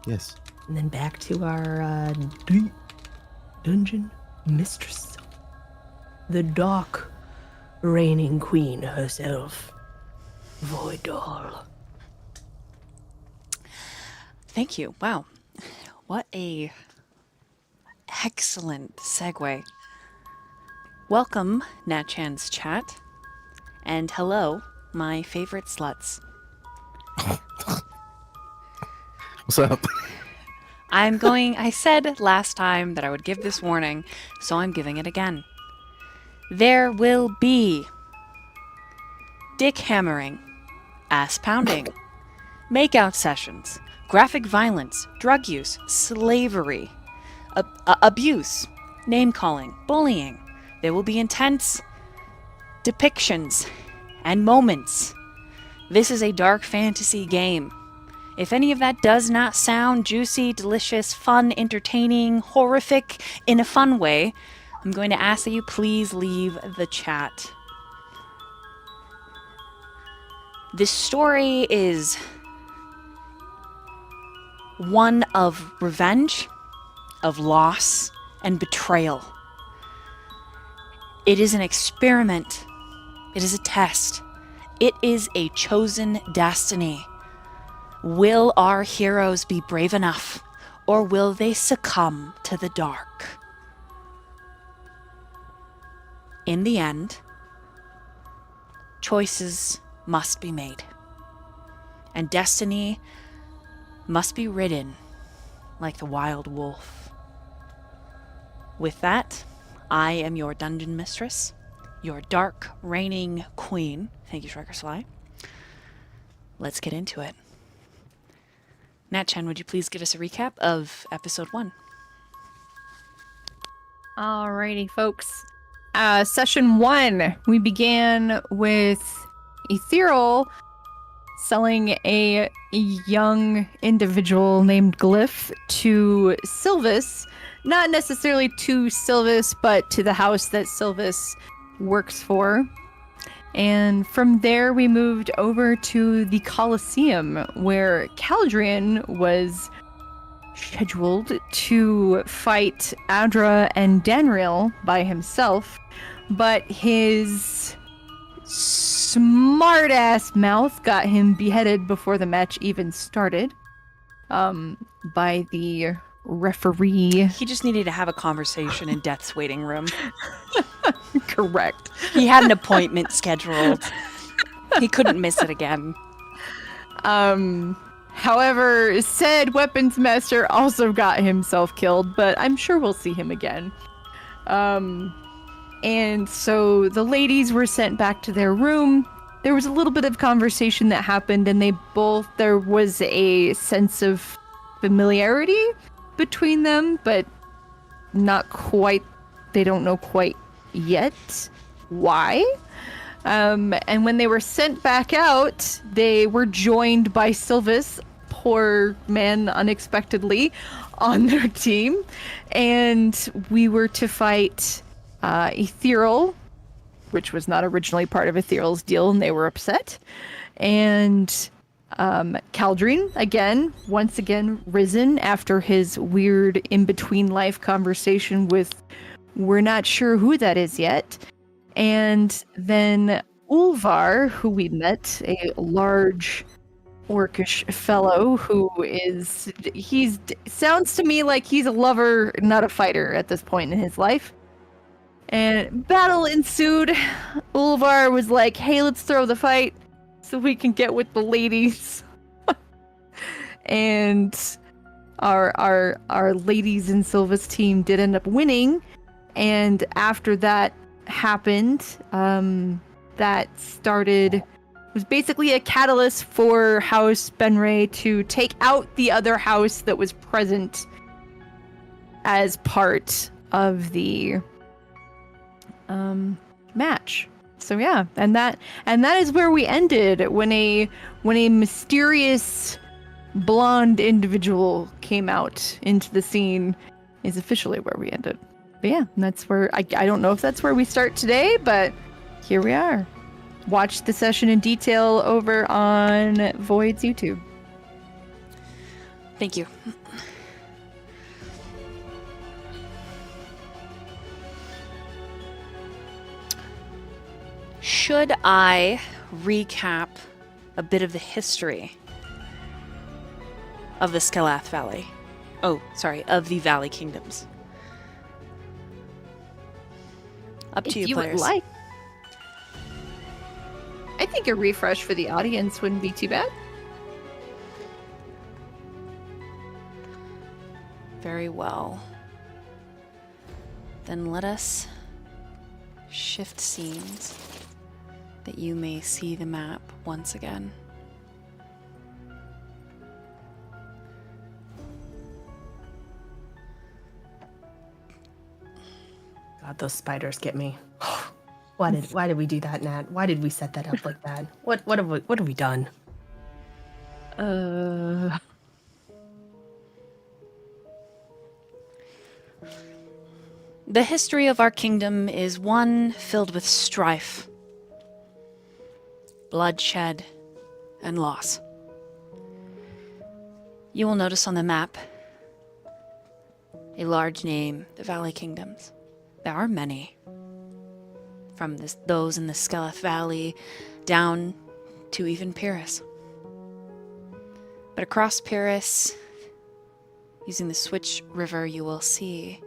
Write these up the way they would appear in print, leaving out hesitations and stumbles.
Yes. And then back to our dungeon mistress. The dark reigning queen herself, VoidDoll. Thank you. Wow. What a excellent segue. Welcome, Natchan's chat. And hello, my favorite sluts. What's up? I said last time that I would give this warning, so I'm giving it again. There will be dick hammering, ass pounding, makeout sessions, graphic violence, drug use, slavery, abuse, name calling, bullying. There will be intense depictions and moments. This is a dark fantasy game. If any of that does not sound juicy, delicious, fun, entertaining, horrific in a fun way, I'm going to ask that you please leave the chat. This story is one of revenge, of loss, and betrayal. It is an experiment. It is a test. It is a chosen destiny. Will our heroes be brave enough, or will they succumb to the dark? In the end, choices must be made, and destiny must be ridden like the wild wolf. With that, I am your dungeon mistress, your dark reigning queen. Thank you, Striker Sly. Let's get into it. Natchan, would you please give us a recap of episode 1? Alrighty, folks. Session 1, we began with Ethereal selling a young individual named Glyph to Sylvis. Not necessarily to Sylvis, but to the house that Sylvis works for. And from there, we moved over to the Colosseum, where Caldrian was scheduled to fight Adra and Danriel by himself, but his smart-ass mouth got him beheaded before the match even started by the referee. He just needed to have a conversation in Death's waiting room. Correct. He had an appointment scheduled. He couldn't miss it again. However, said weapons master also got himself killed, but I'm sure we'll see him again. And so the ladies were sent back to their room. There was a little bit of conversation that happened, and there was a sense of familiarity between them, but not quite, they don't know quite yet why. And when they were sent back out, they were joined by Sylvis, poor man, unexpectedly on their team. And we were to fight Ethereal, which was not originally part of Ethereal's deal, and they were upset. And Caldrian, once again risen after his weird in-between life conversation with, we're not sure who that is yet. And then Ulvar, who we met, a large orcish fellow who sounds to me like he's a lover, not a fighter at this point in his life. And battle ensued. Ulvar was like, hey, let's throw the fight so we can get with the ladies. And our ladies in Sylva's team did end up winning. And after that happened, was basically a catalyst for House Benray to take out the other house that was present as part of the match. So yeah, and that is where we ended when a mysterious blonde individual came out into the scene is officially where we ended. But yeah, that's where I don't know if that's where we start today, but here we are. Watch the session in detail over on Void's YouTube. Thank you. Should I recap a bit of the history of the Skalath Valley? Oh, sorry, of the Valley Kingdoms. Up to If you players. would like. I think a refresh for the audience wouldn't be too bad. Very well. Then let us shift scenes that you may see the map once again. God, those spiders get me. Why did we do that, Nat? Why did we set that up like that? What have we done? The history of our kingdom is one filled with strife, bloodshed, and loss. You will notice on the map a large name, the Valley Kingdoms. There are many, from those in the Skalath Valley down to even Pyrrhus. But across Pyrrhus, using the Switch River, you will see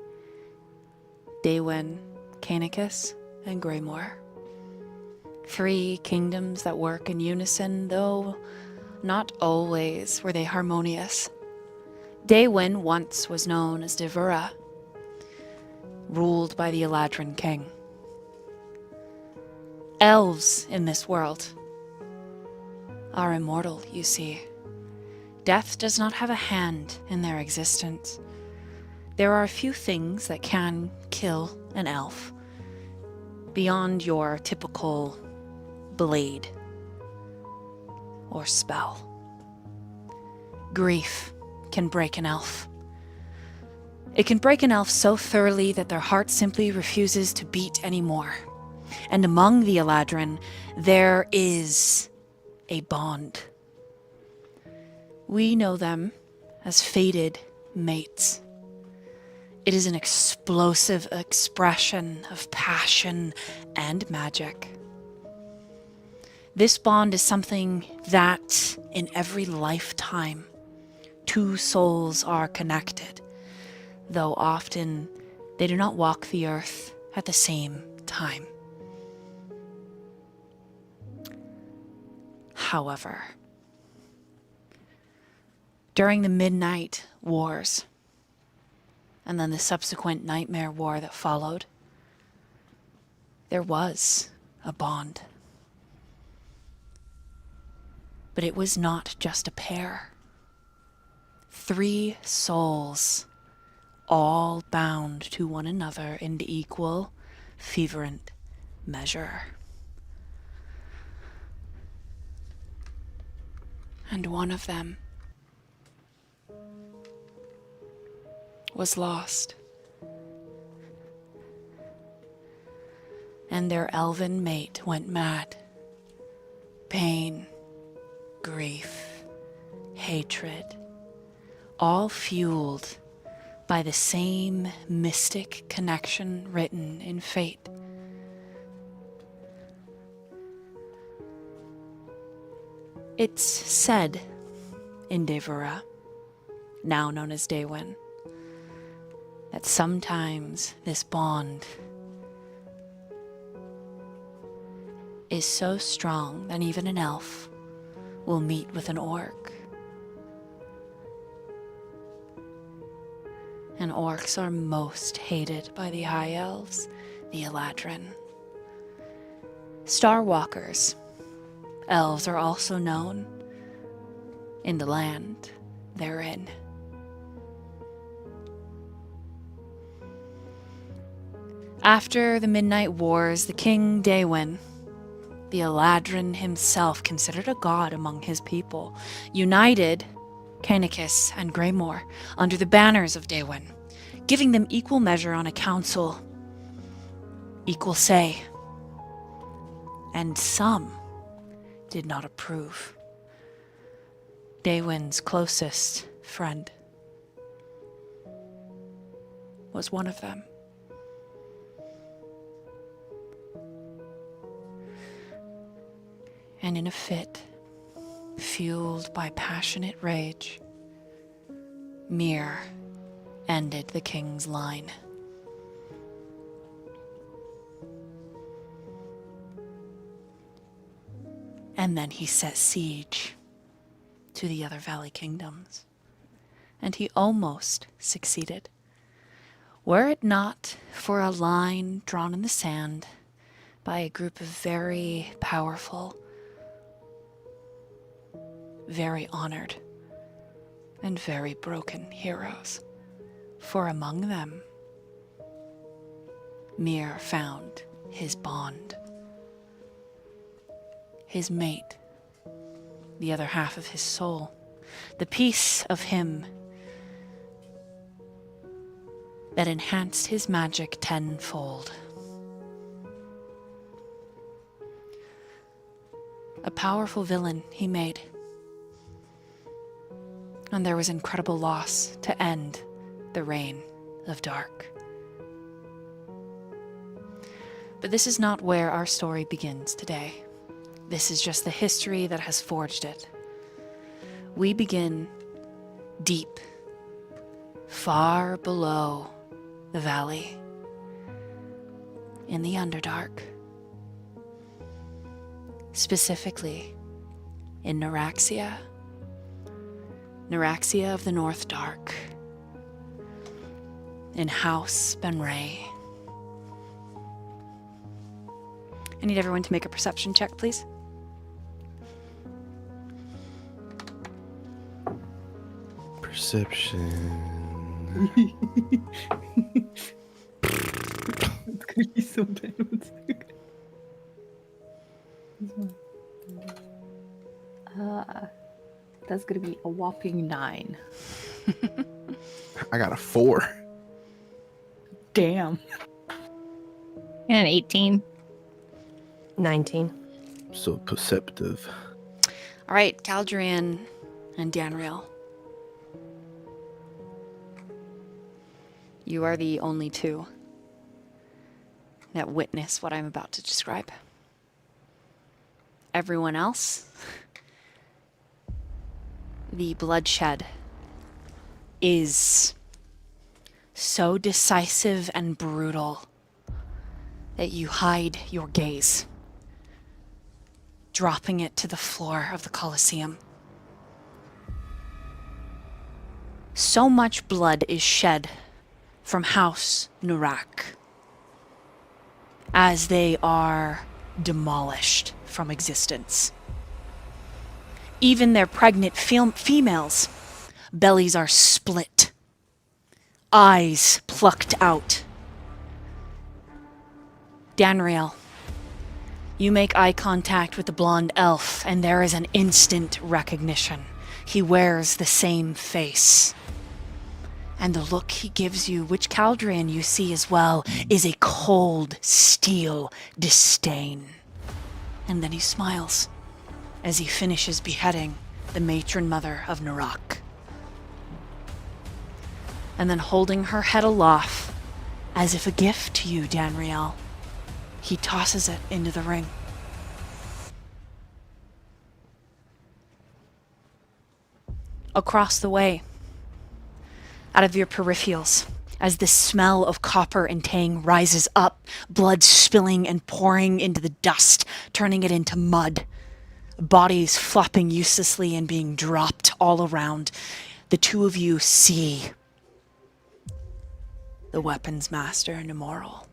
Daewin, Canicus, and Greymore. 3 kingdoms that work in unison, though not always were they harmonious. Daewin once was known as Devura, ruled by the Eladrin king. Elves in this world are immortal, you see. Death does not have a hand in their existence. There are a few things that can kill an elf beyond your typical blade or spell. Grief can break an elf. It can break an elf so thoroughly that their heart simply refuses to beat anymore. And among the Eladrin, there is a bond. We know them as fated mates. It is an explosive expression of passion and magic. This bond is something that, in every lifetime, 2 souls are connected, though often they do not walk the earth at the same time. However, during the Midnight Wars, and then the subsequent Nightmare War that followed, there was a bond. But it was not just a pair. 3 souls, all bound to one another in equal, fervent measure. And one of them was lost. And their elven mate went mad. Pain, grief, hatred, all fueled by the same mystic connection written in fate. It's said in Devura, now known as Daewin, that sometimes this bond is so strong that even an elf will meet with an orc. And orcs are most hated by the High Elves, the Eladrin. Starwalkers. Elves are also known in the land they're in. After the Midnight Wars, the King Daewin, the Eladrin himself, considered a god among his people, united Canicus and Greymore under the banners of Daewin, giving them equal measure on a council, equal say. And some did not approve. Daewin's closest friend was one of them. And in a fit, fueled by passionate rage, Mir ended the king's line. And then he set siege to the other valley kingdoms. And he almost succeeded. Were it not for a line drawn in the sand by a group of very powerful, very honored, and very broken heroes. For among them, Mir found his bond, his mate, the other half of his soul, the piece of him that enhanced his magic tenfold. A powerful villain he made. And there was incredible loss to end the reign of Dark. But this is not where our story begins today. This is just the history that has forged it. We begin deep, far below the valley, in the Underdark. Specifically, in Neuraxia of the North Dark, in House Benray. I need everyone to make a perception check, please. Perception. It's gonna be so bad. That's gonna be a whopping 9. I got a 4. Damn. And 18. 19. So perceptive. All right, Caldrian and Danriel. You are the only two that witness what I'm about to describe. Everyone else, the bloodshed is so decisive and brutal that you hide your gaze, dropping it to the floor of the Colosseum. So much blood is shed from House Nurak as they are demolished from existence. Even their pregnant females, bellies are split, eyes plucked out. Danriel, you make eye contact with the blonde elf, and there is an instant recognition. He wears the same face. And the look he gives you, which Caldrian you see as well, is a cold steel disdain. And then he smiles as he finishes beheading the matron mother of Nurak. And then holding her head aloft, as if a gift to you, Danriel, he tosses it into the ring. Across the way, out of your peripherals, as the smell of copper and tang rises up, blood spilling and pouring into the dust, turning it into mud, bodies flopping uselessly and being dropped all around, the two of you see the weapons master Nemoral.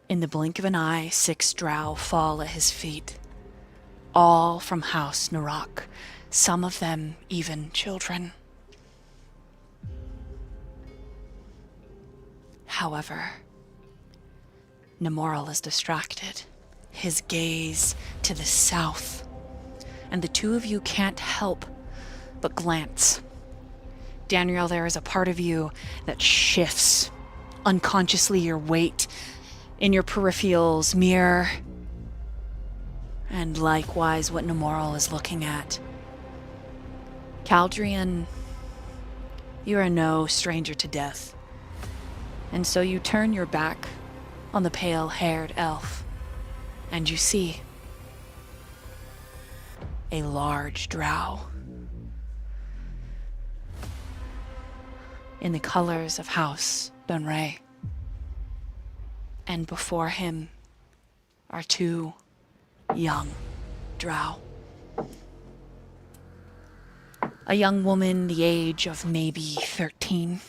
In the blink of an eye, 6 drow fall at his feet, all from House Nurak. Some of them even children. However, Nemoral is distracted, his gaze to the south, and the two of you can't help but glance. Danriel, there is a part of you that shifts, unconsciously your weight in your peripherals, Mir, and likewise what Nemoral is looking at. Caldrian, you are no stranger to death. And so you turn your back on the pale-haired elf, and you see a large drow in the colors of House Dunray. And before him are two young drow. A young woman the age of maybe 13,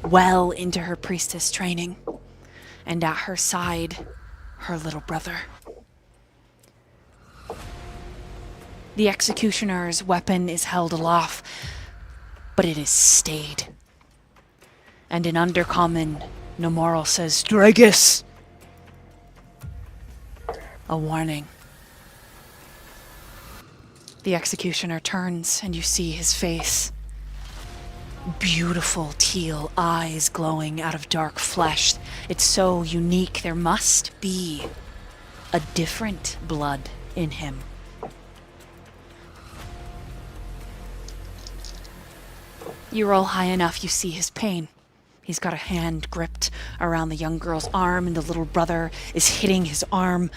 well into her priestess training, and at her side, her little brother. The executioner's weapon is held aloft, but it is stayed. And in Undercommon, Nemoral says, "Dragus!" A warning. The executioner turns and you see his face. Beautiful teal eyes glowing out of dark flesh. It's so unique. There must be a different blood in him. You roll high enough, you see his pain. He's got a hand gripped around the young girl's arm, and the little brother is hitting his arm,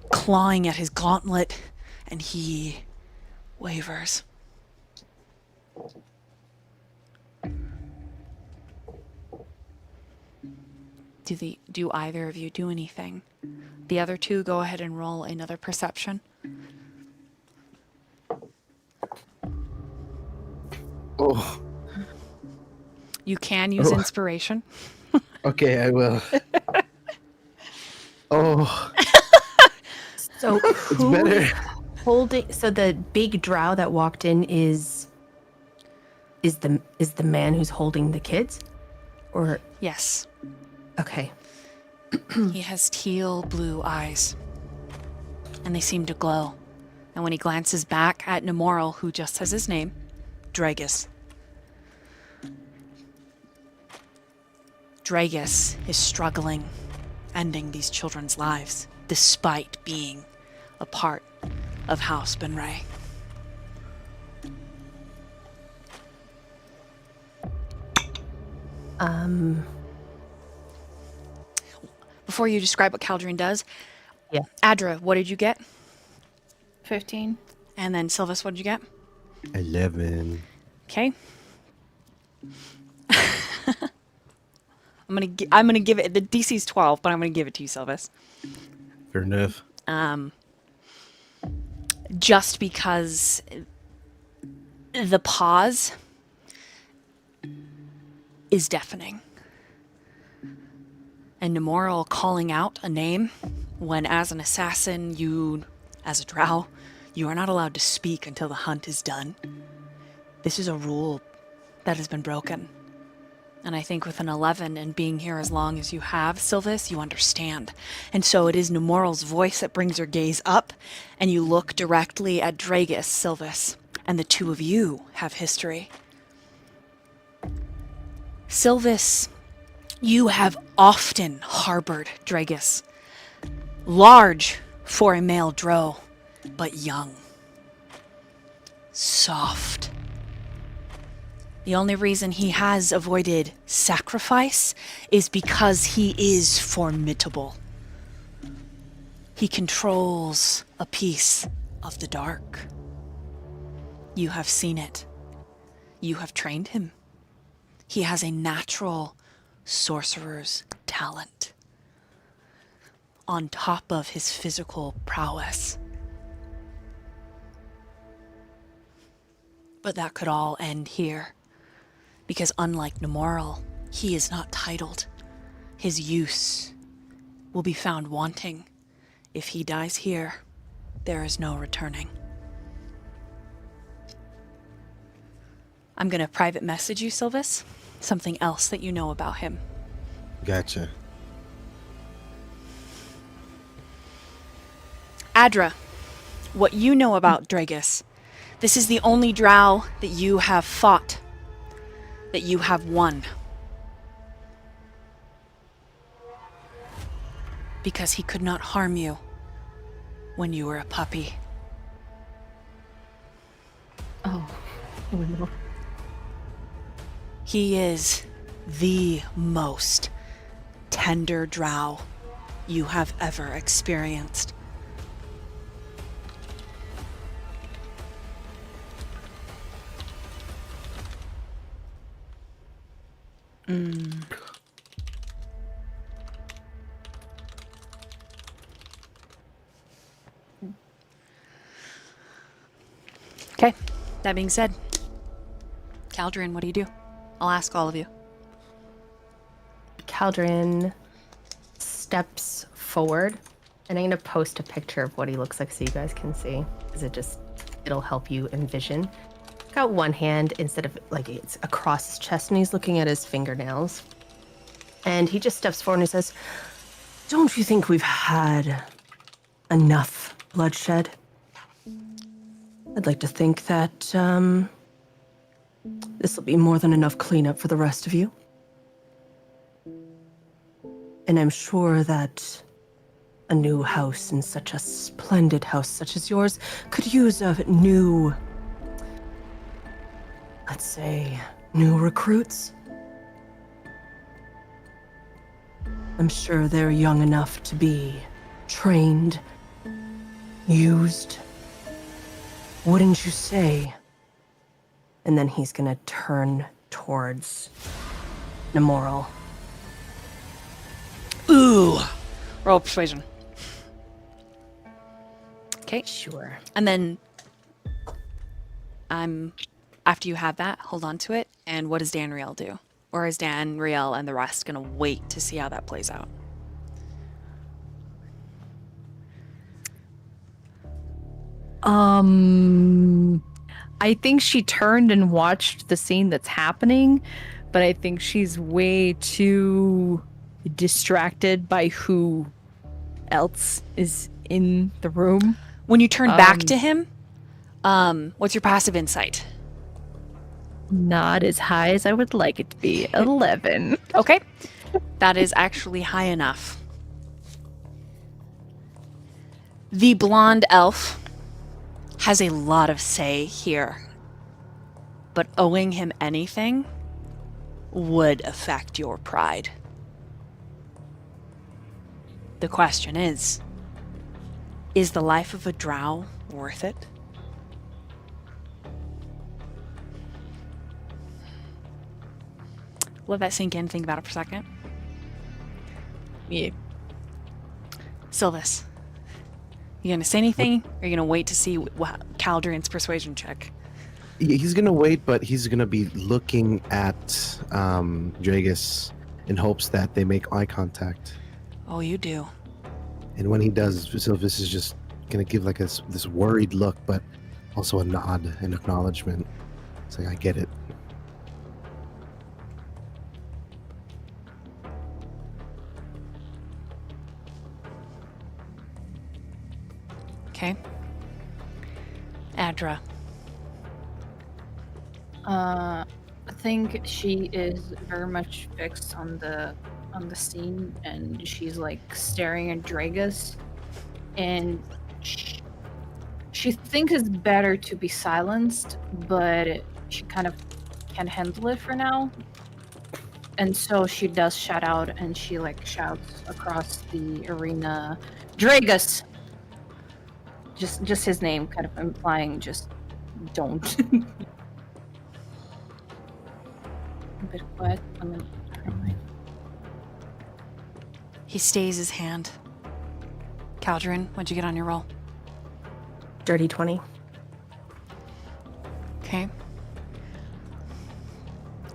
clawing at his gauntlet, and he wavers. Do either of you do anything? The other two, go ahead and roll another perception. Oh, You can use inspiration. okay, I will. Oh, So it's who better. holding? So the big drow that walked in is the man who's holding the kids, or Yes. okay. He has teal blue eyes, and they seem to glow. And when he glances back at Nemoral, who just says his name, Dragus. Dragus is struggling, ending these children's lives, despite being a part of House Benray. Before you describe what Caldrian does, Yeah. Adra, what did you get? 15. And then Sylvis, what did you get? 11. Okay. I'm gonna give it, the DC's 12, but I'm gonna give it to you, Sylvis. Fair enough. Just because the pause is deafening. And Nemoral calling out a name when, as an assassin, as a drow, you are not allowed to speak until the hunt is done. This is a rule that has been broken. And I think with an 11 and being here as long as you have, Sylvis, you understand. And so it is Nemoral's voice that brings your gaze up, and you look directly at Dragus, Sylvis, and the two of you have history. Sylvis, you have often harbored Dragus. Large for a male drow, but young. Soft. The only reason he has avoided sacrifice is because he is formidable. He controls a piece of the dark. You have seen it. You have trained him. He has a natural sorcerer's talent on top of his physical prowess. But that could all end here. Because unlike Nemoral, he is not titled. His use will be found wanting. If he dies here, there is no returning. I'm going to private message you, Sylvis, something else that you know about him. Gotcha. Adra, what you know about Dragus, this is the only drow that you have fought, that you have won. Because he could not harm you when you were a puppy. Oh. Oh, no. He is the most tender drow you have ever experienced. Okay, that being said, Caldrian, what do you do? I'll ask all of you. Caldrian steps forward, and I'm going to post a picture of what he looks like so you guys can see, because it'll help you envision. Got one hand instead of like it's across his chest, and he's looking at his fingernails. And he just steps forward and he says, "Don't you think we've had enough bloodshed? I'd like to think that this will be more than enough cleanup for the rest of you. And I'm sure that a new house in such a splendid house such as yours could use a new, let's say, new recruits. I'm sure they're young enough to be trained, used. Wouldn't you say?" And then he's gonna turn towards Nemoral. Ooh! Roll persuasion. Okay. Sure. And then after you have that, hold on to it. And what does Danriel do? Or is Danriel and the rest gonna wait to see how that plays out? I think she turned and watched the scene that's happening, but I think she's way too distracted by who else is in the room. When you turn back to him, what's your passive insight? Not as high as I would like it to be. 11. Okay. That is actually high enough. The blonde elf has a lot of say here, but owing him anything would affect your pride. The question is the life of a drow worth it? Let that sink in. Think about it for a second. Yeah. Sylvis, you gonna say anything, or are you gonna wait to see Caldrian's persuasion check? He's gonna wait, but he's gonna be looking at Dragus in hopes that they make eye contact. Oh, you do. And when he does, Sylvis is just gonna give like this worried look, but also a nod and acknowledgement. It's like, I get it. Okay. Adra. I think she is very much fixed on the scene, and she's like staring at Dragus, and she thinks it's better to be silenced, but she kind of can't handle it for now. And so she does shout out, and she like shouts across the arena, "Dragus!" Just his name, kind of implying just don't. A bit quiet. He stays his hand. Caldrian, what'd you get on your roll? Dirty 20. Okay.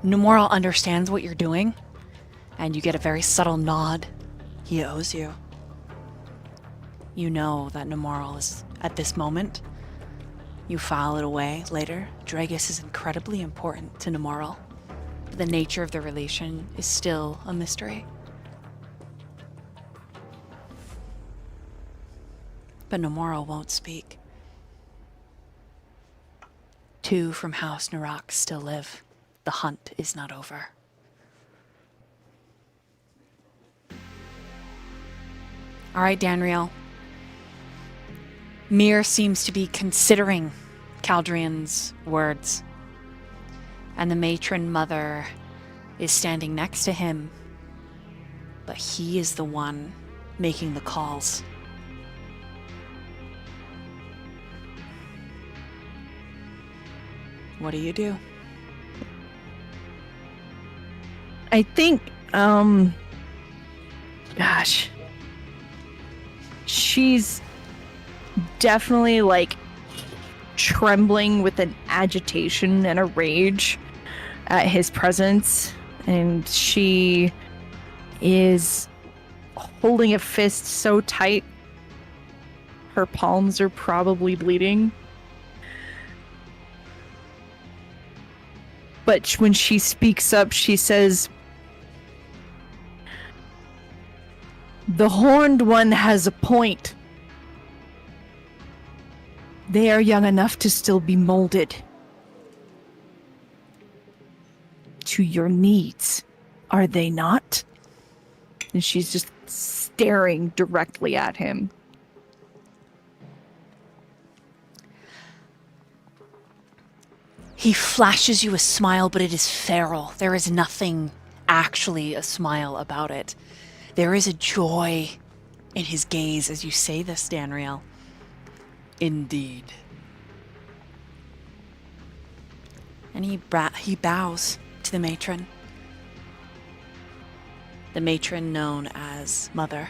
Nemoral understands what you're doing, and you get a very subtle nod. He owes you. You know that Nemoral is, at this moment, you file it away later. Dragus is incredibly important to Nemoral. But the nature of the relation is still a mystery. But Nemoral won't speak. 2 from House Narak still live. The hunt is not over. All right, Danriel. Mir seems to be considering Caldrian's words. and the matron mother is standing next to him, but he is the one making the calls. What do you do? I think, gosh, she's definitely like trembling with an agitation and a rage at his presence, and she is holding a fist so tight her palms are probably bleeding. But when she speaks up, she says, "The Horned One has a point. They are young enough to still be molded to your needs, are they not?" And she's just staring directly at him. He flashes you a smile, but it is feral. There is nothing actually a smile about it. There is a joy in his gaze as you say this, Danriel. Indeed. And he bows to the matron. The matron known as Mother.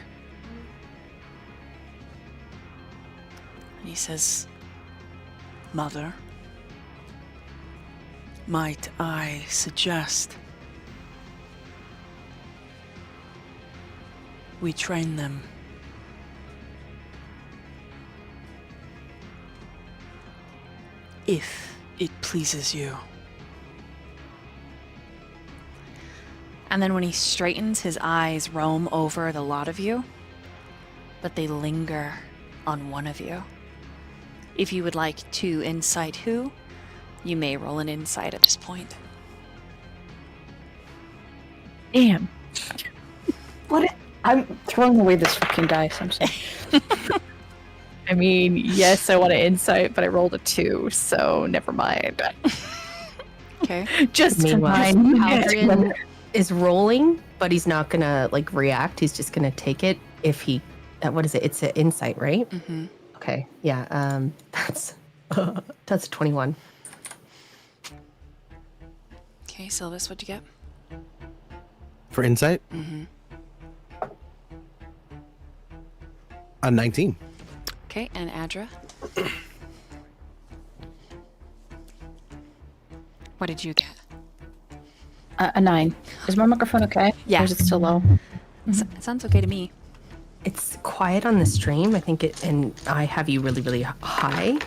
And he says, "Mother, might I suggest we train them if it pleases you?" And then when he straightens, his eyes roam over the lot of you, but they linger on one of you. If you would like to insight who, you may roll an insight at this point. Damn. What? I'm throwing away this fucking dice. I'm sorry. I mean, yes, I want to insight, but I rolled a 2, so never mind. Okay. Just for Meanwhile, mine. Halvrin is rolling, but he's not gonna like react. He's just gonna take it if he. What is it? It's an insight, right? Mm-hmm. Okay. Yeah. That's 21. Okay, Sylvis, what'd you get? For insight, Mm-hmm. a 19. Okay, and Adra? What did you get? A 9. Is my microphone okay? Yeah. Or is it still low? It sounds okay to me. It's quiet on the stream. I think it, and I have you really, really high.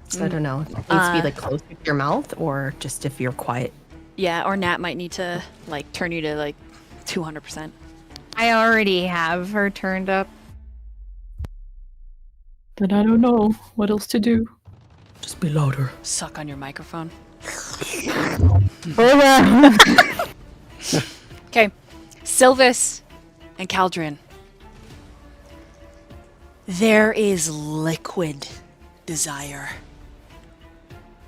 So I don't know. It needs to be like close to your mouth, or just if you're quiet. Yeah, or Nat might need to like turn you to like 200%. I already have her turned up. Then I don't know what else to do. Just be louder. Suck on your microphone. Okay, Sylvis and Caldrian. There is liquid desire,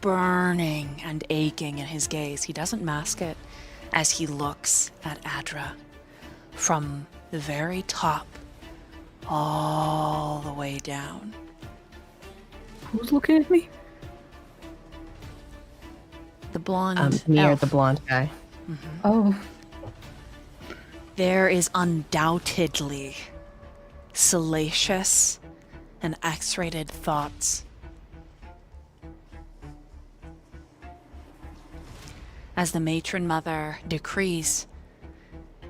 burning and aching in his gaze. He doesn't mask it as he looks at Adra from the very top all the way down. Who's looking at me? The blonde Near elf. the blonde guy. Oh. There is undoubtedly salacious and X-rated thoughts. As the matron mother decrees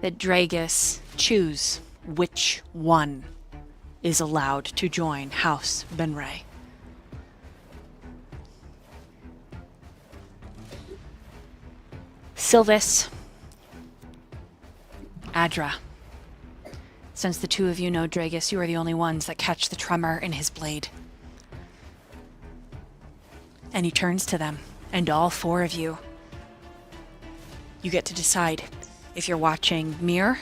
that Dragus choose which one is allowed to join House Benray. Sylvis, Adra, since the two of you know Dragus, you are the only ones that catch the tremor in his blade. And he turns to them, and all four of you, you get to decide if you're watching Mir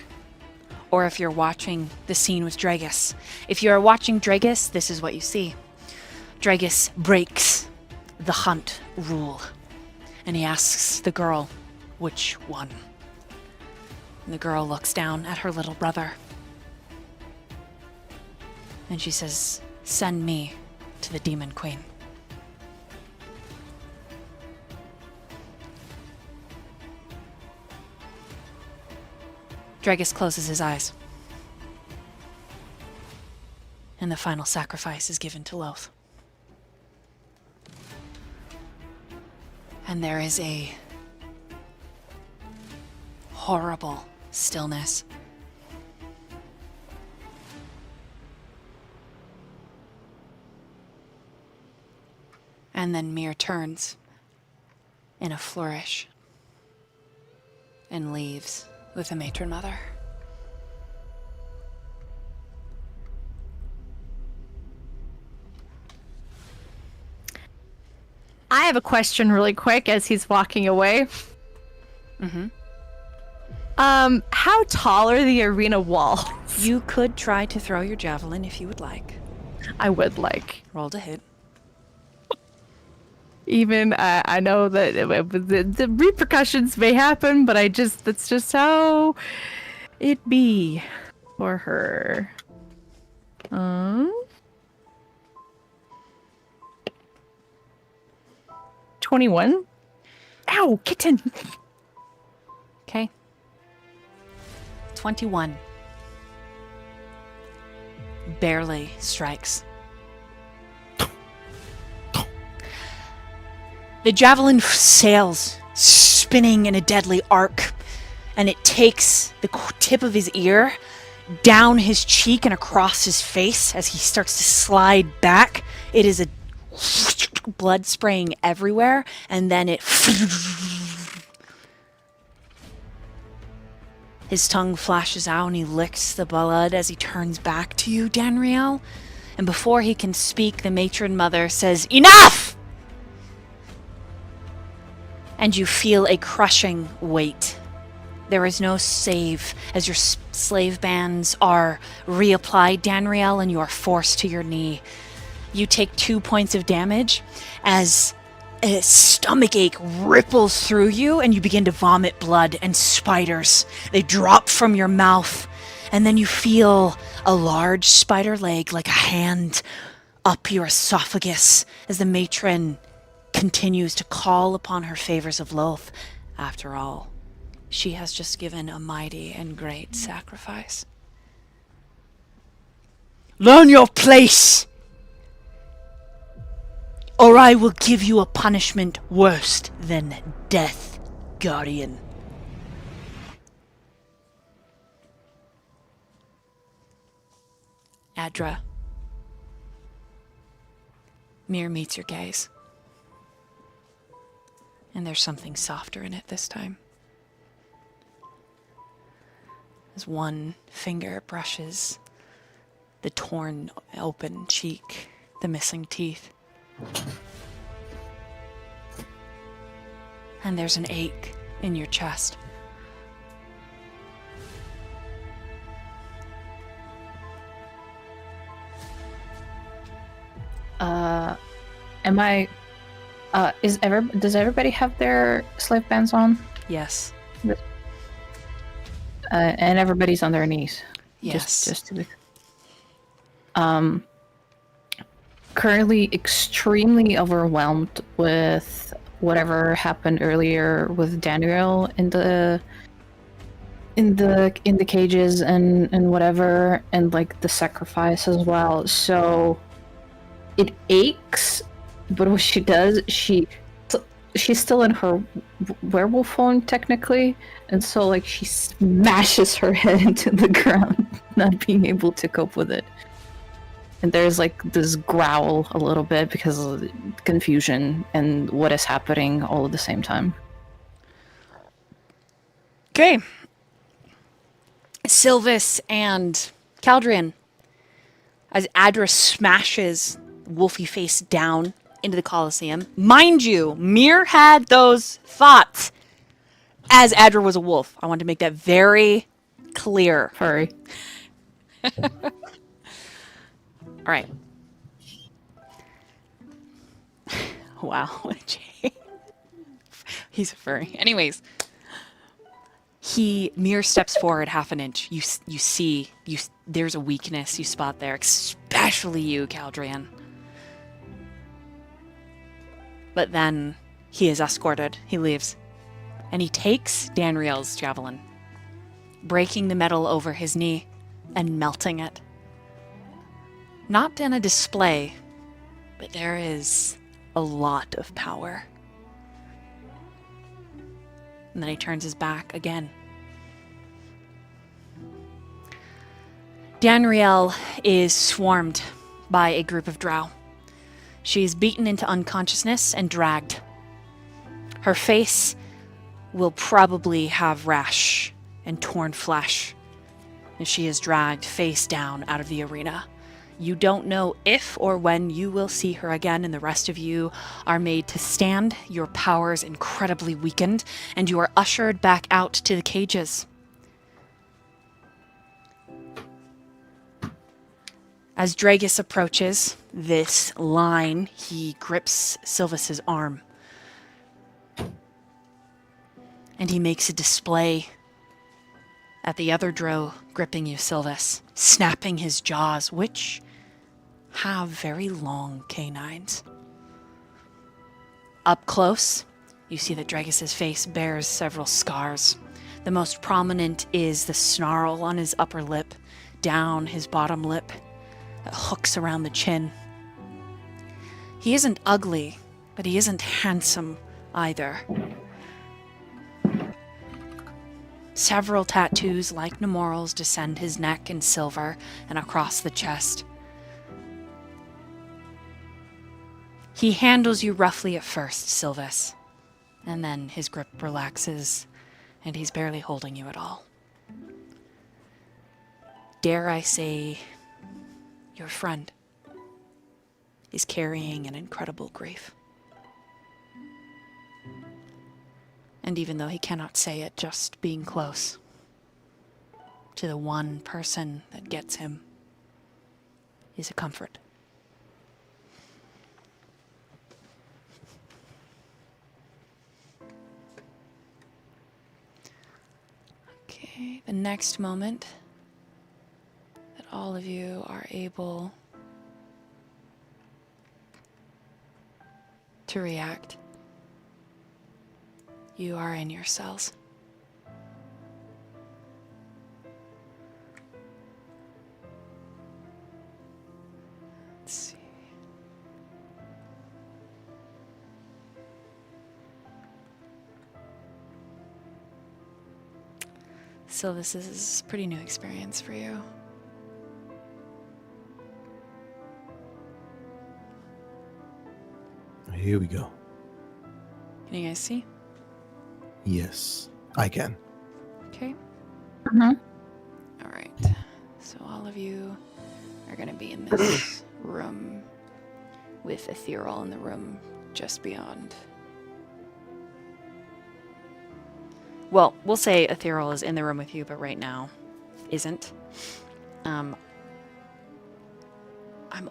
or if you're watching the scene with Dragus. If you are watching Dragus, this is what you see. Dragus breaks the hunt rule And he asks the girl, which one? And the girl looks down at her little brother. And she says, send me to the Demon Queen. Dragus closes his eyes. And the final sacrifice is given to Loth. And there is a horrible stillness. And then Mir turns in a flourish and leaves with the matron mother. I have a question really quick as he's walking away. Mm-hmm. How tall are the arena walls? You could try to throw your javelin if you would like. I would like. Roll to hit. Even I know that the repercussions may happen, but that's just how it be for her. 21. Ow, kitten. Okay. 21. Barely strikes. The javelin sails, spinning in a deadly arc, and it takes the tip of his ear down his cheek and across his face as he starts to slide back. It is a blood spraying everywhere, and then it... His tongue flashes out and he licks the blood as he turns back to you, Danriel. And before he can speak, the matron mother says, "Enough!" And you feel a crushing weight. There is no save as your slave bands are reapplied, Danriel, and you are forced to your knee. You take 2 points of damage as a stomach ache ripples through you and you begin to vomit blood and spiders. They drop from your mouth, and then you feel a large spider leg, like a hand, up your esophagus as the matron continues to call upon her favors of Loth. After all, she has just given a mighty and great sacrifice. Learn your place, or I will give you a punishment worse than death, Guardian. Adra. Mir meets your gaze. And there's something softer in it this time. As one finger brushes the torn open cheek, the missing teeth. And there's an ache in your chest. Does everybody have their slave bands on? Yes. And everybody's on their knees. Yes. Just to be. Currently extremely overwhelmed with whatever happened earlier with Danriel in the cages and whatever, and like the sacrifice as well. So it aches, but what she does, she's still in her werewolf form technically, and so like she smashes her head into the ground, not being able to cope with it. And there's like this growl a little bit because of confusion and what is happening all at the same time. Okay. Sylvis and Caldrian, as Adra smashes Wolfie face down into the Colosseum. Mind you, Mir had those thoughts as Adra was a wolf. I want to make that very clear. Furry. All right. Wow. He's a furry. Anyways, he mere steps forward half an inch. You see, there's a weakness you spot there, especially you, Caldrian. But then he is escorted. He leaves. And he takes Danriel's javelin, breaking the metal over his knee and melting it. Not in a display, but there is a lot of power. And then he turns his back again. Danriel is swarmed by a group of drow. She is beaten into unconsciousness and dragged. Her face will probably have rash and torn flesh as she is dragged face down out of the arena. You don't know if or when you will see her again, and the rest of you are made to stand, your powers incredibly weakened, and you are ushered back out to the cages. As Dragus approaches this line, he grips Sylvis's arm. And he makes a display at the other drow gripping you, Sylvis, snapping his jaws, which have very long canines. Up close, you see that Dragus's face bears several scars. The most prominent is the snarl on his upper lip, down his bottom lip, that hooks around the chin. He isn't ugly, but he isn't handsome either. Several tattoos like Nemoral's descend his neck in silver and across the chest. He handles you roughly at first, Sylvis, and then his grip relaxes, and he's barely holding you at all. Dare I say, your friend is carrying an incredible grief. And even though he cannot say it, just being close to the one person that gets him is a comfort. Okay, the next moment that all of you are able to react, you are in your cells. Let's see. So this is a pretty new experience for you. Here we go. Can you guys see? Yes, I can. Okay. Mm-hmm. All right. So all of you are going to be in this room with Ethereal in the room just beyond. Well, we'll say Ethereal is in the room with you, but right now isn't. I'm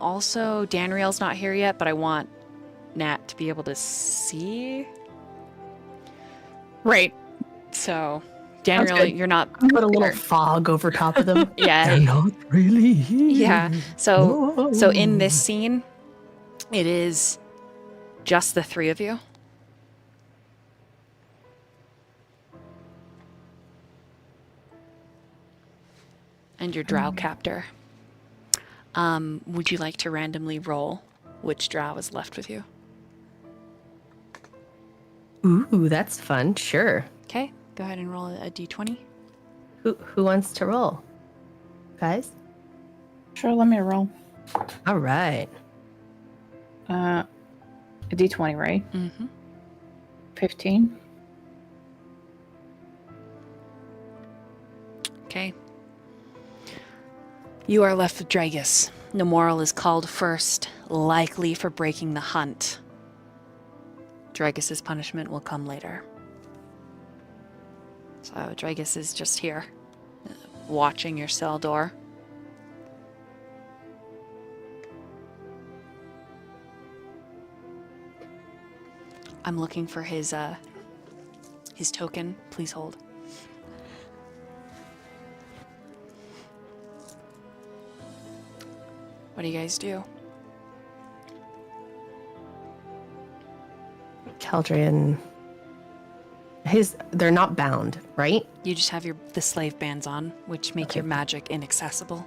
also... Danriel's not here yet, but I want Nat to be able to see. Right. So, Sounds Danriel, good. you're not... Put a little fog over top of them. Yeah. They're not really here. Yeah. So No. in this scene, it is just the three of you. And your drow captor. Would you like to randomly roll which drow is left with you? Ooh, that's fun. Sure. Okay, go ahead and roll a d20. Who wants to roll? Guys? Sure, let me roll. All right. A d20, right? Mm-hmm. 15. Okay. You are left with Dragus. Nemoral is called first, likely for breaking the hunt. Dragus's punishment will come later. So Dragus is just here, watching your cell door. I'm looking for his his token. Please hold. What do you guys do? Caldrian. They're not bound, right? You just have the slave bands on, which make your magic inaccessible.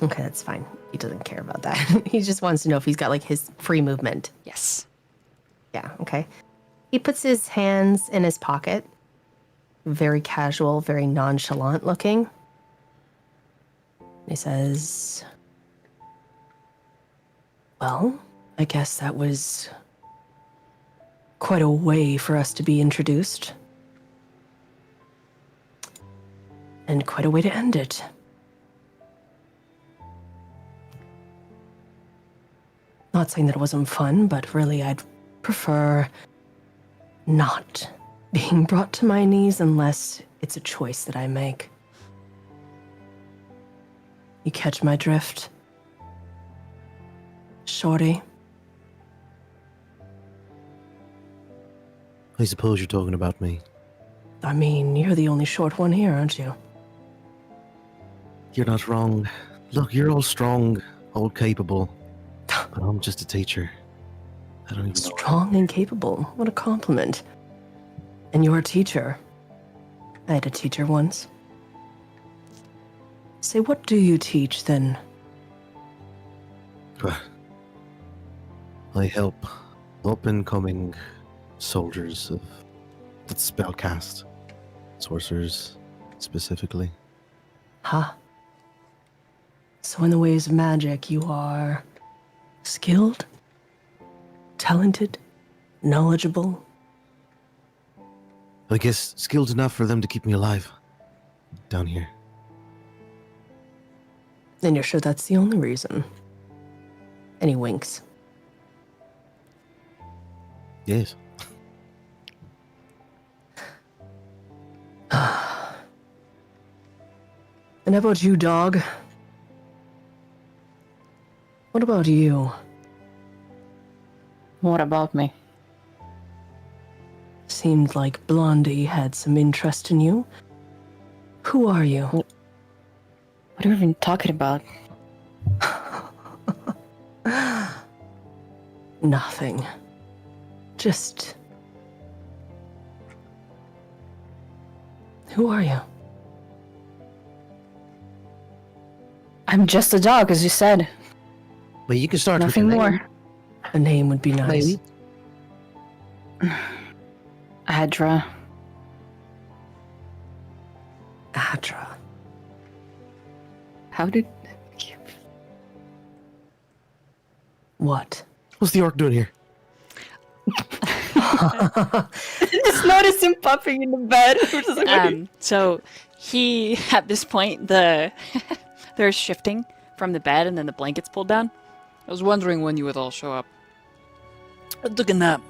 Okay, that's fine. He doesn't care about that. He just wants to know if he's got like his free movement. Yes. Yeah, okay. He puts his hands in his pocket. Very casual, very nonchalant looking. He says, well, I guess that was quite a way for us to be introduced. And quite a way to end it. Not saying that it wasn't fun, but really I'd prefer not being brought to my knees unless it's a choice that I make. You catch my drift? Shorty? I suppose you're talking about me. I mean, you're the only short one here, aren't you? You're not wrong. Look, you're all strong, all capable. But I'm just a teacher. I don't even know. Strong and capable. What a compliment. And you're a teacher. I had a teacher once. Say, what do you teach then? I help up-and-coming soldiers of that spellcast. Sorcerers, specifically. Huh. So in the ways of magic, you are skilled, talented, knowledgeable. I guess skilled enough for them to keep me alive. Down here. And you're sure that's the only reason? And he winks. Yes. And how about you, dog? What about you? What about me? Seemed like Blondie had some interest in you. Who are you? What are we even talking about? Nothing. Just... Who are you? I'm just a dog, as you said. But you can start Nothing with your more. name. A name would be nice. Maybe. Adra. Adra. How did... What? What's the orc doing here? Just noticed him popping in the bed. So he, at this point, they're shifting from the bed and then the blanket's pulled down. I was wondering when you would all show up. I took a nap.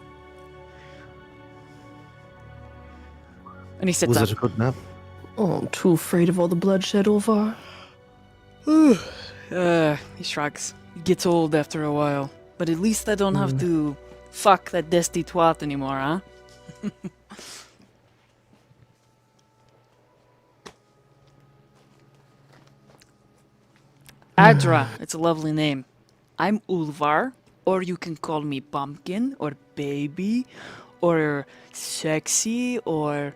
And he sits Was up. it a good nap? Oh, too afraid of all the bloodshed, Ulvar? He shrugs. It gets old after a while. But at least I don't have to fuck that dusty twat anymore, huh? Adra, it's a lovely name. I'm Ulvar, or you can call me Pumpkin, or Baby, or Sexy, or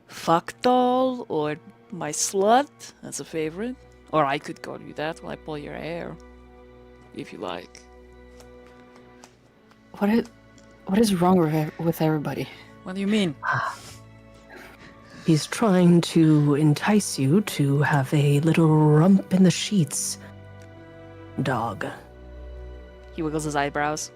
Fuckdoll, or my Slut. That's a favorite. Or I could call you that while I pull your hair, if you like. What is wrong with everybody? What do you mean? He's trying to entice you to have a little rump in the sheets, dog. He wiggles his eyebrows.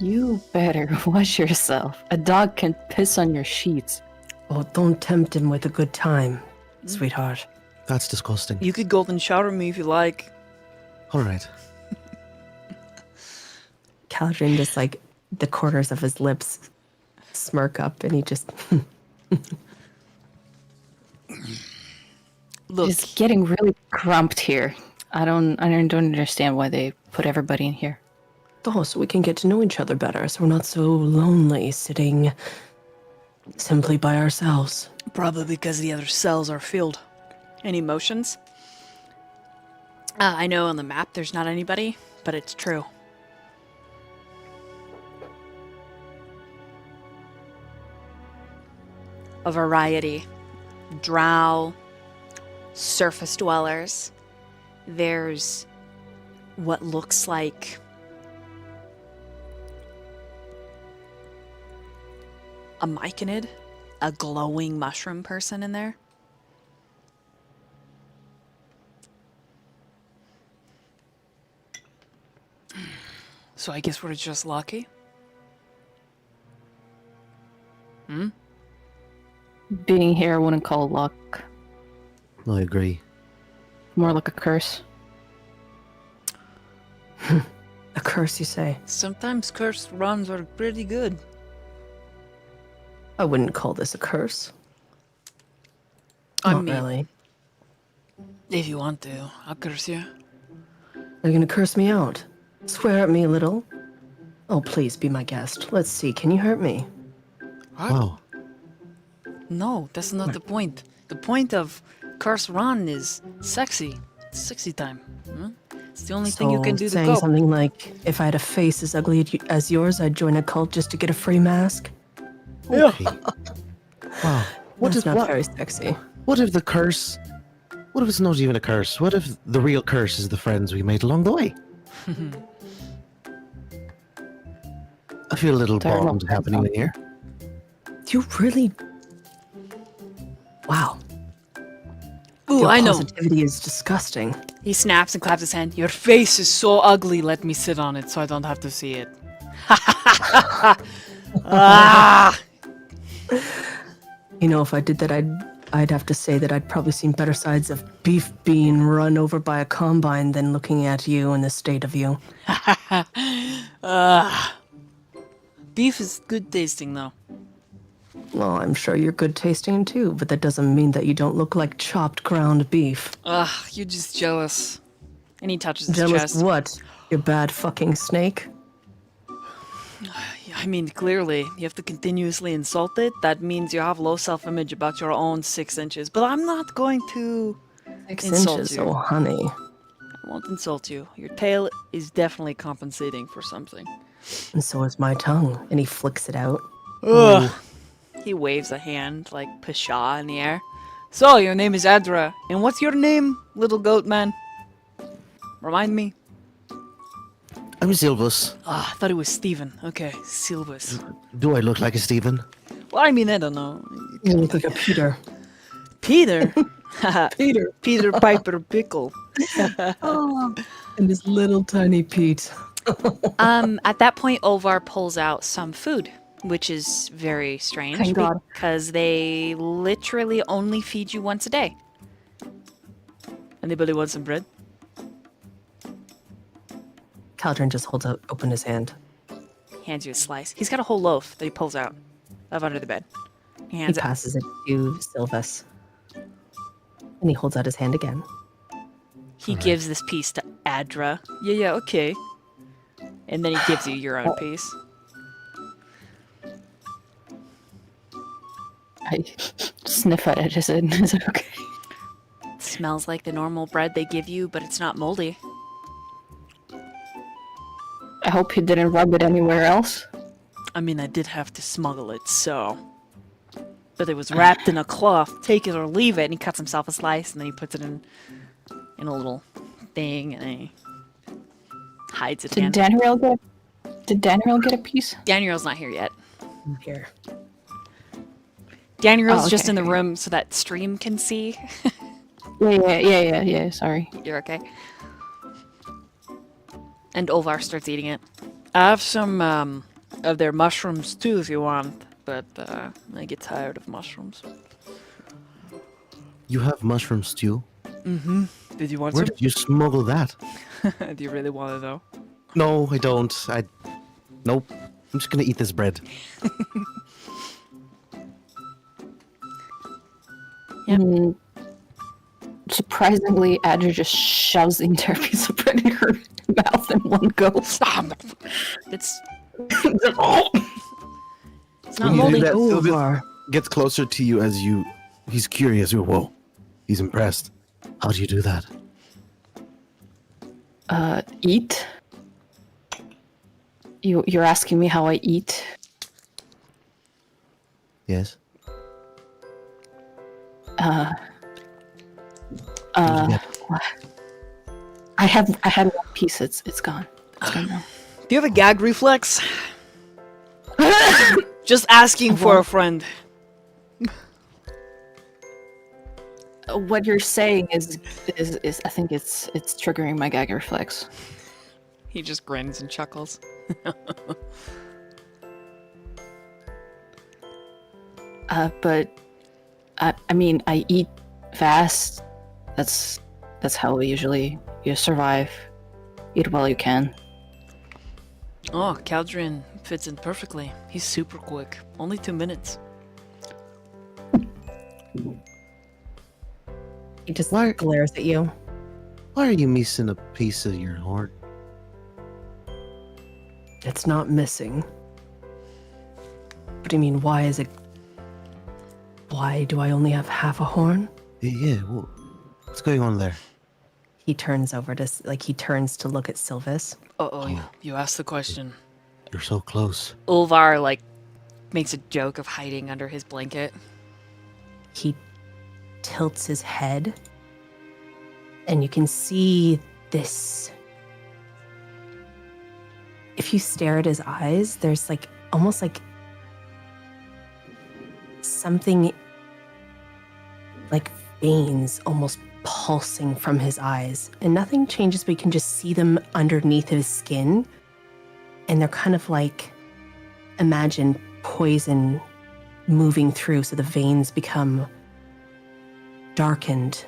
You better watch yourself. A dog can piss on your sheets. Oh, don't tempt him with a good time, sweetheart. That's disgusting. You could golden shower me if you like. All right. Caldrian just like the corners of his lips smirk up and he just Look, It's getting really cramped here. I don't understand why they put everybody in here. Oh, so we can get to know each other better, so we're not so lonely sitting simply by ourselves. Probably because the other cells are filled. Any motions? I know on the map there's not anybody, but it's true. A variety. Drow, surface dwellers. There's what looks like a myconid, a glowing mushroom person in there. So I guess we're just lucky. Being here, I wouldn't call luck. I agree. More like a curse. A curse, you say? Sometimes cursed runs are pretty good. I wouldn't call this a curse. I Not mean, really. if you want to, I'll curse you. Are you gonna curse me out? Swear at me a little? Oh, please be my guest. Let's see, can you hurt me? What? Wow. No, that's not the point. The point of curse run is sexy. It's sexy time. It's the only thing you can do to saying cope. something like, if I had a face as ugly as yours, I'd join a cult just to get a free mask? Okay. Wow. That's not very sexy. What if the curse? What if it's not even a curse? What if the real curse is the friends we made along the way? I feel a little There are no bond friends happening out here. You really... Wow. Ooh, Your I know. positivity is disgusting. He snaps and claps his hand. Your face is so ugly. Let me sit on it so I don't have to see it. Ah! You know, if I did that, I'd have to say that I'd probably seen better sides of beef being run over by a combine than looking at you and the state of you. Beef is good tasting, though. Well, I'm sure you're good tasting too, but that doesn't mean that you don't look like chopped ground beef. Ugh, you're just jealous. And he touches his Jealous chest. of what? You bad fucking snake? I mean, clearly, you have to continuously insult it. That means you have low self-image about your own 6 inches. But I'm not going to 6 insult inches, you. oh honey. I won't insult you. Your tail is definitely compensating for something. And so is my tongue. And he flicks it out. Ugh. He waves a hand, like Pshaw in the air. So, your name is Adra. And what's your name, little goat man? Remind me. I'm Silvus. Ah, I thought it was Steven. Okay, Silvus. Do I look like a Steven? Well, I mean, I don't know. You look like a Peter. Peter? Peter. Peter Piper Pickle. Oh, and this little tiny Pete. At that point, Ovar pulls out some food, which is very strange. Thank God. Because they literally only feed you once a day. Anybody want some bread? Caldron just holds out, open his hand. Hands you a slice. He's got a whole loaf that he pulls out of under the bed. He He hands it. passes it to Silvus. And he holds out his hand again. He gives this piece to Adra. Yeah, okay. And then he gives you your own piece. I sniff at it. Is it okay? It smells like the normal bread they give you, but it's not moldy. I hope he didn't rub it anywhere else. I mean, I did have to smuggle it, so. But it was wrapped in a cloth. Take it or leave it. And he cuts himself a slice, and then he puts it in a little thing, and then he hides it again. Did Danriel get a piece? Daniel's not here yet. Here. Daniel's Oh, okay, just in the okay. room so that stream can see. Yeah. Sorry. You're okay. And Olvar starts eating it. I have some of their mushrooms too if you want, but I get tired of mushrooms. You have mushroom stew? Did you want Where did you smuggle that? some? Do you really want to know? No, I don't. Nope. I'm just gonna eat this bread. Yep. Surprisingly, Adra just shoves the entire piece of bread in her mouth in one go. Stop! It's It's not When you do moldy. that, Sylvis Over. gets closer to you as you. He's curious. Whoa, he's impressed. How do you do that? Eat? You're asking me how I eat? Yes. I had one piece. It's gone. It's gone now. Do you have a gag reflex? Just asking for a friend. What you're saying is I think it's triggering my gag reflex. He just grins and chuckles. But I mean I eat fast. That's how you survive. Eat while you can. Oh, Caldrian fits in perfectly. He's super quick. Only 2 minutes. He just Why- glares at you. Why are you missing a piece of your horn? It's not missing. What do you mean, why is it... Why do I only have half a horn? Yeah. Well, what's going on there? He turns over to, he turns to look at Sylvis. You asked the question. You're so close. Ulvar, makes a joke of hiding under his blanket. He tilts his head, and you can see this. If you stare at his eyes, there's almost like something like veins almost pulsing from his eyes, and nothing changes, but you can just see them underneath his skin, and they're kind of imagine poison moving through, so the veins become darkened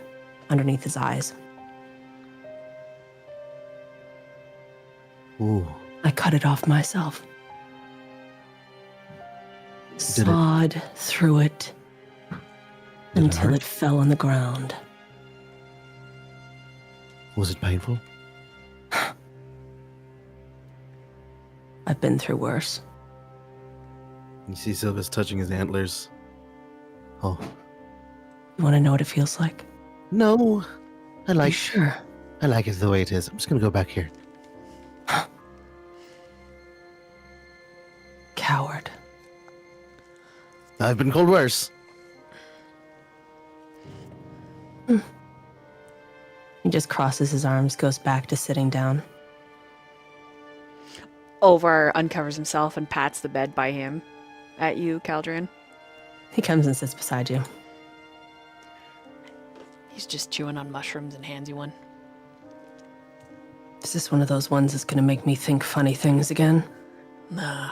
underneath his eyes. Ooh. I cut it off myself. Sawed through it Did it until hurt? it fell on the ground. Was it painful? I've been through worse. You see Sylvis touching his antlers. Oh. You want to know what it feels like? No. I Are you like sure? I like it the way it is. I'm just gonna go back here. Coward. I've been called worse. He just crosses his arms, goes back to sitting down. Ulvar uncovers himself and pats the bed by him. At you, Caldrian. He comes and sits beside you. He's just chewing on mushrooms and hands you one. Is this one of those ones that's gonna make me think funny things again? Nah.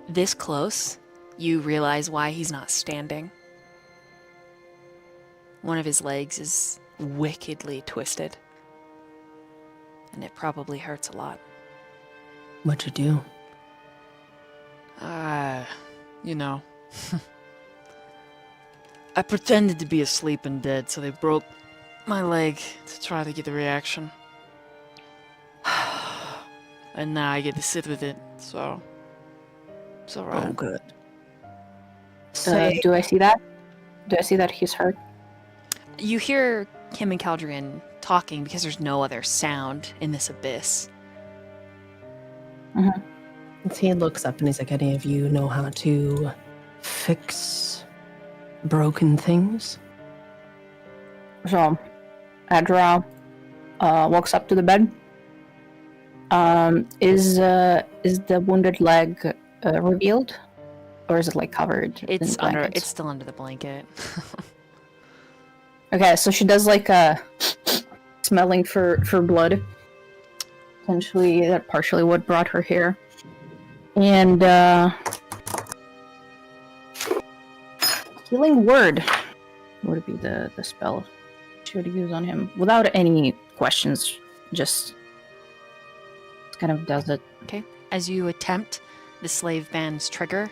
This close, you realize why he's not standing. One of his legs is wickedly twisted. And it probably hurts a lot. What'd you do? You know. I pretended to be asleep and dead, so they broke my leg to try to get a reaction. And now I get to sit with it, so it's alright. Oh, good. Do I see that? Do I see that he's hurt? You hear him and Caldrian talking because there's no other sound in this abyss. Mm-hmm. He looks up and he's like, any of you know how to fix broken things? So, Adra walks up to the bed. Is the wounded leg revealed, or is it covered? It's in under. blankets? It's still under the blanket. Okay, so she does a smelling for blood. Potentially, that partially what brought her here. And healing word would be the spell she would use on him without any questions. Just kind of does it. Okay. As you attempt, the slave band's trigger,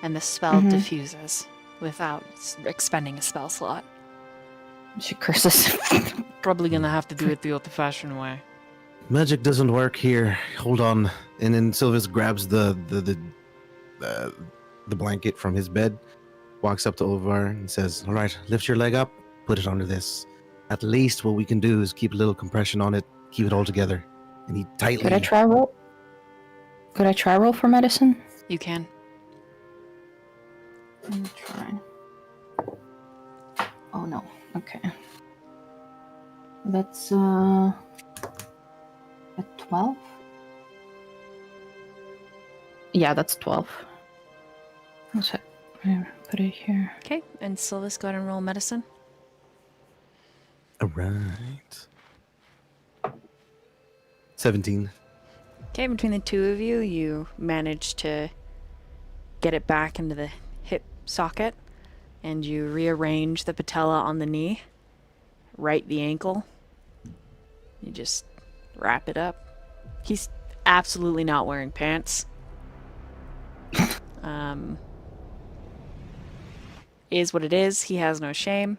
and the spell diffuses without expending a spell slot. She curses. Probably gonna have to do it the old-fashioned way. Magic doesn't work here. Hold on. And then Sylvis grabs the blanket from his bed, walks up to Olvar and says, "All right, lift your leg up, put it under this. At least what we can do is keep a little compression on it, keep it all together." And he tightly. Could I try roll? Could I try roll for medicine? You can. Let me try. Oh no. Okay. That's a 12. Yeah, that's 12. What's it? Put it here. Okay, and Sylvis, go ahead and roll medicine. All right. 17. Okay, between the two of you, you manage to get it back into the hip socket, and you rearrange the patella on the knee, right the ankle. You just wrap it up. He's absolutely not wearing pants. Is what it is. He has no shame.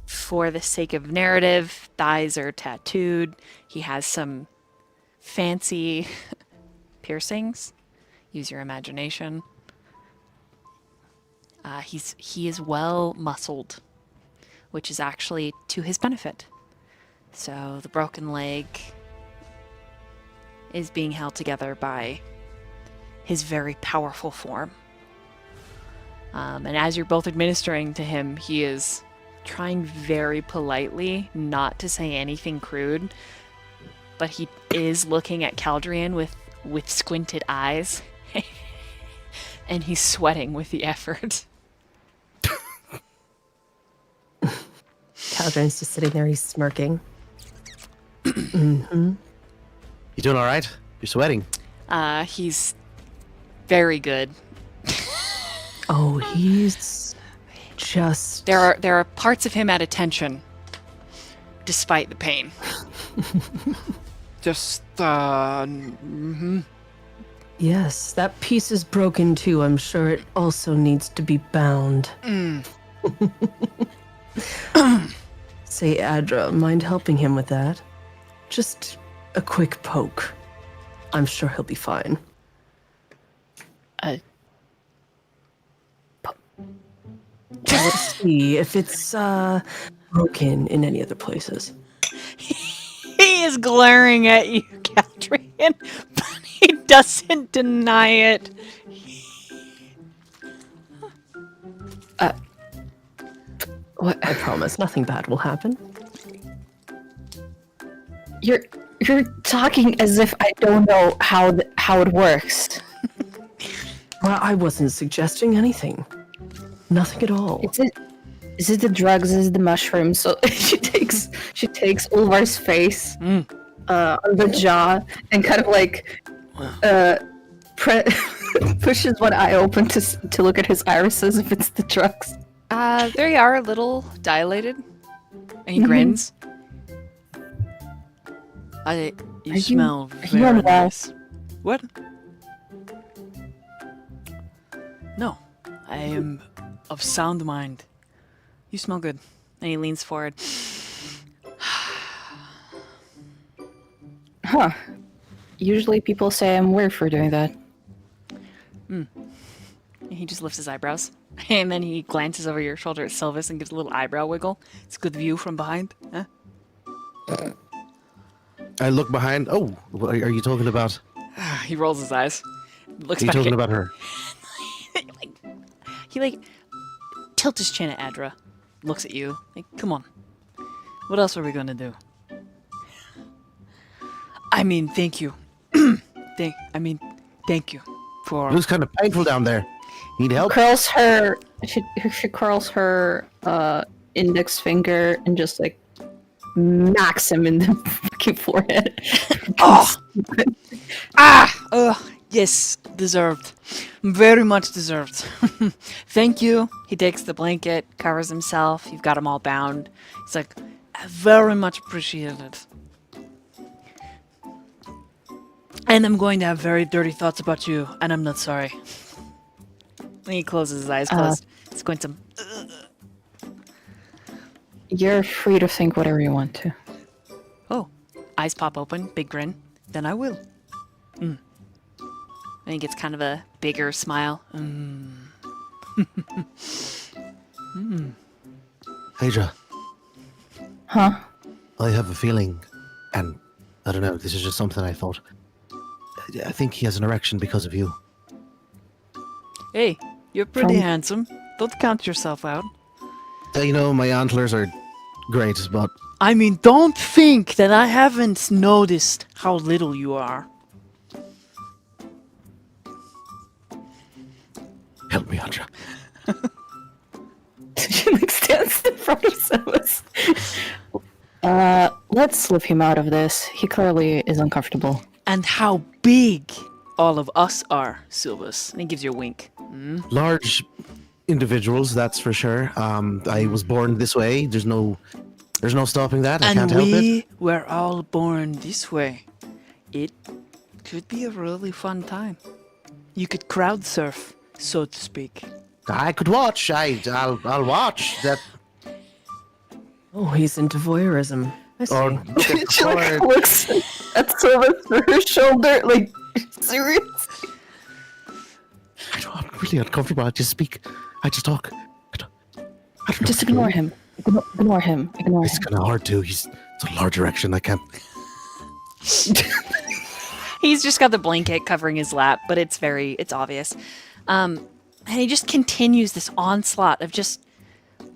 For the sake of narrative, thighs are tattooed. He has some fancy piercings. Use your imagination. He is well muscled, which is actually to his benefit. So the broken leg is being held together by his very powerful form. And as you're both administering to him, he is trying very politely not to say anything crude, but he is looking at Caldrian with squinted eyes, and he's sweating with the effort. Caldron's just sitting there, he's smirking. Mm-hmm. You doing all right? You're sweating. He's very good. Oh, he's just... There are parts of him at attention, despite the pain. Yes, that piece is broken too. I'm sure it also needs to be bound. Say, Adra, mind helping him with that? Just a quick poke. I'm sure he'll be fine. Let's see if it's broken in any other places. He is glaring at you, Caldrian, but he doesn't deny it. What? I promise, nothing bad will happen. You're talking as if I don't know how it works. Well, I wasn't suggesting anything. Nothing at all. Is it the drugs? Is it the mushrooms? So she takes Ulvar's face on the jaw and kind of like pushes one eye open to look at his irises if it's the drugs. They are a little dilated, and he grins. You smell very nice. What? No, I am of sound mind. You smell good. And he leans forward. Huh. Usually people say I'm weird for doing that. He just lifts his eyebrows. And then he glances over your shoulder at Sylvis and gives a little eyebrow wiggle. It's a good view from behind. Huh? I look behind. Oh, are you talking about? He rolls his eyes. Looks Are you back talking at, about her? He tilts his chin at Adra. Looks at you. Come on. What else are we gonna do? I mean, thank you. Thank you for... It was kind of painful down there. Need help? Curls her. She curls her index finger and just like knocks him in the fucking forehead. Yes, deserved. Very much deserved. Thank you. He takes the blanket, covers himself. You've got him all bound. He's like, I very much appreciate it. And I'm going to have very dirty thoughts about you, and I'm not sorry. And he closes his eyes closed, squints him. You're free to think whatever you want to. Oh, eyes pop open, big grin. Then I will. And he gets kind of a bigger smile. Hydra, Huh? I have a feeling, and I don't know, this is just something I thought. I think he has an erection because of you. Hey, you're pretty From- handsome. Don't count yourself out. You know, my antlers are great, but I mean, don't think that I haven't noticed how little you are. help me, Hydra. She like stands in front of Silvus. Let's lift him out of this. He clearly is uncomfortable. And how big all of us are, Silvus. And he gives you a wink. Large individuals, that's for sure. I was born this way. There's no stopping that. I can't help it. we were all born this way. It could be a really fun time. You could crowd surf, so to speak. I could watch. I'll watch that. Oh, he's into voyeurism. I see. Or look at She like porn. looks at Silvus through her shoulder, like serious. I'm really uncomfortable. I just speak. I just talk. I don't know Just what to do. ignore him. Ignore him. Ignore It's him. kind of hard to. It's a large erection. I can't. He's just got the blanket covering his lap, but it's obvious. And he just continues this onslaught of just,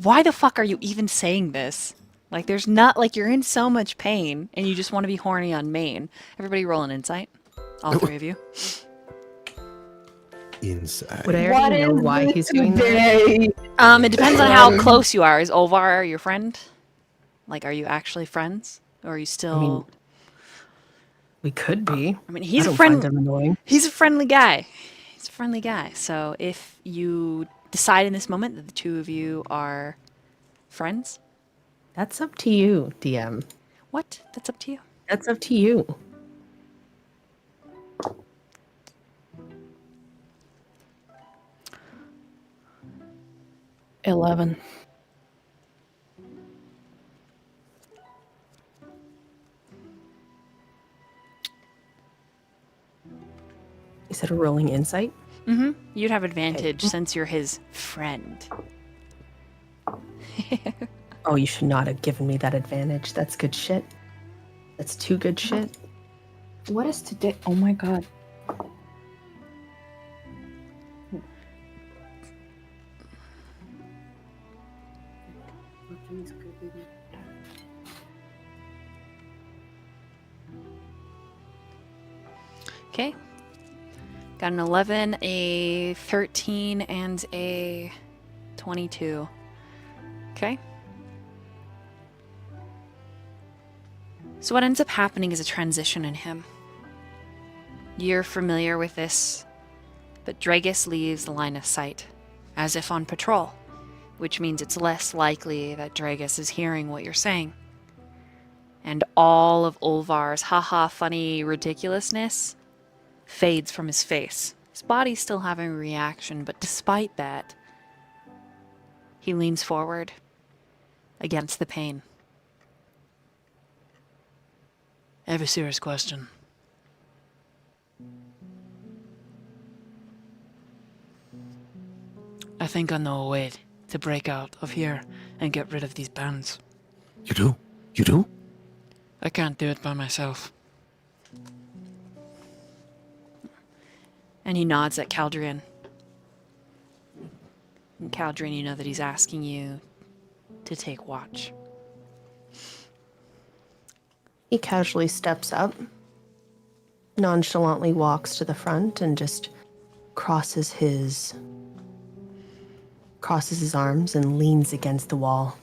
why the fuck are you even saying this? Like, there's not, like, you're in so much pain, and you just want to be horny on main. Everybody roll an insight. All three of you. Inside. Would I already know why he's doing that? It depends on how close you are. Is Olvar your friend? Like, are you actually friends? Or are you still... We could be. I mean, he's I a don't friend. find him annoying. He's a friendly guy. He's a friendly guy. So if you decide in this moment that the two of you are friends, That's up to you, DM. what? That's up to you. That's up to you. $11. You said a rolling insight? Mm-hmm. You'd have advantage since you're his friend. Oh, you should not have given me that advantage. That's good shit. That's too good shit. What is today? Oh my god. Okay. Got an 11, a 13, and a 22. Okay. So what ends up happening is a transition in him. You're familiar with this, but Dragus leaves the line of sight, as if on patrol, which means it's less likely that Dragus is hearing what you're saying. And all of Olvar's haha funny ridiculousness fades from his face. His body's still having a reaction, but despite that, he leans forward against the pain. I have a serious question. I think I know a way to break out of here and get rid of these bands. You do? You do? I can't do it by myself. And he nods at Caldrian. And Caldrian, you know that he's asking you to take watch. He casually steps up, nonchalantly walks to the front, and just crosses his arms and leans against the wall.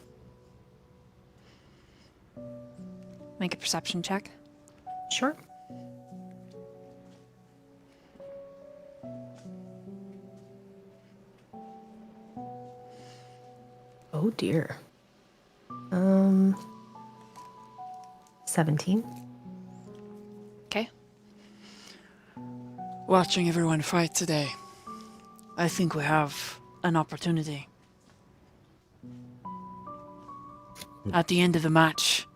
Make a perception check. Sure. Oh dear. 17. Okay. Watching everyone fight today, I think we have an opportunity. At the end of the match,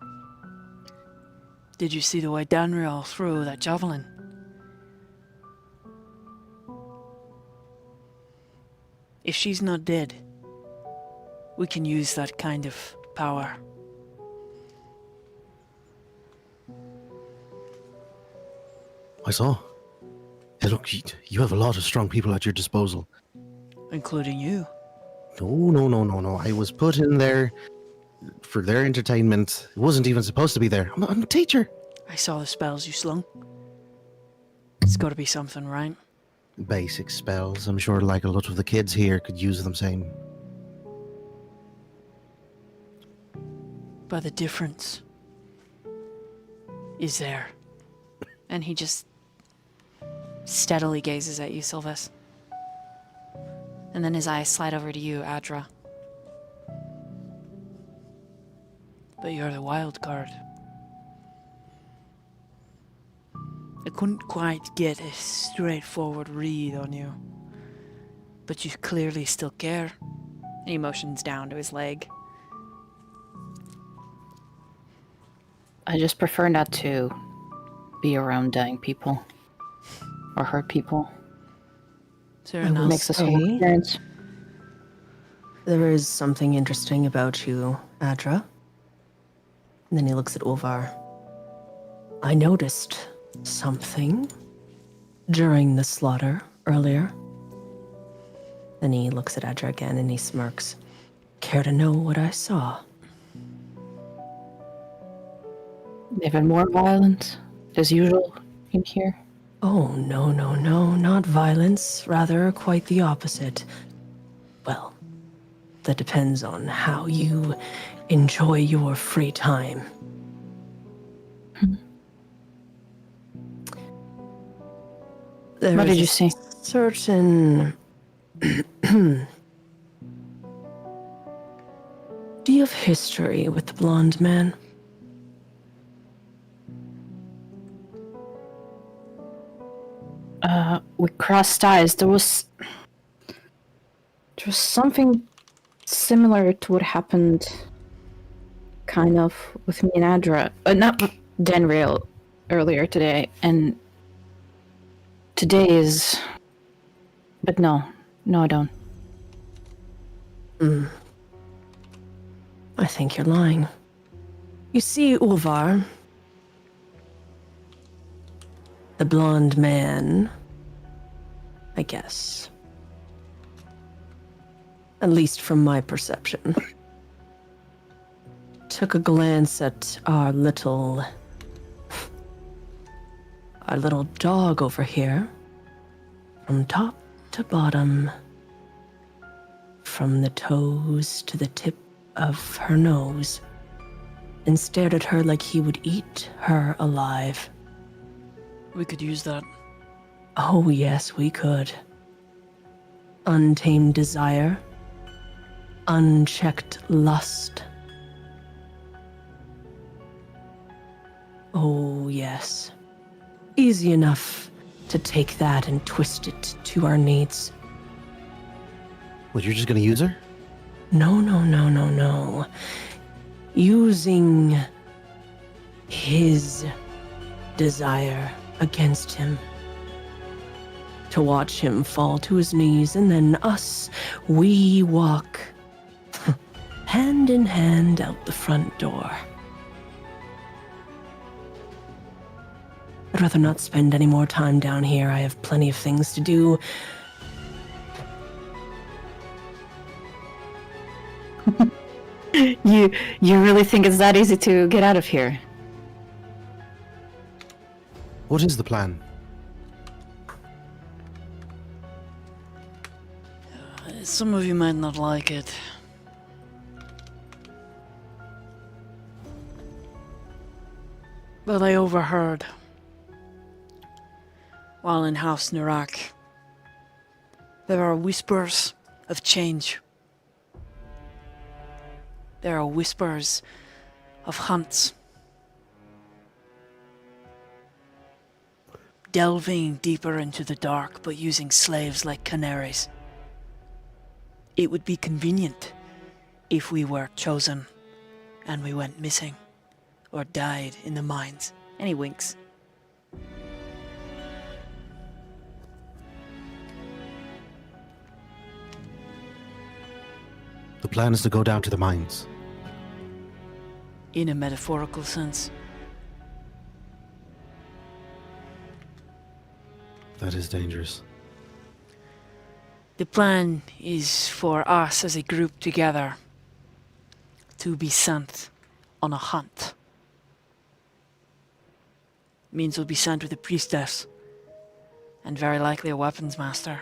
did you see the way Danriel threw that javelin? If she's not dead, we can use that kind of power. I saw. Hey, look, you have a lot of strong people at your disposal. Including you. No. I was put in there for their entertainment. It wasn't even supposed to be there. I'm a teacher. I saw the spells you slung. It's gotta be something, right? Basic spells. I'm sure like a lot of the kids here could use them same. But the difference is there. And he just steadily gazes at you, Sylvis. And then his eyes slide over to you, Adra. But you're the wild card. I couldn't quite get a straightforward read on you. But you clearly still care. And he motions down to his leg. I just prefer not to be around dying people or hurt people. Fair I enough. will Makes us say- whole parents. There is something interesting about you, Adra. And then he looks at Ulvar. I noticed something during the slaughter earlier. Then he looks at Adra again and he smirks. Care to know what I saw? Even more violence as usual in here. Oh, no, not violence. Rather, quite the opposite. Well, that depends on how you enjoy your free time. There What is did you a see? Certain. Do you have history with the blonde man? We crossed eyes. There was something similar to what happened kind of with me and Adra. Not with Danriel earlier today, and today is... But no, I don't. I think you're lying. You see, Ulvar, the blonde man, I guess. At least from my perception. Took a glance at our little dog over here. From top to bottom. From the toes to the tip of her nose. And stared at her like he would eat her alive. We could use that. Oh, yes, we could. Untamed desire. Unchecked lust. Oh, yes. Easy enough to take that and twist it to our needs. What, you're just gonna use her? No. Using his desire against him. To watch him fall to his knees, and then us, we walk hand in hand out the front door. I'd rather not spend any more time down here. I have plenty of things to do. You really think it's that easy to get out of here? What is the plan? Some of you might not like it. But I overheard, while in House Narak, there are whispers of change. There are whispers of hunts. Delving deeper into the dark, but using slaves like canaries. It would be convenient if we were chosen and we went missing. Or died in the mines. And he winks. The plan is to go down to the mines. In a metaphorical sense. That is dangerous. The plan is for us as a group together to be sent on a hunt. Means we'll be sent with a priestess and very likely a weapons master.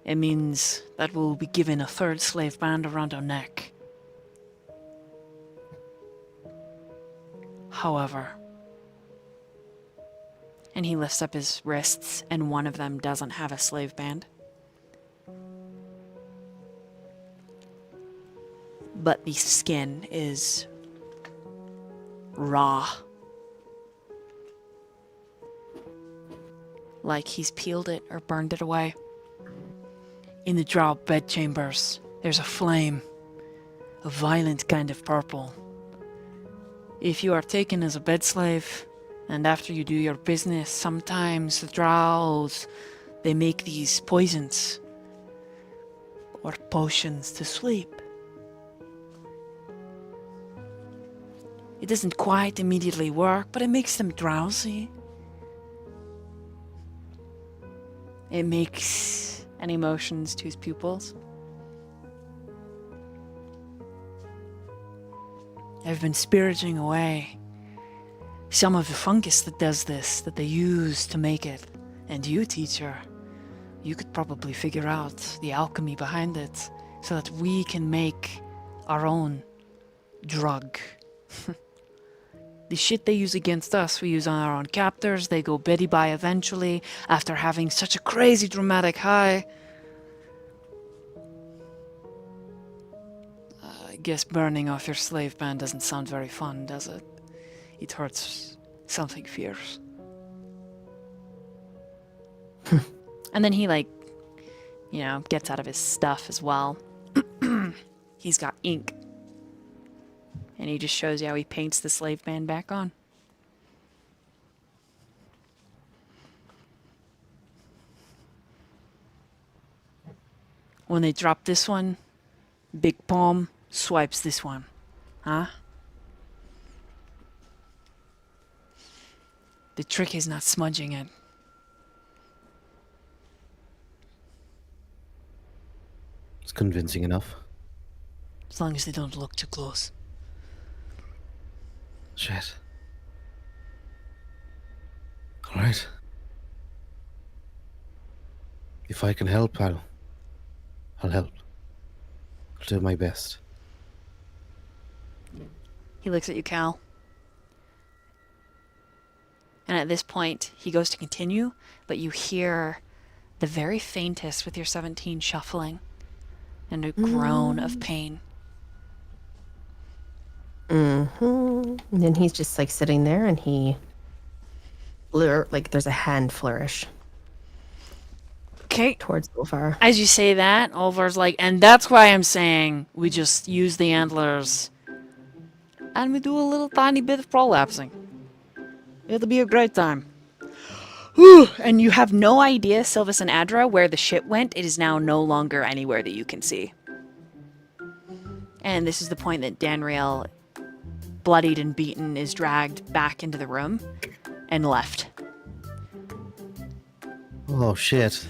It means that we'll be given a third slave band around our neck. However, and he lifts up his wrists, and one of them doesn't have a slave band. But the skin is raw. Like he's peeled it or burned it away. In the drow bedchambers, there's a flame, a violent kind of purple. If you are taken as a bed slave, and after you do your business, sometimes the drows, they make these poisons or potions to sleep. It doesn't quite immediately work, but it makes them drowsy. It makes any motions to his pupils. I've been spiriting away some of the fungus that does this, that they use to make it. And you, teacher, you could probably figure out the alchemy behind it so that we can make our own drug. The shit they use against us, we use on our own captors. They go Betty by eventually after having such a crazy dramatic high. I guess burning off your slave band doesn't sound very fun, does it? It hurts something fierce. And then he, gets out of his stuff as well. He's got ink. And he just shows you how he paints the slave band back on. When they drop this one, Big Palm swipes this one. Huh? The trick is not smudging it. It's convincing enough. As long as they don't look too close. Shit. Alright. If I can help, I'll help. I'll do my best. He looks at you, Cal. And at this point, he goes to continue, but you hear the very faintest with your 17 shuffling and a groan of pain. And then he's just sitting there, and there's a hand flourish. Okay. Towards Ulvar. As you say that, Ulvar's like, and that's why I'm saying we just use the antlers and we do a little tiny bit of prolapsing. It'll be a great time. Whew. And you have no idea, Sylvis and Adra, where the shit went. It is now no longer anywhere that you can see. And this is the point that Danriel, bloodied and beaten, is dragged back into the room and left. Oh, shit.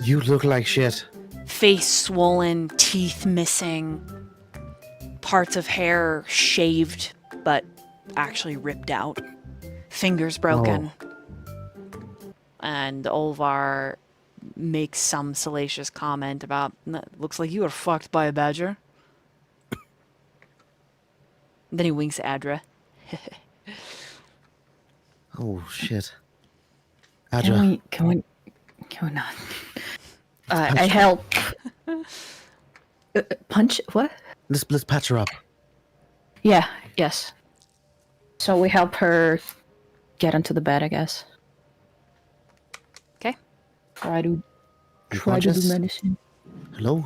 You look like shit. Face swollen, teeth missing, parts of hair shaved, but actually ripped out. Fingers broken. Oh. And Ulvar makes some salacious comment about, looks like you were fucked by a badger. Then he winks at Adra. Oh, shit. Adra. Can we not? I help. Punch? What? Let's patch her up. Yeah, yes. So we help her get into the bed, I guess. Okay. Try to do Unconscious? medicine. Hello?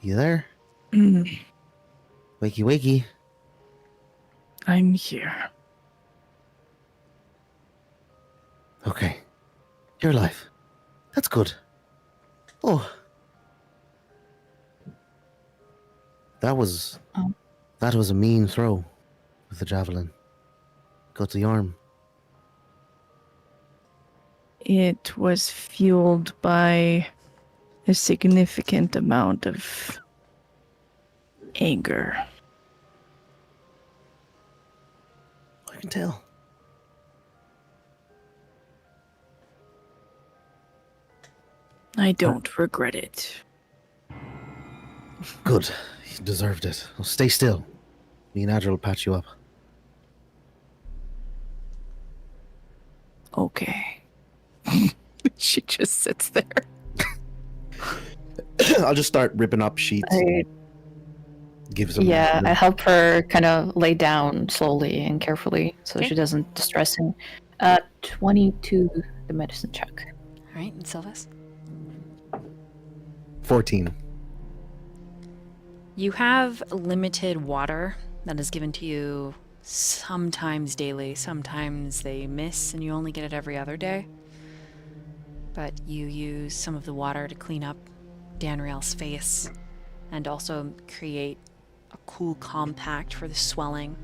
You there? Wakey, wakey. I'm here. Okay. You're alive. That's good. Oh. That was Oh. a mean throw with the javelin. Got the arm. It was fueled by a significant amount of anger. I can tell. I don't regret it. Good. You deserved it. Well, stay still. Me and Adra will patch you up. Okay. She just sits there. I'll just start ripping up sheets. Give some. Yeah, I help her kind of lay down slowly and carefully so Okay. she doesn't distress him. 22, the medicine check. All right, and Sylvis? 14. You have limited water that is given to you sometimes daily, sometimes they miss and you only get it every other day. But you use some of the water to clean up Danriel's face and also create a cool compact for the swelling.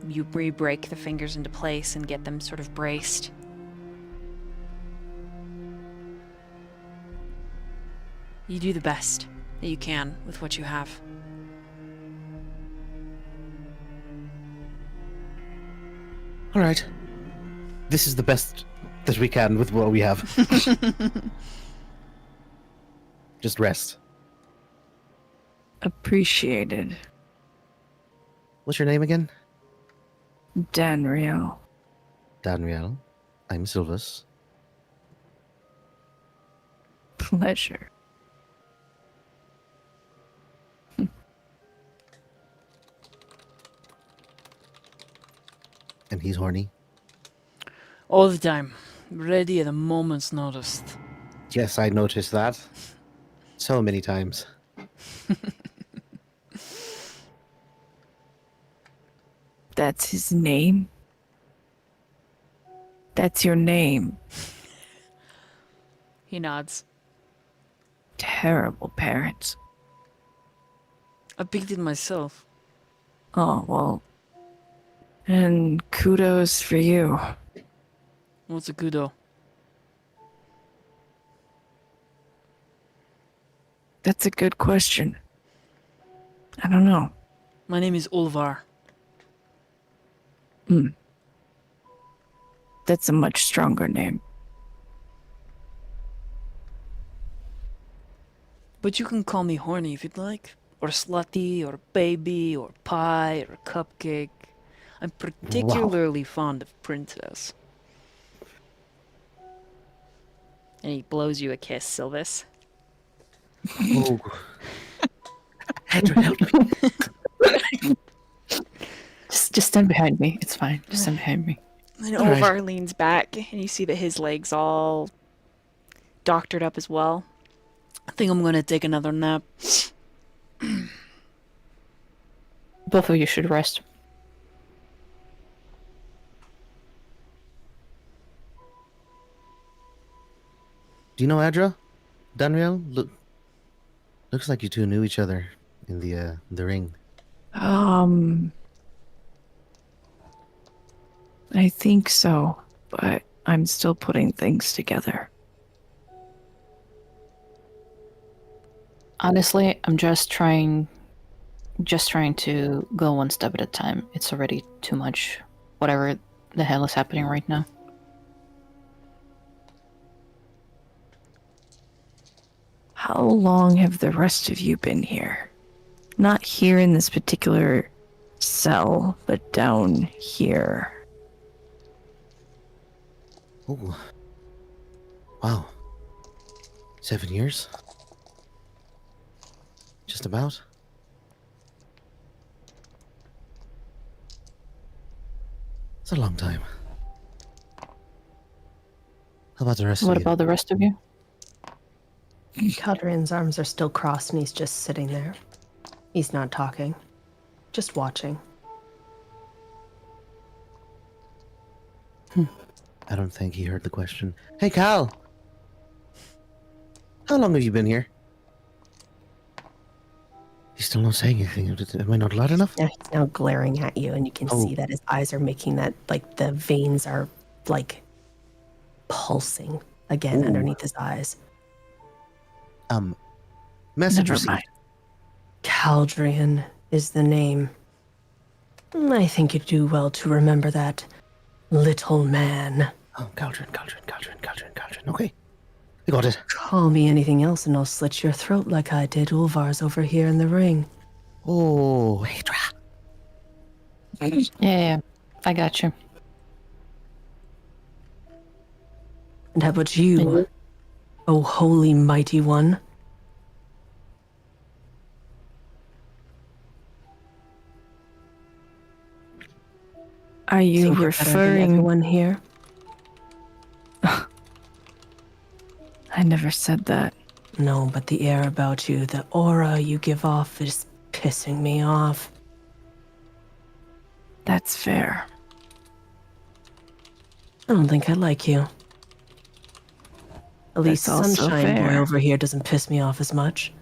You re-break the fingers into place and get them sort of braced. You do the best that you can with what you have. All right. This is the best that we can with what we have. Just rest. Appreciated. What's your name again? Danriel. Danriel. I'm Sylvis. Pleasure. And he's horny. All the time. Ready at a moment's notice. Yes, I noticed that. So many times. That's his name? That's your name. He nods. Terrible parents. I picked it myself. Oh, well. And kudos for you. What's a kudo? That's a good question. I don't know. My name is Ulvar. That's a much stronger name. But you can call me horny if you'd like. Or slutty, or baby, or pie, or cupcake. I'm particularly fond of princess. And he blows you a kiss, Sylvis. Oh. Andrew, help me. Just stand behind me. It's fine. Just stand behind me. And All right. Olvar leans back, and you see that his legs all doctored up as well. I think I'm gonna take another nap. Both of you should rest. Do you know Adra? Danriel? Looks like you two knew each other in the ring. I think so, but I'm still putting things together. Honestly, I'm just trying to go one step at a time. It's already too much. Whatever the hell is happening right now. How long have the rest of you been here? Not here in this particular cell, but down here. Oh. Wow. 7 years? Just about? It's a long time. How about the rest What of you? about the rest of you? Calderon's arms are still crossed and he's just sitting there. He's not talking, just watching. I don't think he heard the question. Hey, Cal! How long have you been here? He's still not saying anything. Am I not loud enough? Now he's now glaring at you, and you can Oh. see that his eyes are making that, like, the veins are, like, pulsing again Ooh. underneath his eyes. Message Never received. mind. Caldrian is the name. I think you do well to remember that, little man. Oh, Caldron. Okay. I got it. Call me anything else and I'll slit your throat like I did Ulvar's over here in the ring. Oh, Hydra. Yeah, I got you. And how about you, oh holy mighty one? Are you Think you're better than referring? everyone here? I never said that. No, but the air about you, the aura you give off is pissing me off. That's fair. I don't think I like you. At least That's also Sunshine Boy fair. over here doesn't piss me off as much.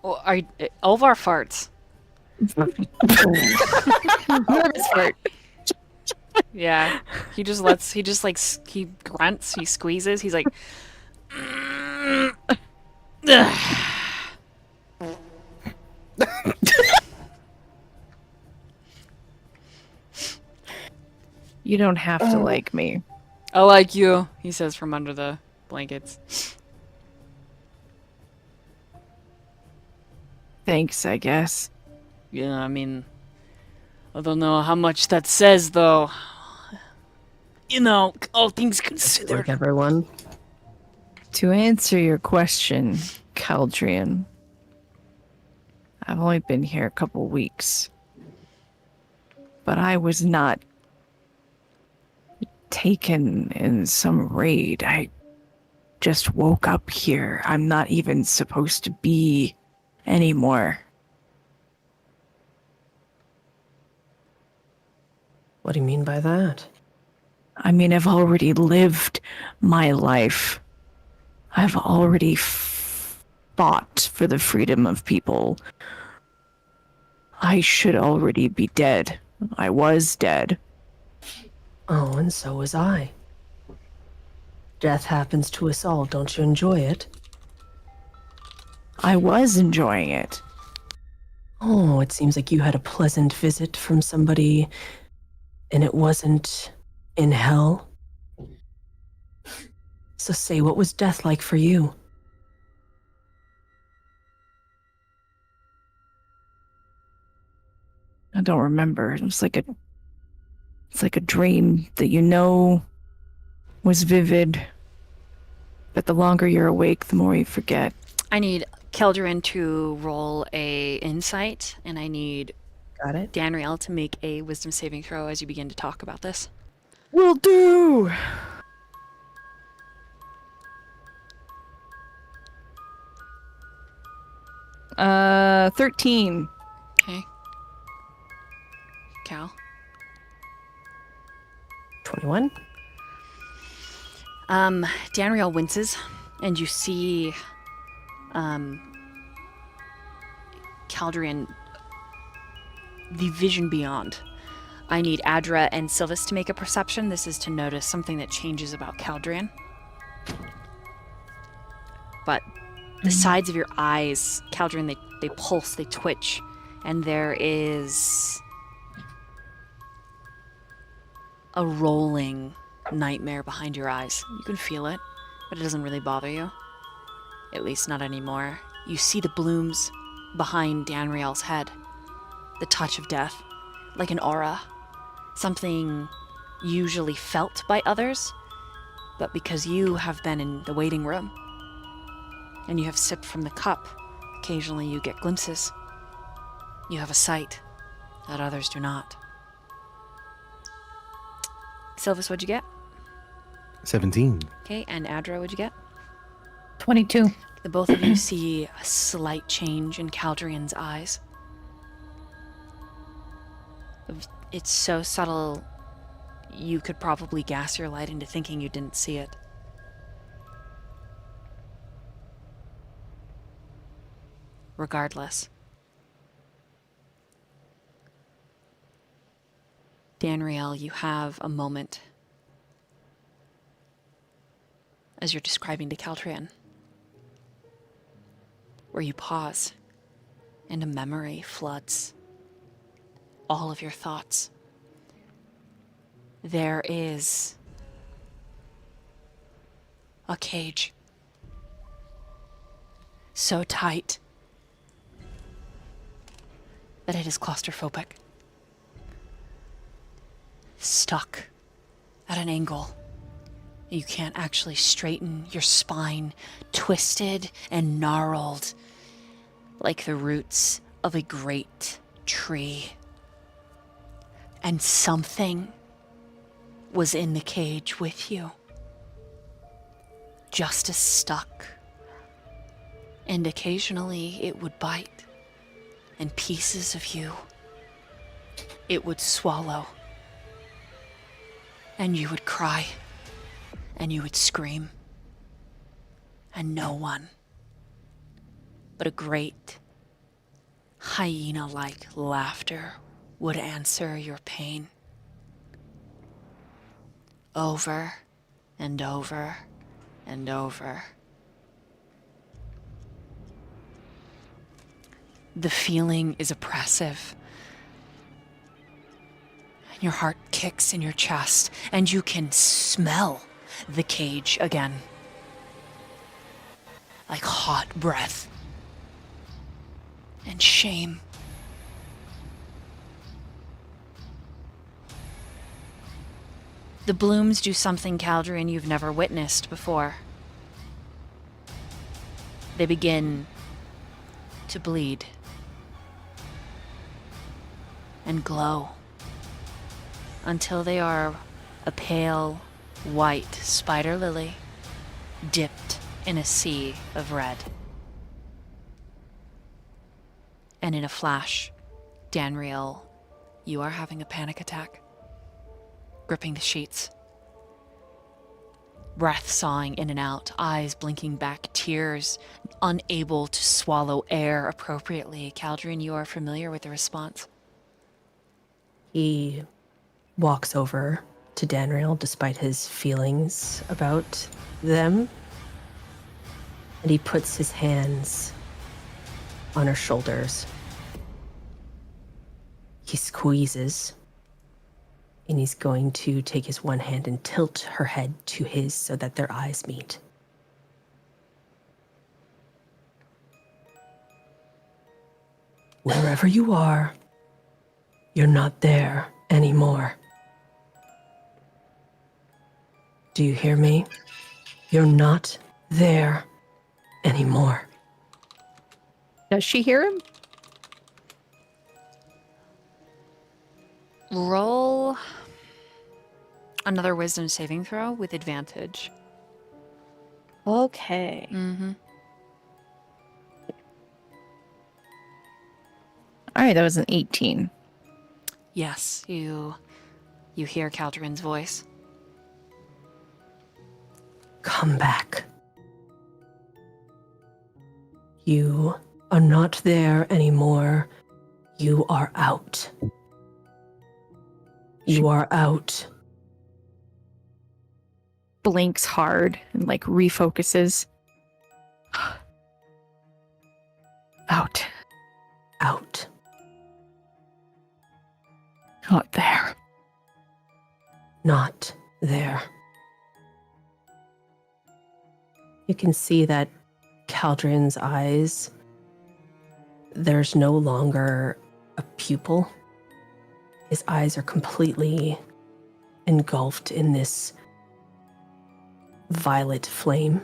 Well, Olvar farts. Nervous fart. Yeah. He just he grunts, he squeezes, he's like, You don't have to like me. I like you, he says from under the blankets. Thanks, I guess. Yeah, I mean, I don't know how much that says, though. You know, all things considered. Like everyone. To answer your question, Caldrian, I've only been here a couple weeks. But I was not taken in some raid. I just woke up here. I'm not even supposed to be anymore. What do you mean by that? I mean, I've already lived my life. I've already fought for the freedom of people. I should already be dead. I was dead. Oh, and so was I. Death happens to us all. Don't you enjoy it? I was enjoying it. Oh, it seems like you had a pleasant visit from somebody, and it wasn't in hell. So say, what was death like for you? I don't remember. It's like a dream that you know was vivid. But the longer you're awake, the more you forget. I need Keldrin to roll a insight, and I need Got it? Danriel to make a wisdom saving throw as you begin to talk about this. Will do! 13. Okay. Cal. 21? Danriel winces, and you see, Caldrian, the vision beyond. I need Adra and Sylvis to make a perception. This is to notice something that changes about Caldrian. But the sides of your eyes, Caldrian, they pulse, they twitch, and there is a rolling nightmare behind your eyes. You can feel it, but it doesn't really bother you. At least not anymore. You see the blooms behind Danriel's head. The touch of death, like an aura. Something usually felt by others, but because you have been in the waiting room, and you have sipped from the cup, occasionally you get glimpses. You have a sight that others do not. Sylvis, what'd you get? 17. Okay, and Adra, what'd you get? 22. The both of you see a slight change in Caldrian's eyes. It's so subtle, you could probably gas your light into thinking you didn't see it. Regardless, Danriel, you have a moment as you're describing to Caldrian, where you pause and a memory floods all of your thoughts. There is a cage so tight that it is claustrophobic, stuck at an angle. You can't actually straighten your spine, twisted and gnarled like the roots of a great tree. And something was in the cage with you, just as stuck. And occasionally it would bite, and pieces of you it would swallow. And you would cry, and you would scream, and no one but a great hyena-like laughter would answer your pain. Over and over and over. The feeling is oppressive. And your heart kicks in your chest, and you can smell the cage again. Like hot breath. And shame. The blooms do something, Caldrian, you've never witnessed before. They begin to bleed and glow until they are a pale white spider lily dipped in a sea of red. And in a flash, Danriel, you are having a panic attack, gripping the sheets. Breath sawing in and out, eyes blinking back, tears, unable to swallow air appropriately. Caldrian, you are familiar with the response. He walks over to Danriel despite his feelings about them. And he puts his hands on her shoulders. He squeezes. And he's going to take his one hand and tilt her head to his so that their eyes meet. Wherever you are, you're not there anymore. Do you hear me? You're not there anymore. Does she hear him? Roll another wisdom saving throw with advantage. Okay. Mm-hmm. All right, that was an 18. Yes, you hear Caldrian's voice. Come back. You are not there anymore. You are out. You are out. Blinks hard and like refocuses. Out. Out. Not there. Not there. You can see that Caldrian's eyes, there's no longer a pupil. His eyes are completely engulfed in this violet flame.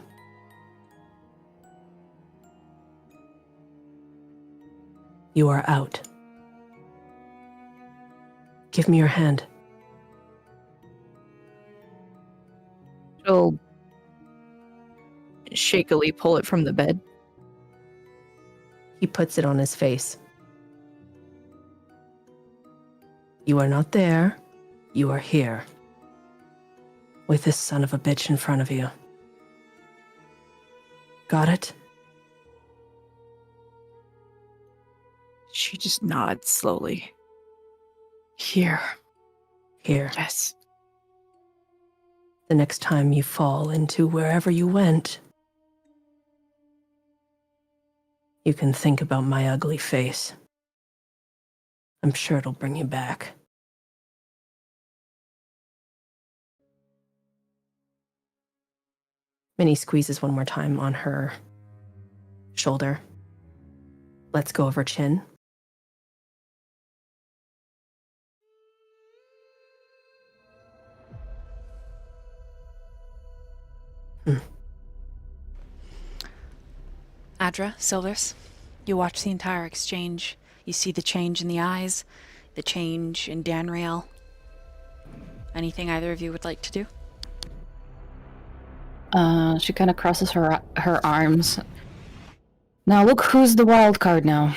You are out. Give me your hand. shakily pull it from the bed. He puts it on his face. You are not there. You are here. With this son of a bitch in front of you. Got it? She just nods slowly. Here. Here. Yes. The next time you fall into wherever you went, you can think about my ugly face. I'm sure it'll bring you back. Minnie squeezes one more time on her shoulder. Lets go of her chin. Adra, Silvers, you watch the entire exchange. You see the change in the eyes, the change in Danriel. Anything either of you would like to do? She kind of crosses her arms. Now look who's the wild card now.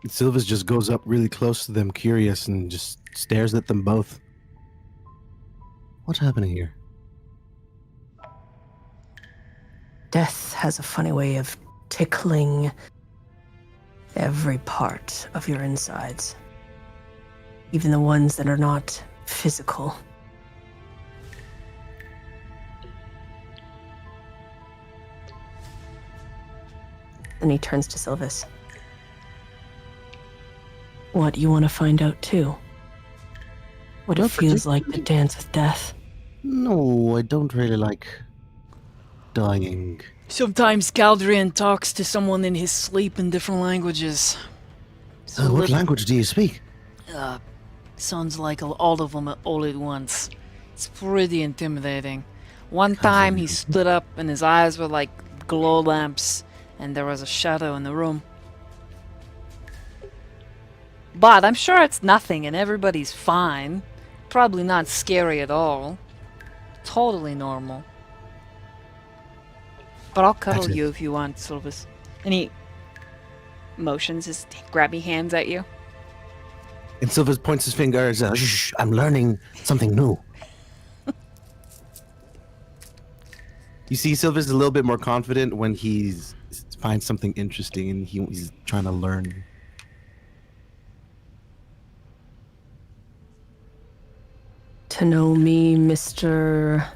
Silvus just goes up really close to them, curious, and just stares at them both. What's happening here? Death has a funny way of tickling every part of your insides. Even the ones that are not physical. Then he turns to Silvus. What, you want to find out too? What it Not feels like to dance with death? No, I don't really like dying. Sometimes Galdrian talks to someone in his sleep in different languages. So What language do you speak? Sounds like all of them all at once. It's pretty intimidating. One time he stood up and his eyes were like glow lamps and there was a shadow in the room. But I'm sure it's nothing and everybody's fine. Probably not scary at all. Totally normal. But I'll cuddle That's it. you if you want, Silvus. And he motions his grabby hands at you. And Silvus points his finger and says, shh, I'm learning something new. You see, Silvus is a little bit more confident when he finds something interesting and he's trying to learn. To know me, Mr.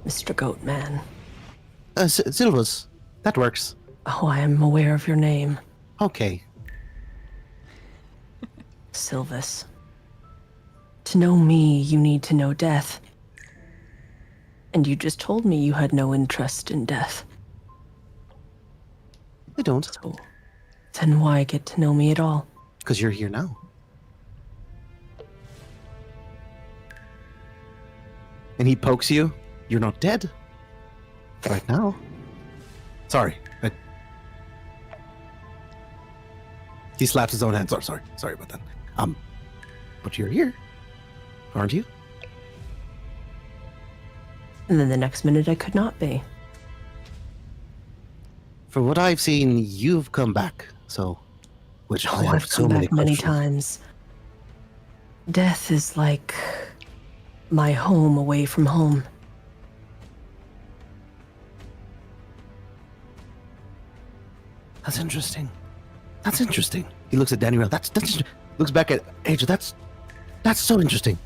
Goatman. Silvus, that works. Oh, I am aware of your name. Okay. Silvus. To know me, you need to know death. And you just told me you had no interest in death. I don't, So, then why get to know me at all? because you're here now. And he pokes you. You're not dead. Right now. Sorry. He slaps his own hand. Sorry about that. But you're here, aren't you? And then the next minute I could not be. From what I've seen, you've come back. So, which I have I've so come many back many questions. times. Death is like my home away from home. That's interesting. That's interesting. He looks at Danriel. That's looks back at Aja. That's so interesting.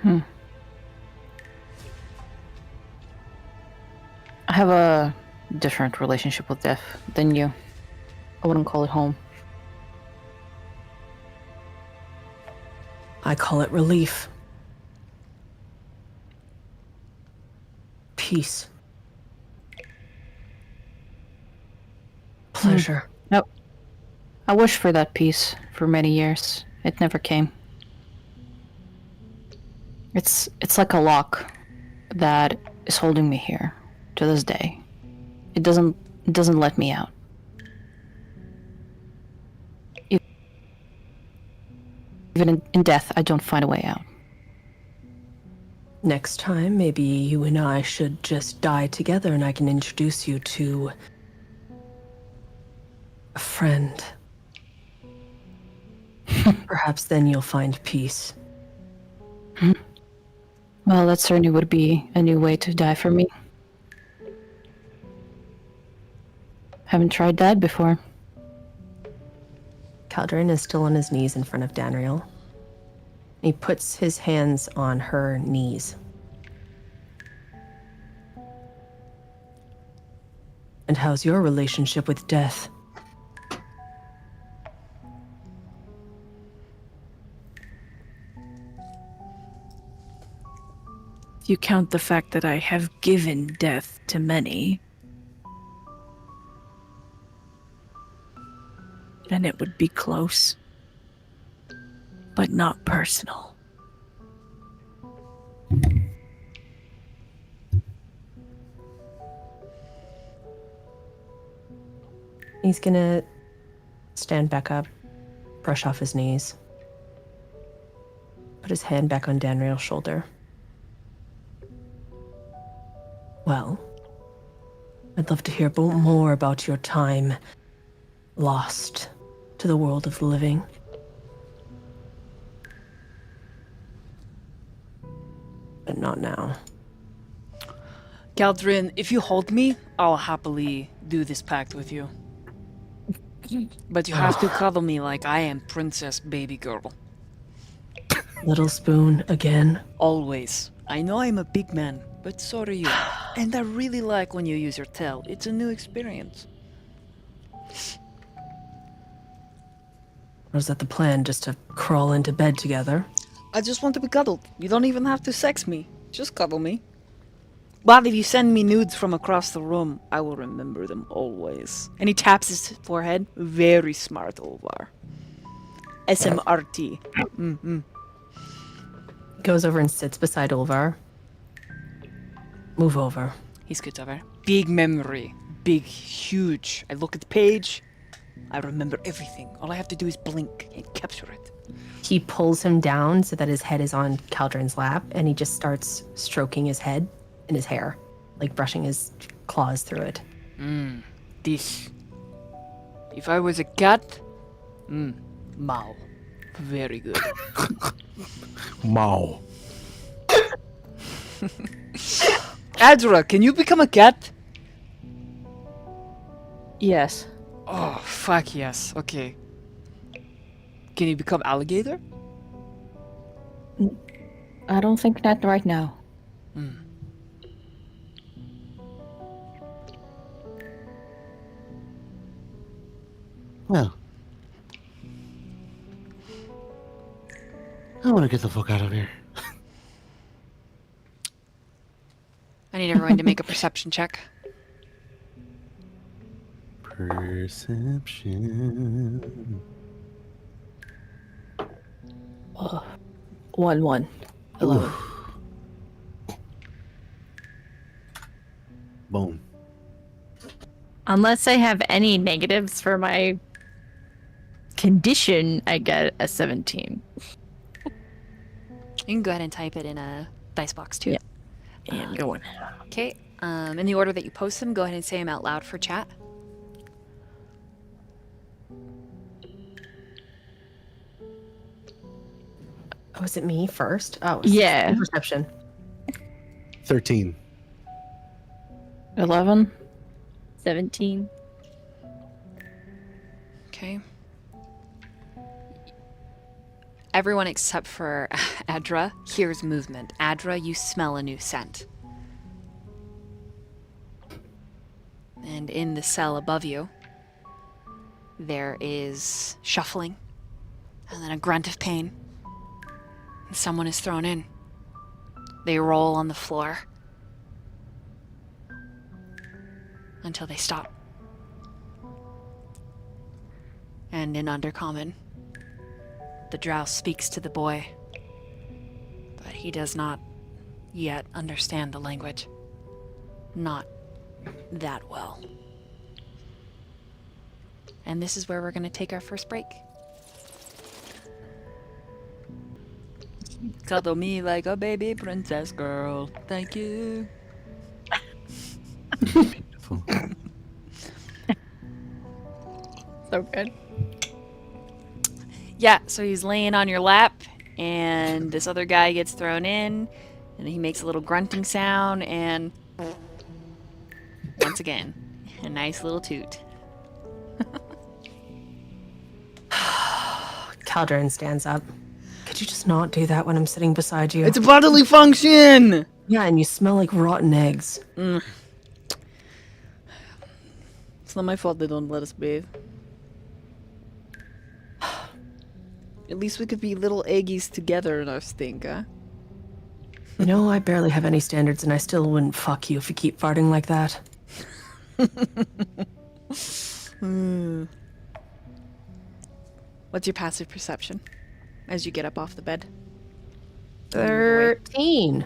I have a different relationship with death than you. I wouldn't call it home. I call it relief. Peace. Pleasure. Nope. I wished for that peace for many years. It never came. It's like a lock that is holding me here to this day. It doesn't let me out. even in death, I don't find a way out. Next time, maybe you and I should just die together and I can introduce you to a friend. Perhaps then you'll find peace. Well, that certainly would be a new way to die for me. Haven't tried that before. Caldrin is still on his knees in front of Danriel. He puts his hands on her knees. And how's your relationship with death? If you count the fact that I have given death to many, then it would be close, but not personal. He's gonna stand back up, brush off his knees, put his hand back on Danriel's shoulder. Well, I'd love to hear more about your time lost to the world of the living. But not now. Caldrin, if you hold me, I'll happily do this pact with you. But you have to cuddle me like I am Princess Baby Girl. Little Spoon again. Always. I know I'm a big man, but so are you. And I really like when you use your tail. It's a new experience. Or is that the plan, just to crawl into bed together? I just want to be cuddled. You don't even have to sex me. Just cuddle me. But if you send me nudes from across the room, I will remember them always. And he taps his forehead. Very smart, Olvar. SMRT. Goes over and sits beside Ulvar. Move over. He scoots over. Big memory. Big, huge. I look at the page. I remember everything. All I have to do is blink and capture it. He pulls him down so that his head is on Caldrin's lap, and he just starts stroking his head and his hair, like brushing his claws through it. This. If I was a cat, Mao. Very good. Mao. Adra, can you become a cat? Yes. Oh, fuck yes. Okay. Can you become alligator? I don't think that right now. Well, I want to get the fuck out of here. I need everyone to make a perception check. Perception. 1-1. 11. Boom. Unless I have any negatives for my condition, I get a 17. You can go ahead and type it in a dice box too. Yeah. And going. Okay. In the order that you post them, go ahead and say them out loud for chat. Oh, is it me first? Oh, Yeah. Perception. 13. 11. 17. Okay. Everyone except for Adra hears movement. Adra, you smell a new scent. And in the cell above you, there is shuffling, and then a grunt of pain. And someone is thrown in. They roll on the floor until they stop. And in Undercommon, the drow speaks to the boy, but he does not yet understand the language. Not that well. And this is where we're going to take our first break. Cuddle me like a baby princess girl. Thank you. Beautiful. So good. Yeah, so he's laying on your lap, and this other guy gets thrown in, and he makes a little grunting sound, and once again, a nice little toot. Caldron stands up. Could you just not do that when I'm sitting beside you? It's a bodily function! Yeah, and you smell like rotten eggs. It's not my fault they don't let us bathe. At least we could be little eggies together in our stink, huh? You know, I barely have any standards, and I still wouldn't fuck you if you keep farting like that. What's your passive perception as you get up off the bed? 13.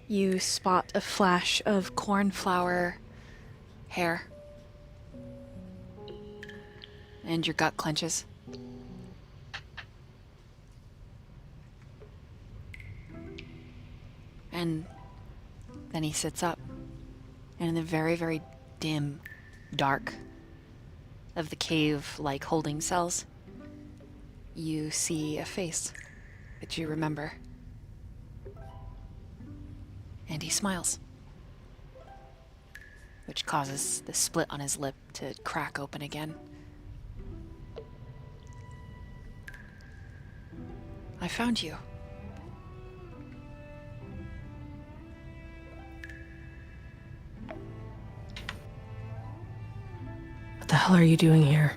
You spot a flash of cornflower hair. And your gut clenches. And then he sits up. And in the very, very dim dark of the cave-like holding cells, you see a face that you remember. And he smiles, which causes the split on his lip to crack open again. I found you. What the hell are you doing here?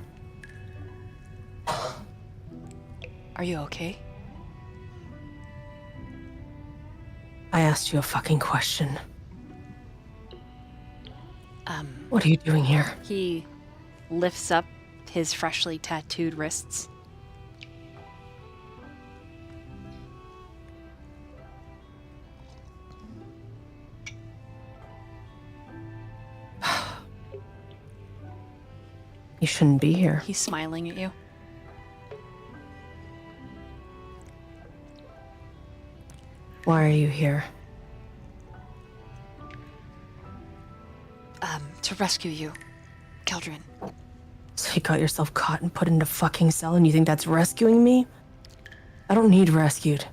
Are you okay? I asked you a fucking question. What are you doing here? He lifts up his freshly tattooed wrists. You shouldn't be here. He's smiling at you. Why are you here? To rescue you, Keldrin. So you got yourself caught and put in a fucking cell and you think that's rescuing me? I don't need rescued.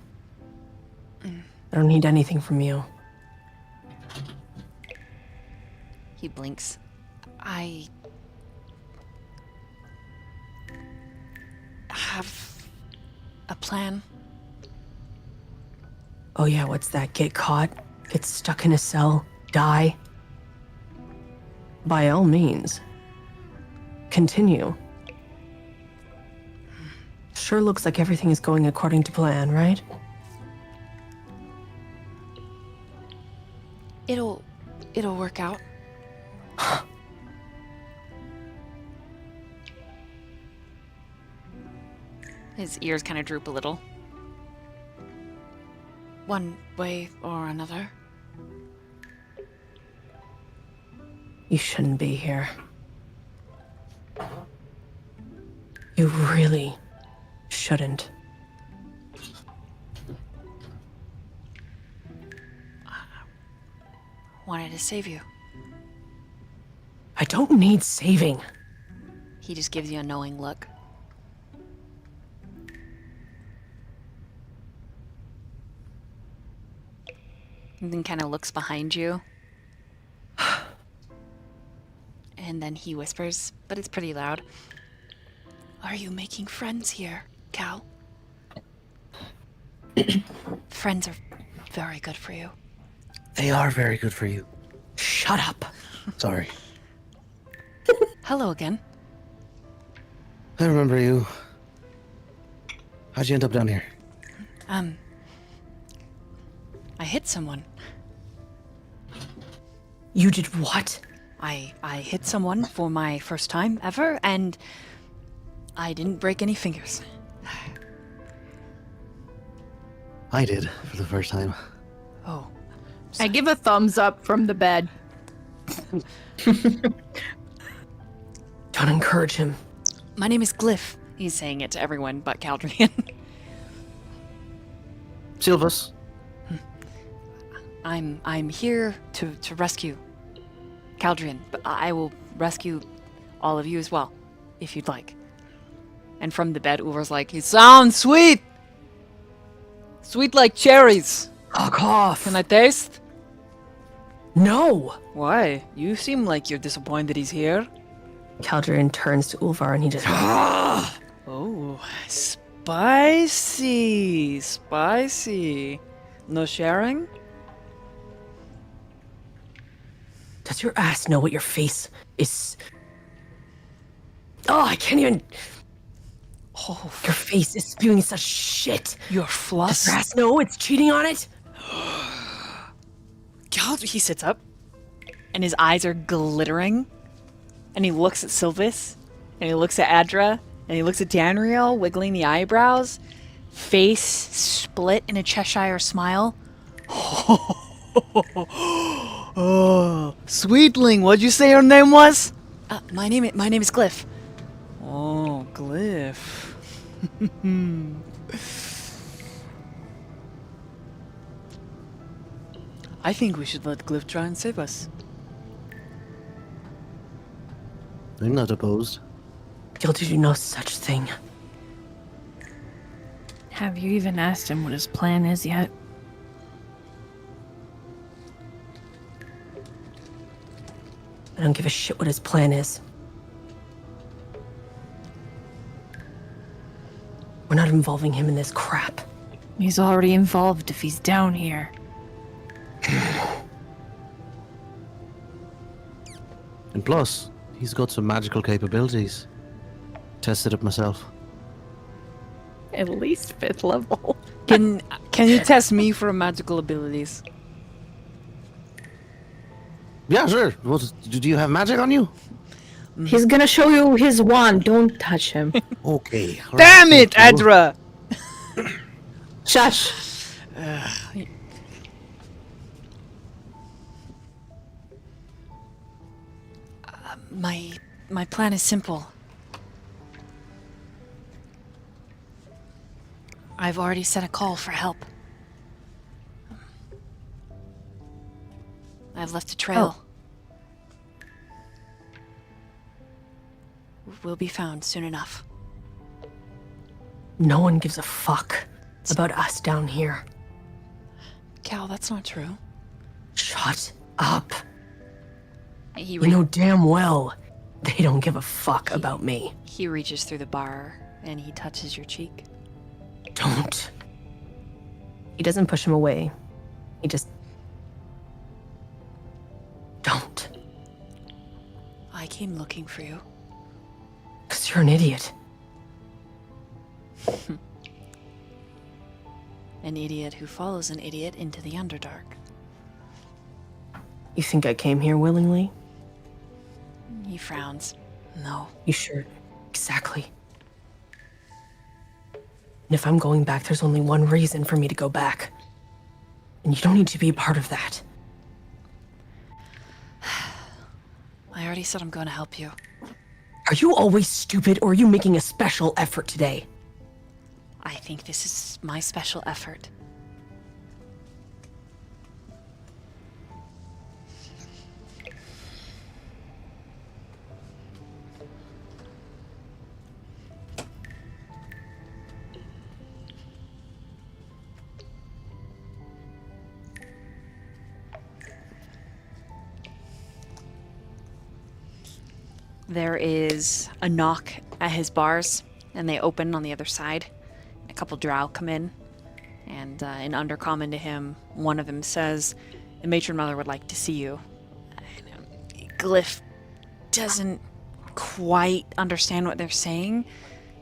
I don't need anything from you. He blinks. I have a plan. Oh yeah, what's that? Get caught? Get stuck in a cell? Die? By all means. Continue. Sure looks like everything is going according to plan, right? It'll work out. His ears kind of droop a little. One way or another. You shouldn't be here. You really shouldn't. Wanted to save you. I don't need saving. He just gives you a knowing look. And then kind of looks behind you. And then he whispers, but it's pretty loud. Are you making friends here, Cal? Friends are very good for you. They are very good for you. Shut up. Sorry. Hello again. I remember you. How'd you end up down here? I hit someone. You did what? I hit someone for my first time ever, and I didn't break any fingers. I did for the first time. Oh. I give a thumbs up from the bed. Don't encourage him. My name is Glyph. He's saying it to everyone but Caldrian. Silvus. I'm here to rescue Caldrian, but I will rescue all of you as well, if you'd like. And from the bed, Ulvar's like, It sounds sweet! Sweet like cherries. Fuck off. Can I taste? No. Why? You seem like you're disappointed he's here. Caldrian turns to Ulvar and he just. Oh, spicy. Spicy. No sharing? Does your ass know what your face is? Oh, I can't even. Oh, Your face is spewing such shit. your Does floss. your ass know it's cheating on it? he sits up, and his eyes are glittering, and he looks at Silvis, and he looks at Adra, and he looks at Danriel, wiggling the eyebrows, face split in a Cheshire smile. Oh, Sweetling, what'd you say your name was? My name is Glyph. Oh, Glyph. I think we should let Glyph try and save us. I'm not opposed. You'll do no such thing. Have you even asked him what his plan is yet? I don't give a shit what his plan is. We're not involving him in this crap. He's already involved if he's down here. And plus, he's got some magical capabilities. Tested it myself. At least 5th level. Can you test me for magical abilities? Yeah, sure. What, do you have magic on you? He's gonna show you his wand. Don't touch him. Okay. all right, Damn it, thank you. Adra! Shush. My plan is simple. I've already set a call for help. I've left a trail. We'll be found soon enough. No one gives a fuck about us down here. Cal, that's not true. Shut up. He, You know damn well they don't give a fuck about me. he reaches through the bar and he touches your cheek. Don't. He doesn't push him away. He just. Don't. I came looking for you. Because you're an idiot. An idiot who follows an idiot into the Underdark. You think I came here willingly? He frowns. No. You sure? Exactly. And if I'm going back, there's only one reason for me to go back. And you don't need to be a part of that. I already said I'm going to help you. Are you always stupid, or are you making a special effort today? I think this is my special effort. There is a knock at his bars, and they open on the other side. A couple drow come in, and in undercommon to him, one of them says, "The matron mother would like to see you." And, Glyph doesn't quite understand what they're saying,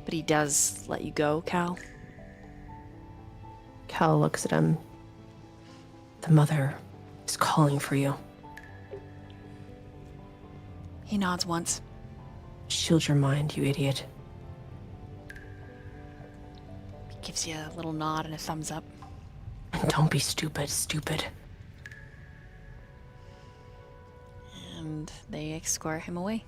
but he does let you go, Cal. Cal looks at him. The mother is calling for you. He nods once. Shield your mind, you idiot. Gives you a little nod and a thumbs up. And don't be stupid, stupid. And they escort him away.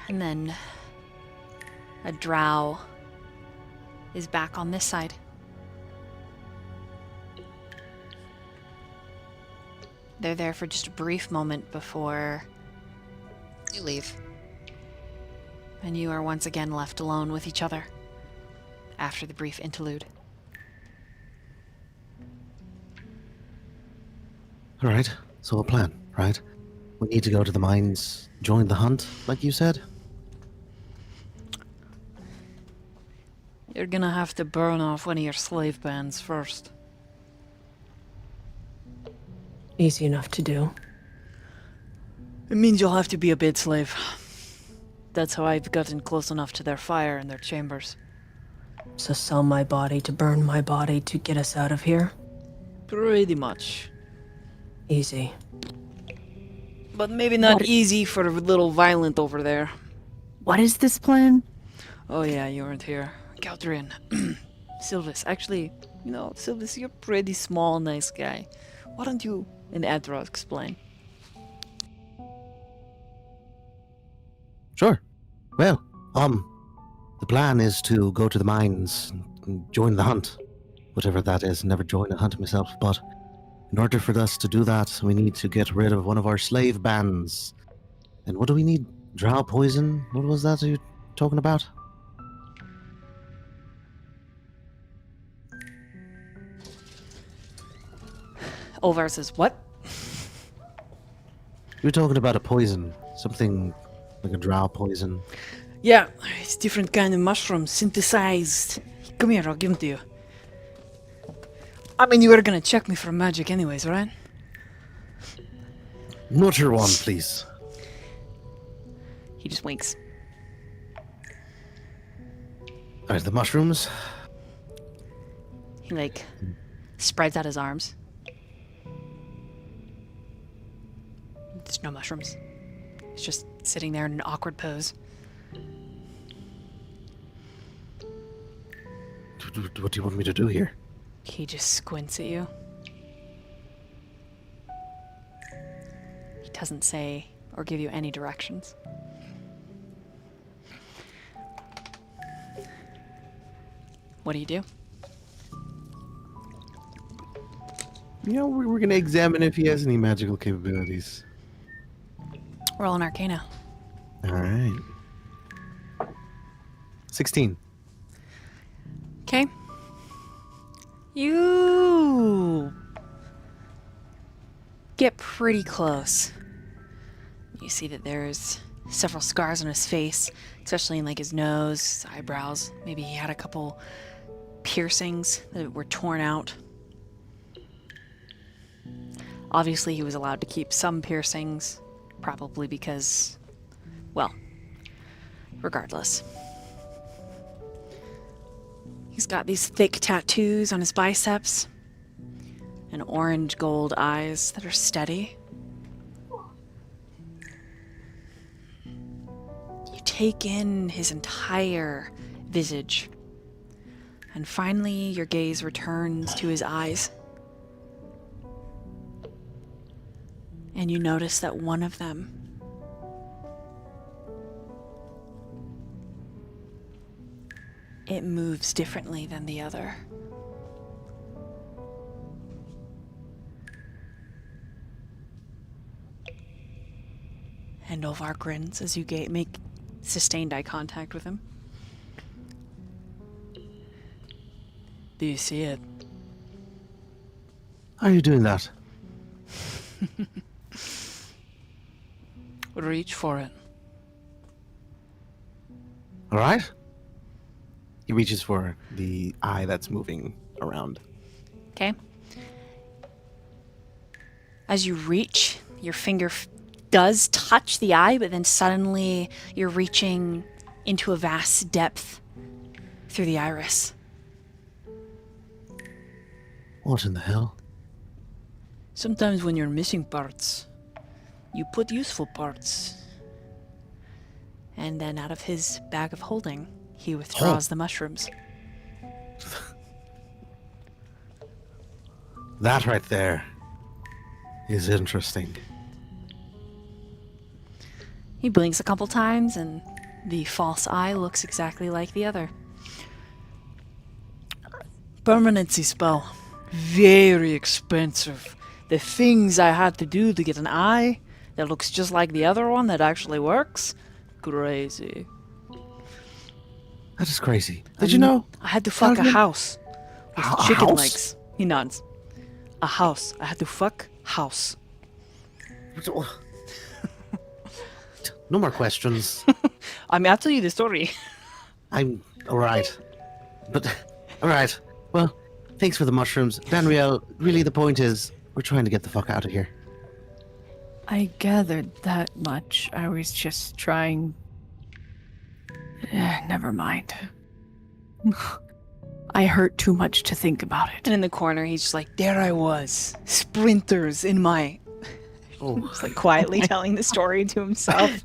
And then a drow is back on this side. They're there for just a brief moment before you leave. And you are once again left alone with each other after the brief interlude. All right, so a plan, right? We need to go to the mines, join the hunt, like you said. You're gonna have to burn off one of your slave bands first. Easy enough to do. It means you'll have to be a bed slave. That's how I've gotten close enough to their fire and their chambers. So sell my body to burn my body to get us out of here? Pretty much. Easy. But maybe not easy for a little violent over there. What is this plan? Oh yeah, you weren't here. Galdrian. Sylvis, actually, Sylvis, you're a pretty small, nice guy. Why don't you and Adra explain? Sure. Well, the plan is to go to the mines and join the hunt. Whatever that is, never joined a hunt myself, but in order for us to do that, we need to get rid of one of our slave bands. And what do we need? Drow poison? What was that you talking about? Olvar says, what? You were talking about a poison. Something like a drow poison. Yeah, it's different kind of mushroom, synthesized. Come here, I'll give them to you. I mean, you were gonna check me for magic anyways, right? Nutter one, please. He just winks. Alright, the mushrooms. He, spreads out his arms. There's no mushrooms. He's just sitting there in an awkward pose. What do you want me to do here? He just squints at you. He doesn't say or give you any directions. What do you do? We're gonna examine if he has any magical capabilities. Roll an Arcana. Alright. 16. Okay. You get pretty close. You see that there's several scars on his face, especially in his nose, his eyebrows. Maybe he had a couple piercings that were torn out. Obviously, he was allowed to keep some piercings, probably because, well, regardless. He's got these thick tattoos on his biceps and orange gold eyes that are steady. You take in his entire visage, and finally your gaze returns to his eyes. And you notice that one of them it moves differently than the other. And Olvar grins as you make sustained eye contact with him. Do you see it? How are you doing that? Reach for it. Alright? He reaches for the eye that's moving around. Okay. As you reach, your finger does touch the eye, but then suddenly you're reaching into a vast depth through the iris. What in the hell? Sometimes when you're missing parts, you put useful parts. And then out of his bag of holding, he withdraws the mushrooms. That right there is interesting. He blinks a couple times and The false eye looks exactly like the other. Permanency spell. Very expensive. The things I had to do to get an eye that looks just like the other one that actually works? Crazy. That is crazy. Did you know? I had to fuck a Calvin? house with A chicken house? legs. He nods. A house. I had to fuck house. No more questions. I mean, I'll tell you the story. I'm alright. But, alright. Well, thanks for the mushrooms. Danriel, really the point is, we're trying to get the fuck out of here. I gathered that much. I was just trying. Never mind. I hurt too much to think about it. And in the corner, he's just like, there I was. Sprinters in my... Oh, Just like quietly telling the story to himself.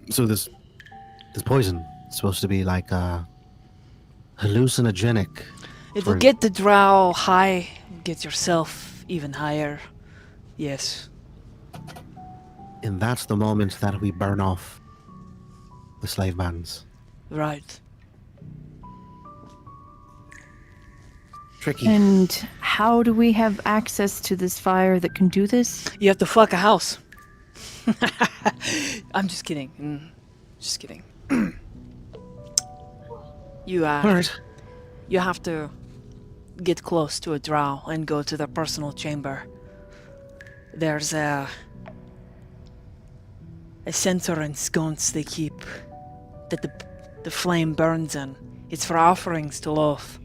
so this poison is supposed to be like hallucinogenic. It'll For- get the drow high, get yourself even higher. Yes. And that's the moment that we burn off the slave bands. Right. Tricky. And how do we have access to this fire that can do this? You have to fuck a house. I'm just kidding. Just kidding. You Alright. you have to get close to a drow and go to their personal chamber. There's a censer and sconce they keep that the flame burns in. It's for offerings to Loth.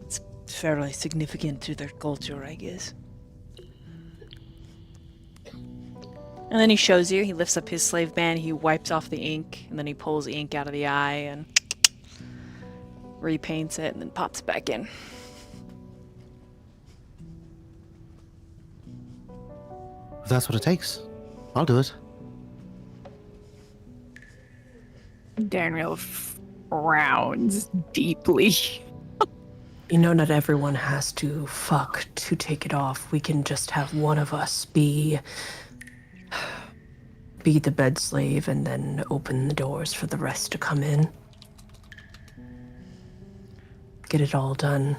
It's fairly significant to their culture, I guess. And then he shows you, he lifts up his slave band, he wipes off the ink, and then he pulls ink out of the eye and repaints it and then pops it back in. If that's what it takes, I'll do it. Danriel frowns deeply. You know, not everyone has to fuck to take it off. We can just have one of us be the bed slave and then open the doors for the rest to come in. Get it all done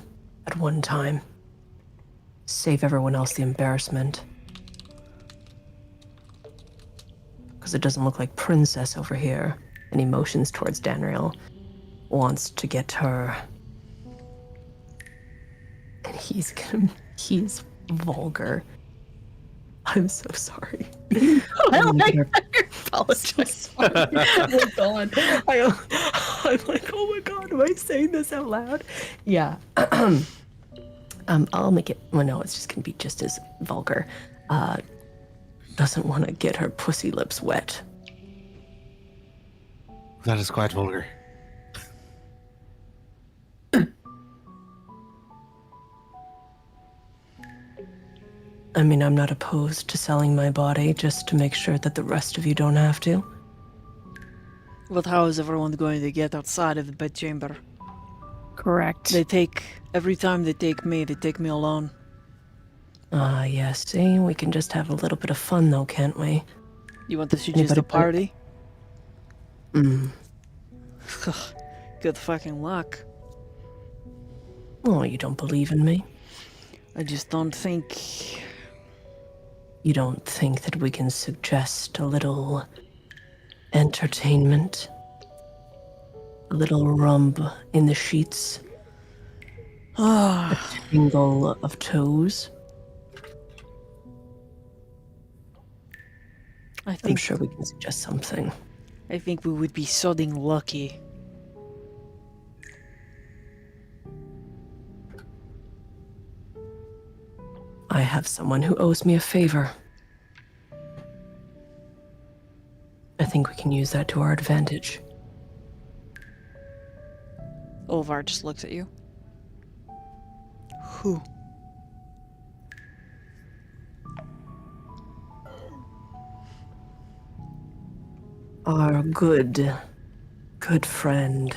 at one time. Save everyone else the embarrassment. Because it doesn't look like Princess over here, and emotions towards Danriel, wants to get her. And he's vulgar. I'm so sorry. I apologize. Oh God. I'm like, oh my God, am I saying this out loud? Yeah. I'll make it. Well, no, it's just gonna be just as vulgar. Doesn't want to get her pussy lips wet. That is quite vulgar. I mean, I'm not opposed to selling my body just to make sure that the rest of you don't have to. But how is everyone going to get outside of the bedchamber? Correct. Every time they take me alone. Ah, yes. See, we can just have a little bit of fun, though, can't we? You want to suggest Anybody a party? Mm. Good fucking luck. Oh, you don't believe in me? I just don't think... You don't think that we can suggest a little entertainment? A little rump in the sheets? A tingle of toes? I I'm think sure we can suggest something. I think we would be sodding lucky. I have someone who owes me a favor. I think we can use that to our advantage. Olvar just looks at you. Who? Our good friend,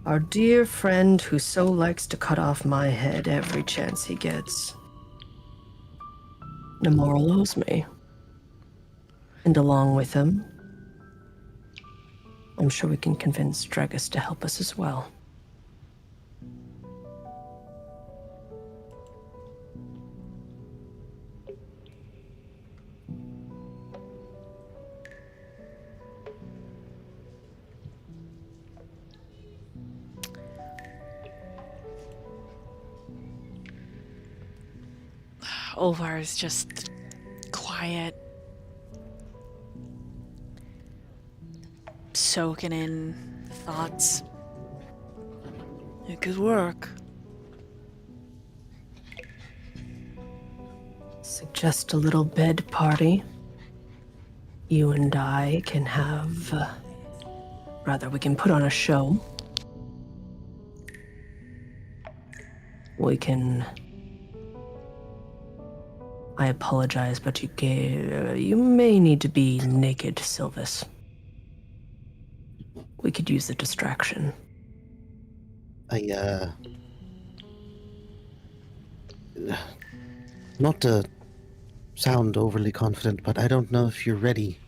Our dear friend who so likes to cut off my head every chance he gets. Namora owes me. And along with him, I'm sure we can convince Dregus to help us as well. Olvar is just quiet, soaking in thoughts. It could work. Suggest a little bed party. You and I can have. Rather, we can put on a show. We can. I apologize, but you may need to be naked, Sylvis. We could use the distraction. Not to sound overly confident, but I don't know if you're ready.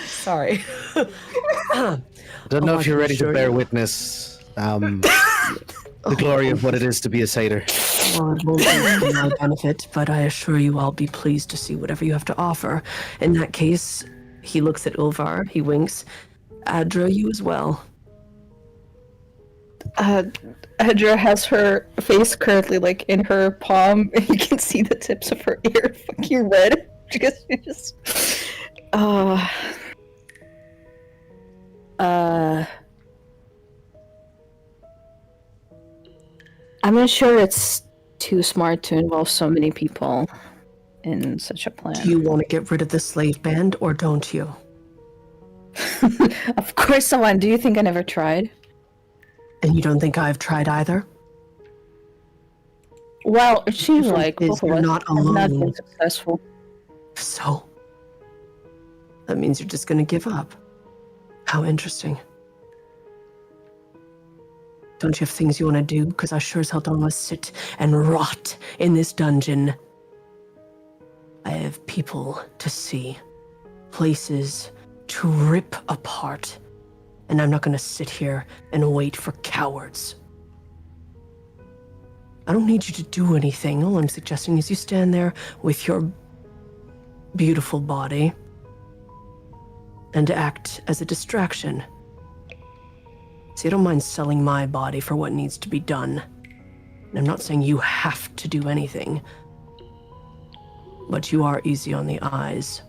Sorry. I don't know if you're ready to bear witness the glory of what it is to be a satyr. Well, it won't be for my benefit, but I assure you I'll be pleased to see whatever you have to offer. In that case, he looks at Ulvar, he winks. Adra, you as well. Adra has her face currently like in her palm, and you can see the tips of her ear fucking red because she just. I'm not sure it's too smart to involve so many people in such a plan. Do you want to get rid of the slave band, or don't you? Of course I want. Do you think I never tried? And you don't think I've tried either? Well, it seems Difference like is both of you're us not have not alone. been successful. So? That means you're just going to give up. How interesting. Don't you have things you want to do? Because I sure as hell don't want to sit and rot in this dungeon. I have people to see, places to rip apart, and I'm not going to sit here and wait for cowards. I don't need you to do anything. All I'm suggesting is you stand there with your beautiful body and act as a distraction. See, I don't mind selling my body for what needs to be done. And I'm not saying you have to do anything, but you are easy on the eyes,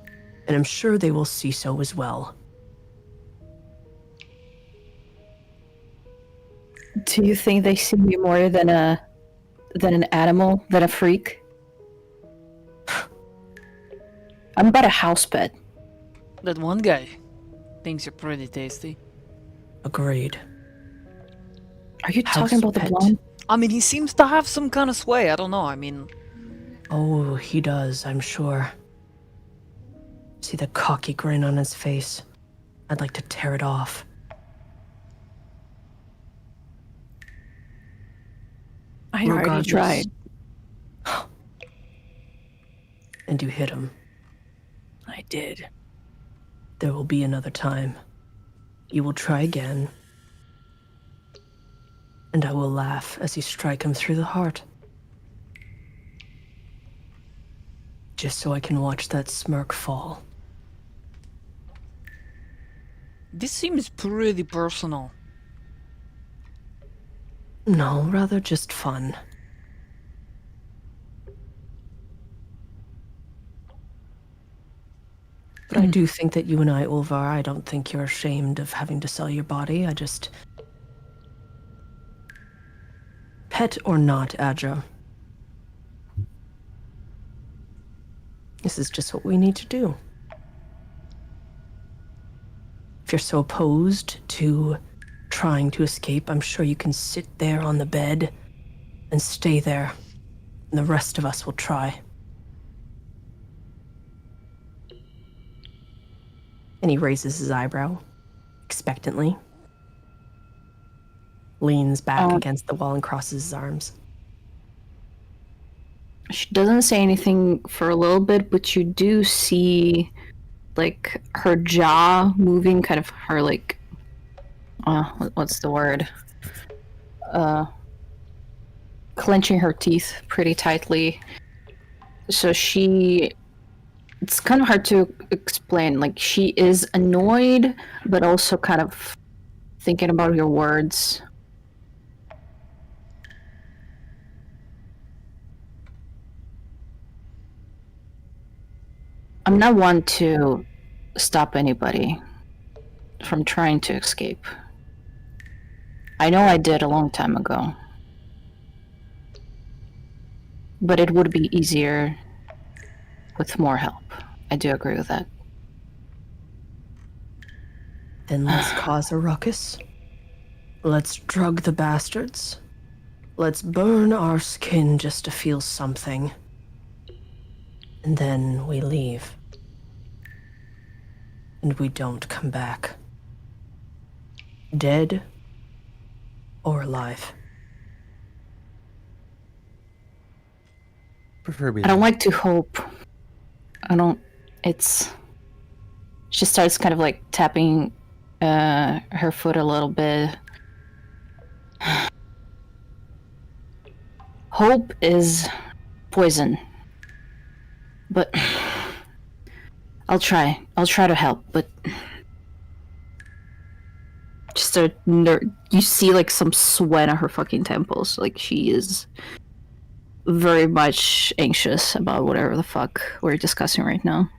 and I'm sure they will see so as well. Do you think they see me more than an animal, than a freak? I'm about a house pet. That one guy thinks you're pretty tasty. Agreed. Are you House talking about the pet. blonde? I mean, he seems to have some kind of sway. I don't know. I mean, Oh, he does, I'm sure. See the cocky grin on his face? I'd like to tear it off. I already Regardless. tried. And you hit him. I did. There will be another time. You will try again. And I will laugh as you strike him through the heart. Just so I can watch that smirk fall. this seems pretty personal. No, rather just fun. But I do think that you and I, Ulvar, I don't think you're ashamed of having to sell your body. I just... Pet or not, Adra. This is just what we need to do. If you're so opposed to trying to escape, I'm sure you can sit there on the bed and stay there. And the rest of us will try. And he raises his eyebrow expectantly, leans back against the wall and crosses his arms. She doesn't say anything for a little bit, but you do see, like, her jaw moving, kind of her, like, what's the word? Clenching her teeth pretty tightly. So it's kind of hard to explain. Like, she is annoyed, but also kind of thinking about your words. I'm not one to stop anybody from trying to escape. I know I did a long time ago. But it would be easier with more help. I do agree with that. Then let's cause a ruckus. Let's drug the bastards. Let's burn our skin just to feel something. And then we leave. And we don't come back. Dead or alive. Preferably. I don't like to hope. She starts kind of like tapping her foot a little bit. Hope is poison. But I'll try to help, but just you see like some sweat on her fucking temples. Like she is very much anxious about whatever the fuck we're discussing right now.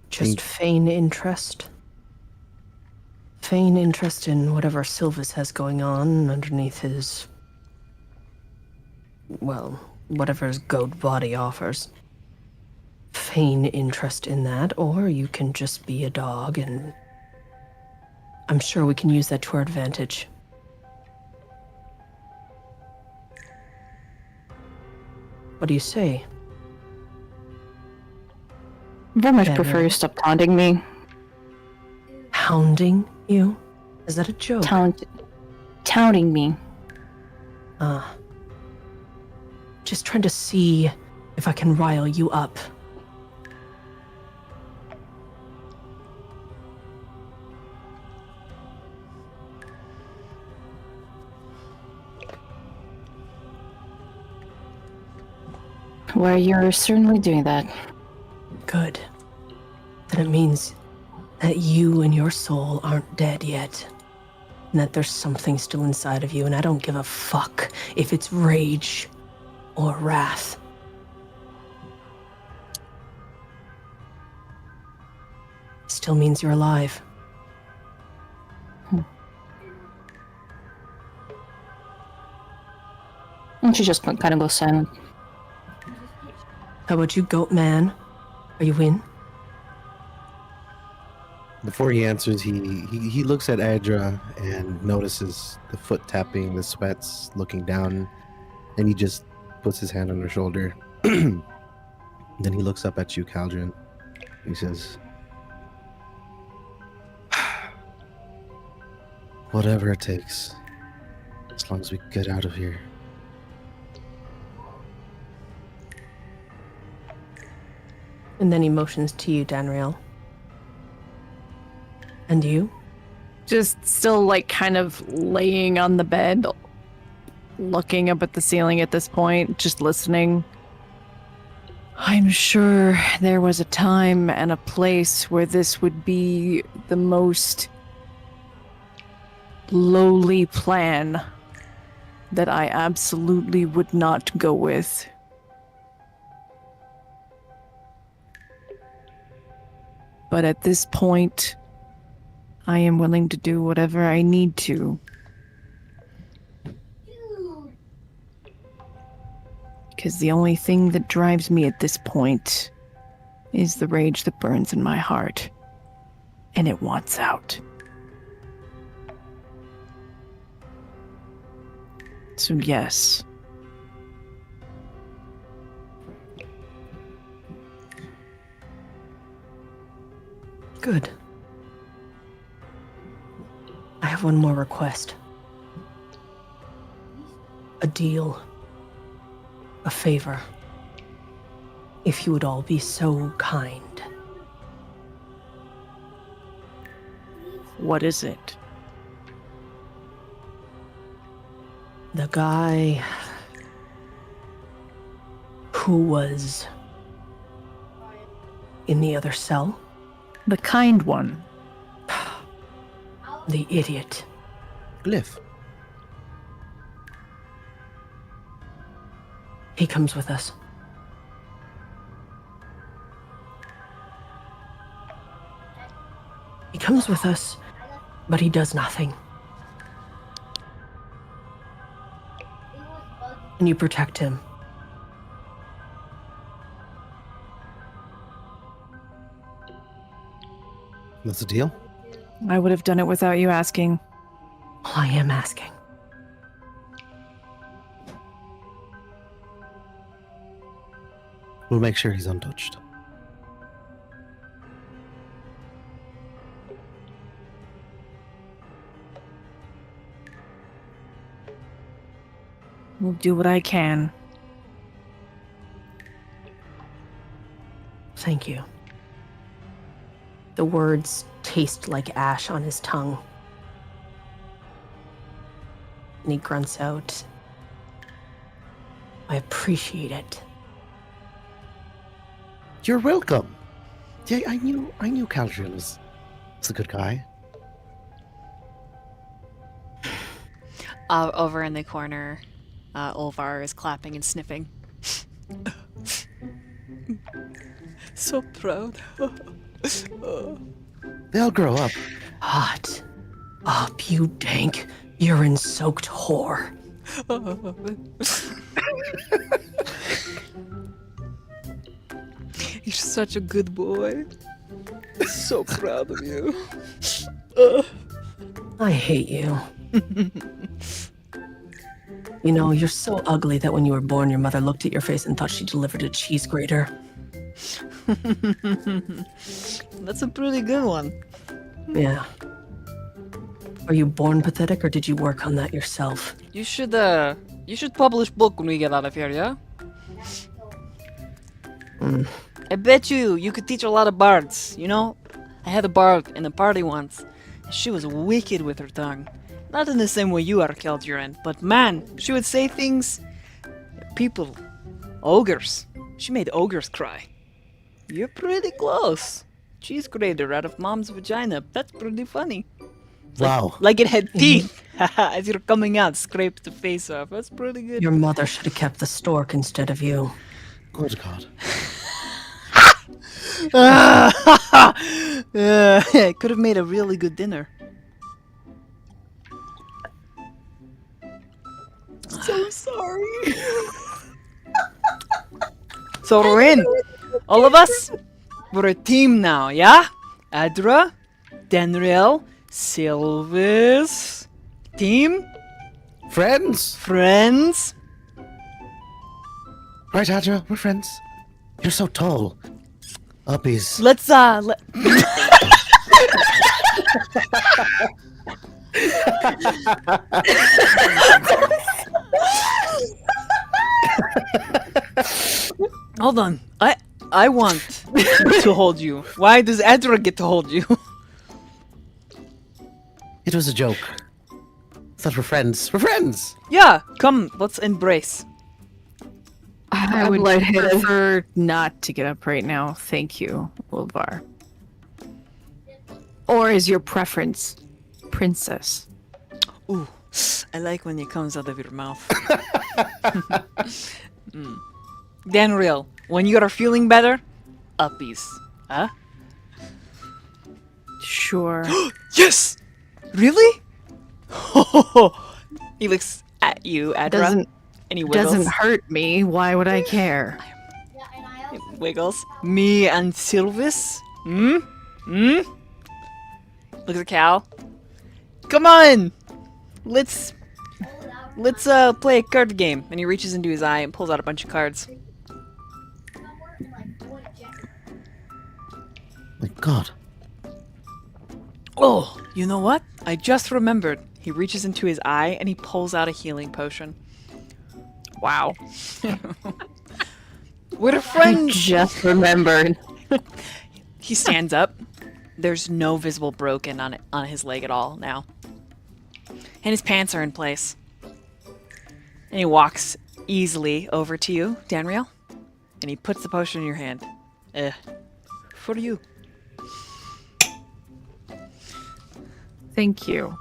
Just feign interest. Feign interest in whatever Sylvis has going on underneath his... well, whatever his goat body offers. Feign interest in that, or you can just be a dog, and I'm sure we can use that to our advantage. What do you say? Very much prefer you stop taunting me. Hounding you? Is that a joke? Taunting me. Just trying to see if I can rile you up. Well, you're certainly doing that. Good. Then it means that you and your soul aren't dead yet. And that there's something still inside of you, and I don't give a fuck if it's rage or wrath. It still means you're alive. And she just kind of goes silent. How about you, goat man? Are you in? Before he answers, he looks at Adra and notices the foot tapping, the sweats, looking down, and he just puts his hand on her shoulder. Then he looks up at you, Caldron. He says, whatever it takes, as long as we get out of here. And then he motions to you, Danriel. And you? Just still like kind of laying on the bed, looking up at the ceiling at this point, just listening. I'm sure there was a time and a place where this would be the most lowly plan that I absolutely would not go with. But at this point, I am willing to do whatever I need to. Because the only thing that drives me at this point is the rage that burns in my heart. And it wants out. So yes. Good. I have one more request. A deal. A favor. If you would all be so kind. What is it? The guy who was in the other cell, The kind one. the idiot. Glyph. He comes with us. He comes with us, but he does nothing. And you protect him. That's the deal? I would have done it without you asking. Well, I am asking. We'll make sure he's untouched. I'll do what I can. Thank you. The words taste like ash on his tongue. And he grunts out, I appreciate it. You're welcome. Yeah, I knew Caldriel was a good guy. Over in the corner, Olvar is clapping and sniffing. So proud. They'll grow up. Hot. Up, you dank, urine-soaked whore. You're such a good boy. So proud of you. I hate you. You know, you're so ugly that when you were born, your mother looked at your face and thought she delivered a cheese grater. That's a pretty good one. Yeah. Are you born pathetic, or did you work on that yourself? You should publish book when we get out of here, yeah? I bet you could teach a lot of bards, you know? I had a bard in a party once. She was wicked with her tongue. Not in the same way you are, Caldriel, but man, she would say things... People. Ogres. She made ogres cry. You're pretty close. Cheese grater out of mom's vagina. That's pretty funny. Wow. Like it had teeth. As you're coming out, scrape the face off. That's pretty good. Your mother should have kept the stork instead of you. Good God. Could have made a really good dinner. So sorry. So we're in. All of us. We're a team now, yeah? Adra, Danriel, Sylvis. Team? Friends? Friends? Right, Adra, we're friends. You're so tall. Uppies. Let's, Hold on. I want to hold you. Why does Adra get to hold you? It was a joke. I thought we're friends. We're friends! Yeah, come, let's embrace. I would lightheaded. prefer not to get up right now. Thank you, Wolvar. Or is your preference princess? Ooh, I like when it comes out of your mouth. Danriel, when you are feeling better, uppies. Huh? Sure. Yes! Really? He looks at you, Adra, and he wiggles. Doesn't hurt me. Why would I care? He wiggles. Me and Sylvis? Look at Cal. Come on! Let's play a card game. And he reaches into his eye and pulls out a bunch of cards. My God. Oh, you know what? I just remembered. He reaches into his eye and he pulls out a healing potion. Wow. We're I friends. just remembered. He stands up. There's no visible broken on his leg at all now. And his pants are in place. And he walks easily over to you, Danriel. And he puts the potion in your hand. For you. Thank you.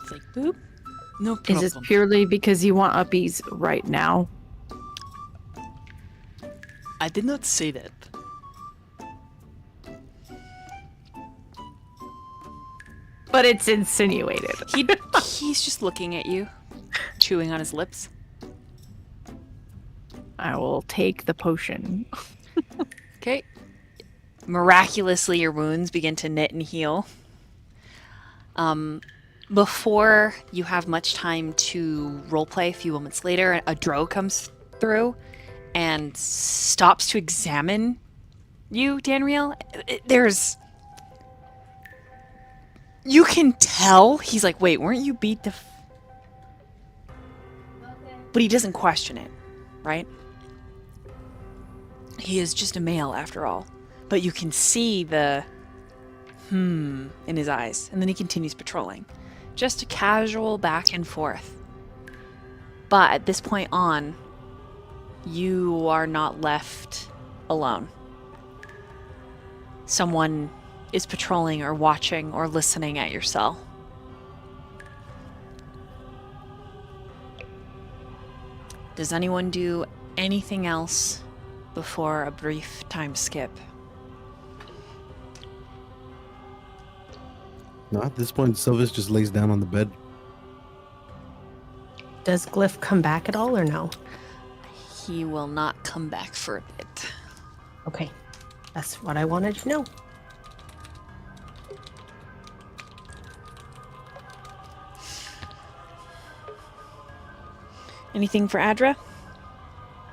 It's like, boop. No Is problem. this purely because you want uppies right now? I did not say that. But it's insinuated. He's just looking at you, chewing on his lips. I will take the potion. Okay. Miraculously, your wounds begin to knit and heal. Before you have much time to roleplay, a few moments later, a drow comes through and stops to examine you, Danriel. You can tell he's like, wait, weren't you beat to? But he doesn't question it, right? He is just a male after all. But you can see the in his eyes. And then he continues patrolling. Just a casual back and forth. But at this point on, you are not left alone. Someone is patrolling or watching or listening at your cell. Does anyone do anything else before a brief time skip? No, at this point, Sylvis just lays down on the bed. Does Glyph come back at all or no? He will not come back for a bit. Okay. That's what I wanted to know. Anything for Adra?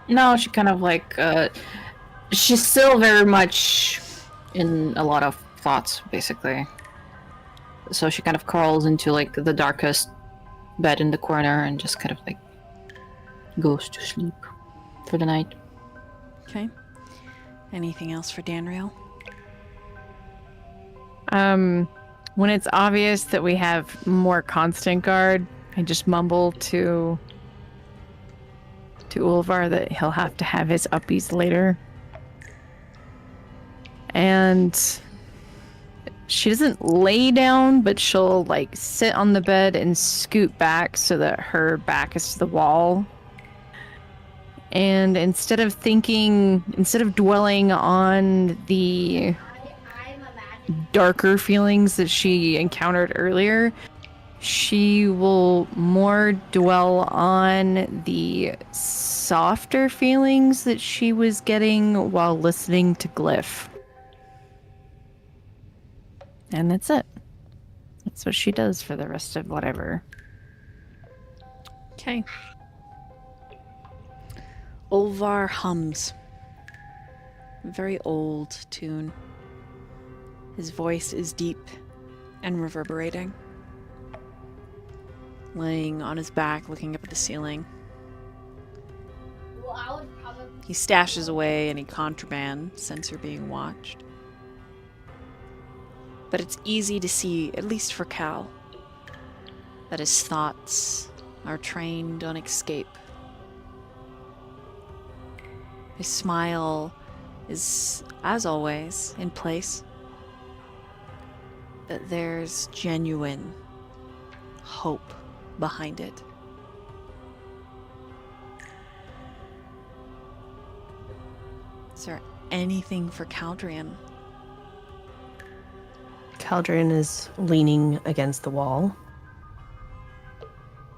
No, she kind of like she's still very much in a lot of thoughts, basically. So she kind of crawls into like the darkest bed in the corner and just kind of like goes to sleep for the night. Okay. Anything else for Danriel? When it's obvious that we have more constant guard, I just mumble to Ulvar that he'll have to have his uppies later. And she doesn't lay down, but she'll like sit on the bed and scoot back so that her back is to the wall. And instead of dwelling on the darker feelings that she encountered earlier, she will more dwell on the softer feelings that she was getting while listening to Glyph. And that's it. That's what she does for the rest of whatever. Okay. Ulvar hums. A very old tune. His voice is deep and reverberating. Laying on his back, looking up at the ceiling. He stashes away any contraband since you're being watched. But it's easy to see, at least for Cal, that his thoughts are trained on escape. His smile is, as always, in place. But there's genuine hope behind it. Is there anything for Caldrian? Caldrian is leaning against the wall.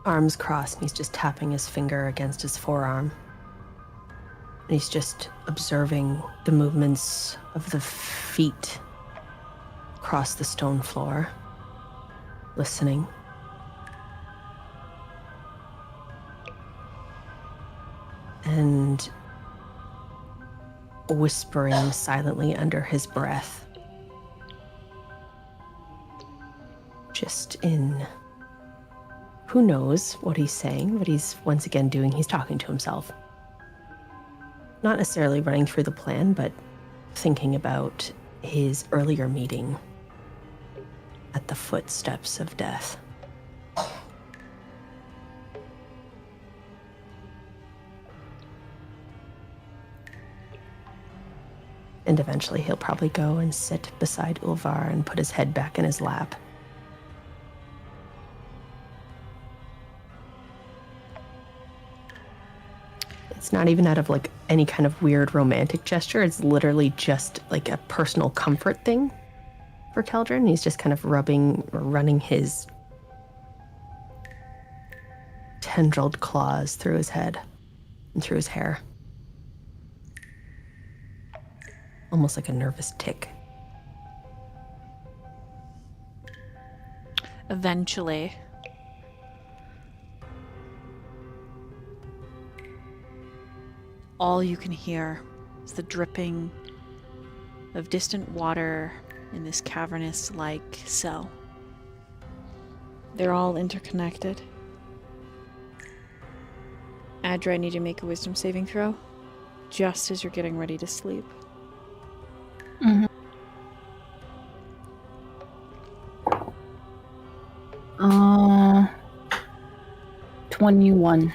Arms crossed, and he's just tapping his finger against his forearm. And he's just observing the movements of the feet across the stone floor, listening. And whispering silently under his breath. just in... Who knows what he's saying, but he's once again he's talking to himself. Not necessarily running through the plan, but thinking about his earlier meeting at the footsteps of death. And eventually he'll probably go and sit beside Ulvar and put his head back in his lap. It's not even out of like any kind of weird romantic gesture. It's literally just like a personal comfort thing for Keldrin. He's just kind of running his tendrilled claws through his head and through his hair. Almost like a nervous tick. Eventually, all you can hear is the dripping of distant water in this cavernous-like cell. They're all interconnected. Adra, I need you to make a wisdom saving throw, just as you're getting ready to sleep. 21.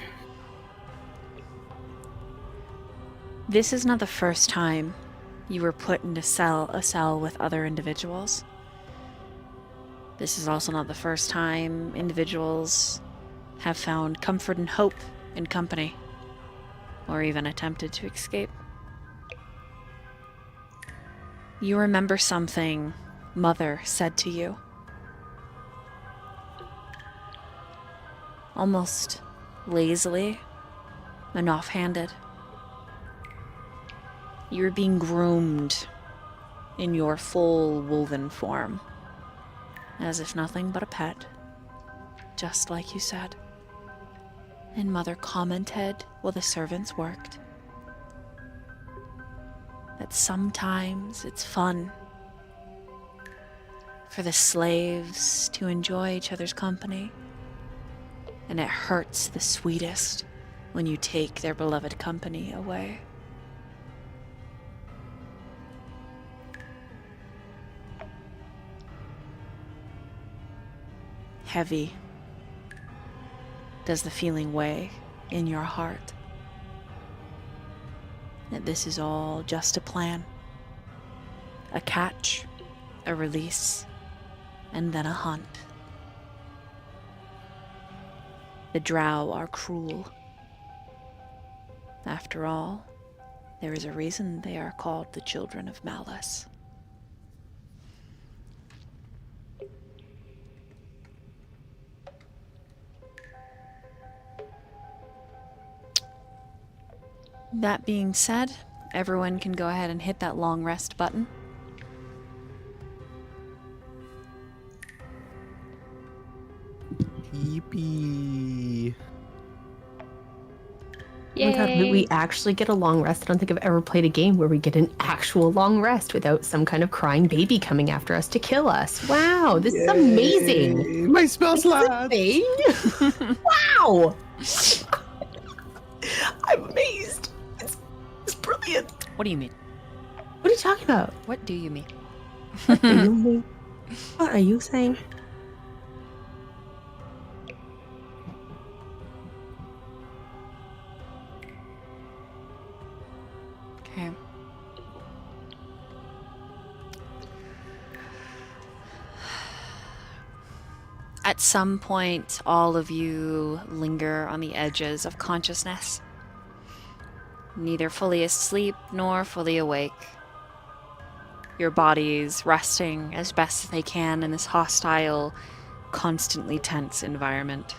This is not the first time you were put into a cell with other individuals. This is also not the first time individuals have found comfort and hope in company, or even attempted to escape. You remember something Mother said to you. Almost lazily and offhanded. You were being groomed in your full woven form, as if nothing but a pet, just like you said. And Mother commented while the servants worked that sometimes it's fun for the slaves to enjoy each other's company, and it hurts the sweetest when you take their beloved company away. Heavy does the feeling weigh in your heart that this is all just a plan, a catch, a release, and then a hunt. The drow are cruel. After all, there is a reason they are called the children of malice. That being said, everyone can go ahead and hit that long rest button. Yippee. Oh my god, we actually get a long rest. I don't think I've ever played a game where we get an actual long rest without some kind of crying baby coming after us to kill us. Wow, this is amazing. My spell slot. Wow. I'm amazed. It's brilliant. What do you mean? What are you talking about? What do you mean? What do you mean? What are you saying? Okay. At some point, all of you linger on the edges of consciousness, neither fully asleep nor fully awake. Your bodies resting as best they can in this hostile, constantly tense environment.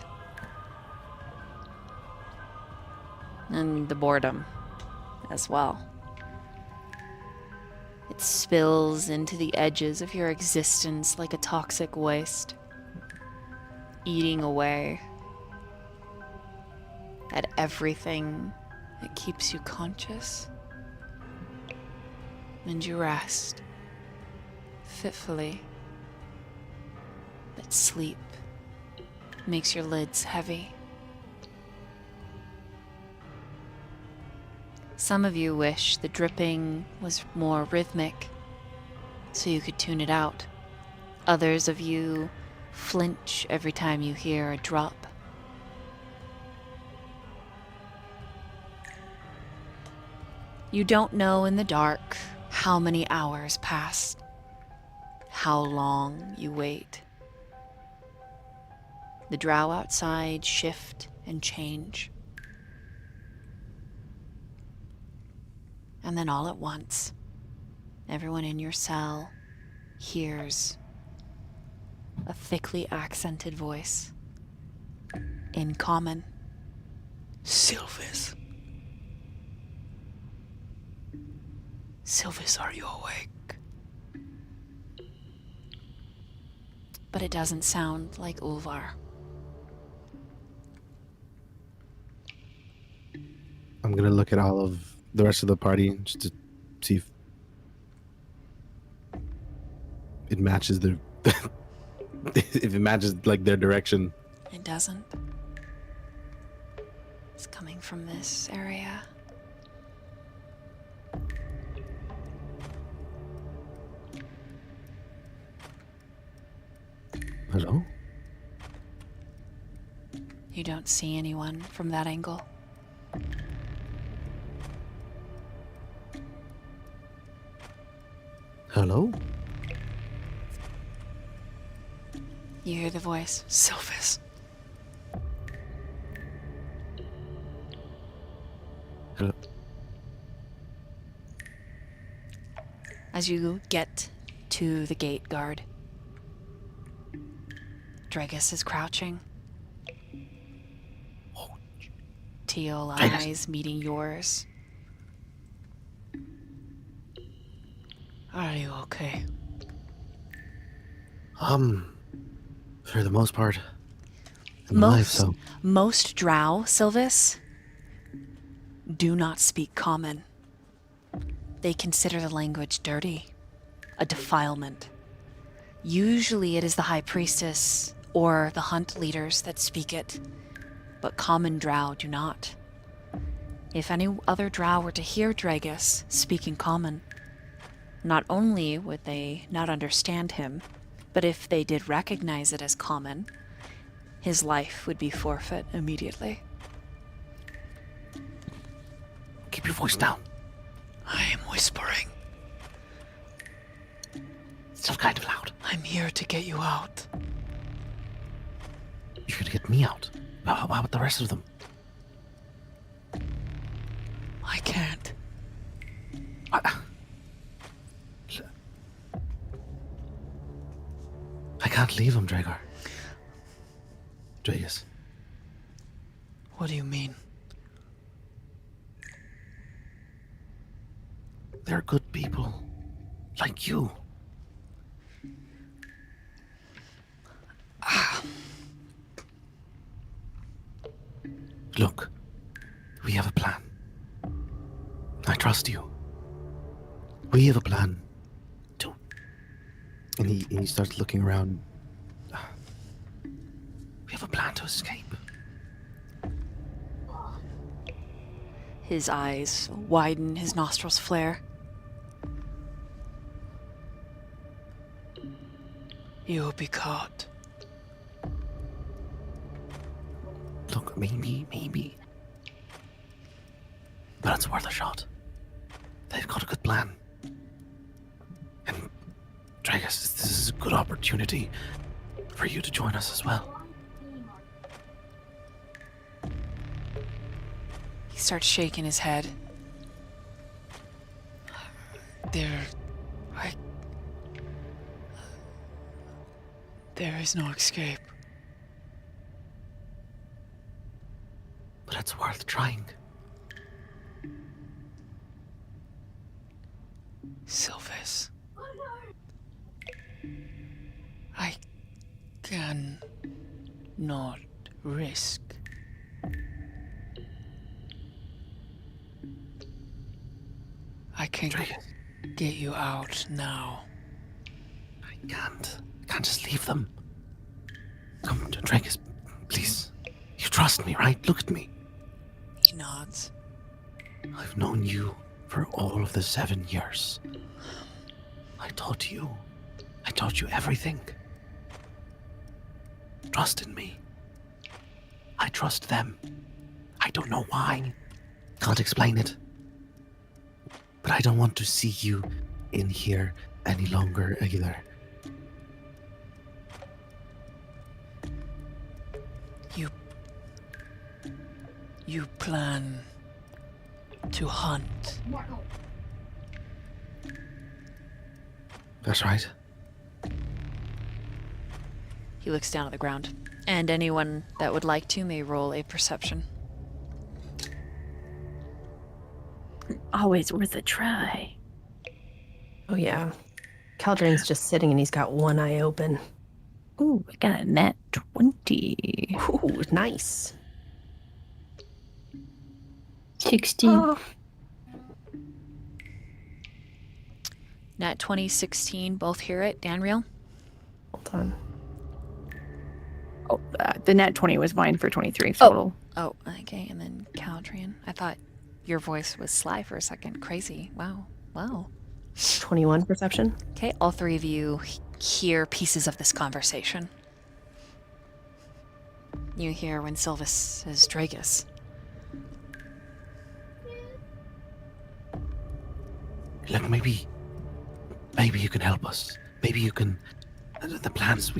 And the boredom as well. It spills into the edges of your existence like a toxic waste, eating away at everything that keeps you conscious. And you rest fitfully, but sleep makes your lids heavy. Some of you wish the dripping was more rhythmic, so you could tune it out. Others of you flinch every time you hear a drop. You don't know in the dark how many hours passed, how long you wait. The drow outside shift and change. And then all at once, everyone in your cell hears a thickly accented voice in common. Sylvis. Sylvis, are you awake? But it doesn't sound like Ulvar. I'm gonna look at all of the rest of the party just to see if it matches their if it matches like their direction. It doesn't. It's coming from this area. Hello? You don't see anyone from that angle. Hello? You hear the voice. Sylvis. Hello? As you get to the gate guard, Dragus is crouching. Teal eyes meeting yours. Are you okay? For the most part, I'm alive, so Most drow, Sylvis, do not speak common. They consider the language dirty, a defilement. Usually it is the high priestess or the hunt leaders that speak it, but common drow do not. If any other drow were to hear Dragus speaking common, not only would they not understand him, but if they did recognize it as common, his life would be forfeit immediately. keep your voice down. I am whispering. It's still kind of loud. I'm here to get you out. You're gonna get me out. How about the rest of them? I can't. I can't leave them, Dragar. Dragus. What do you mean? They're good people. Like you. Look, we have a plan. I trust you. We have a plan too. And he starts looking around. We have a plan to escape. His eyes widen, his nostrils flare. You will be caught. Look, maybe. But it's worth a shot. They've got a good plan. And Dragus, this is a good opportunity for you to join us as well. He starts shaking his head. There is no escape. But it's worth trying. Sylvis. I can not risk. I can get you out now. I can't just leave them. Come, Drakus, please. You trust me, right? Look at me. He nods. I've known you for all of the 7 years. I taught you everything. Trust in me. I trust them. I don't know why. Can't explain it. But I don't want to see you in here any longer either. You plan to hunt. That's right. He looks down at the ground. And anyone that would like to may roll a perception. Always worth a try. Oh yeah. Caldron's just sitting and he's got one eye open. Ooh, I got a nat 20. Ooh, nice. 16. Oh. Nat 20, 16, both hear it. Danriel? Hold on. Oh, the nat 20 was mine for 23 total. Oh, okay, and then Caldrian. I thought your voice was sly for a second. Crazy. Wow. 21 perception. Okay, all three of you hear pieces of this conversation. You hear when Sylvis says Dragus. Look, maybe you can help us. Maybe you can. The plans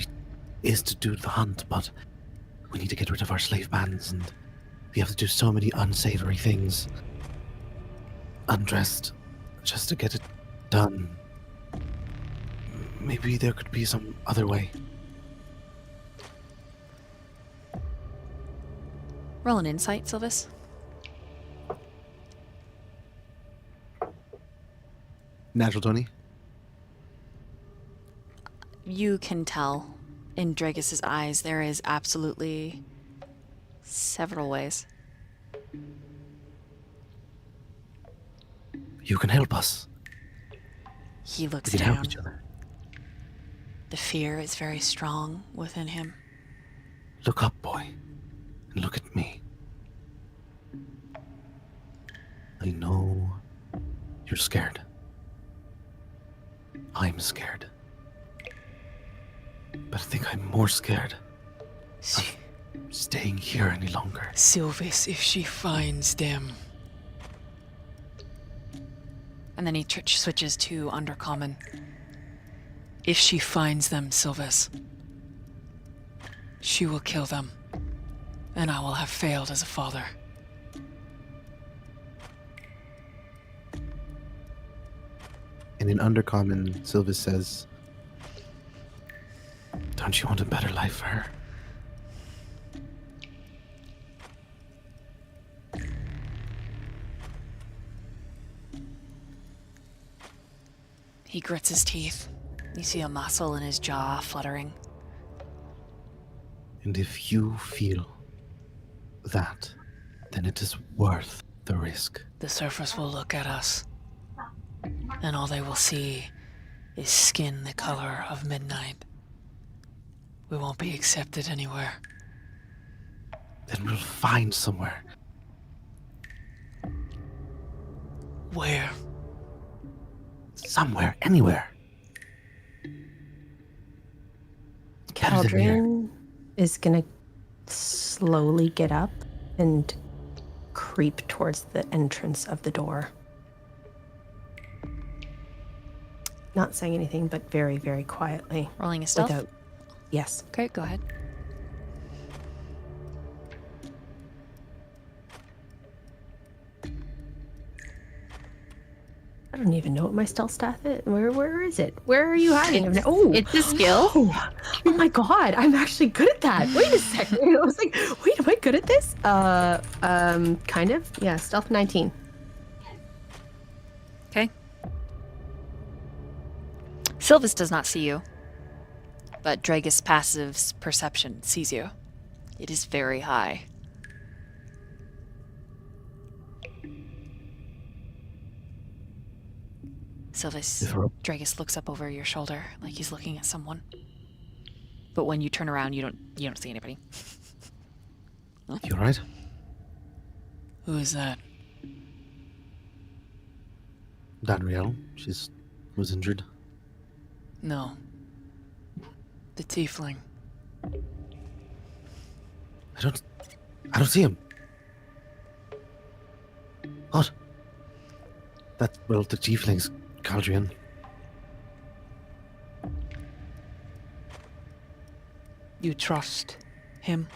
is to do the hunt, but we need to get rid of our slave bands, and we have to do so many unsavory things, undressed, just to get it done. Maybe there could be some other way. Roll an insight, Sylvis. Natural 20. You can tell in Dragus's eyes there is absolutely several ways. You can help us. He looks We can help down. each other. The fear is very strong within him. Look up, boy, and look at me. I know you're scared. I'm scared. But I think I'm more scared of staying here any longer. Sylvis, if she finds them. And then he switches to Undercommon. If she finds them, Sylvis, she will kill them. And I will have failed as a father. And in Undercommon, Sylvis says, Don't you want a better life for her? He grits his teeth. You see a muscle in his jaw fluttering. And if you feel that, then it is worth the risk. The surface will look at us, and all they will see is skin the color of midnight. We won't be accepted anywhere. Then we'll find somewhere. Where? Somewhere, anywhere. Better than here. Caldron is gonna slowly get up and creep towards the entrance of the door. Not saying anything, but very, very quietly. Rolling a stealth? Without. Yes. Okay, go ahead. I don't even know what my stealth stat is. Where is it? Where are you hiding? Oh, It's a skill. Oh my god, I'm actually good at that. Wait a second. I was like, wait, am I good at this? Kind of. Yeah, stealth 19. Okay. Sylvis does not see you, but Dragus' passive perception sees you. It is very high. Sylvis, If we're- Dragus looks up over your shoulder like he's looking at someone. but when you turn around, you don't see anybody. You alright? Who is that? Danriel, was injured. No. The tiefling. I don't see him. What? The tiefling's Caldrian. You trust him?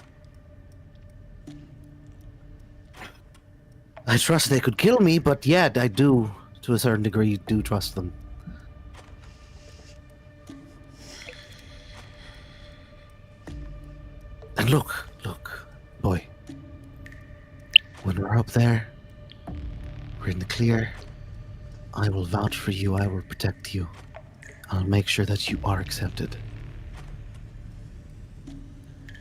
I trust they could kill me, but yeah, I do, to a certain degree, do trust them. And look, boy. When we're up there, we're in the clear, I will vouch for you, I will protect you. I'll make sure that you are accepted.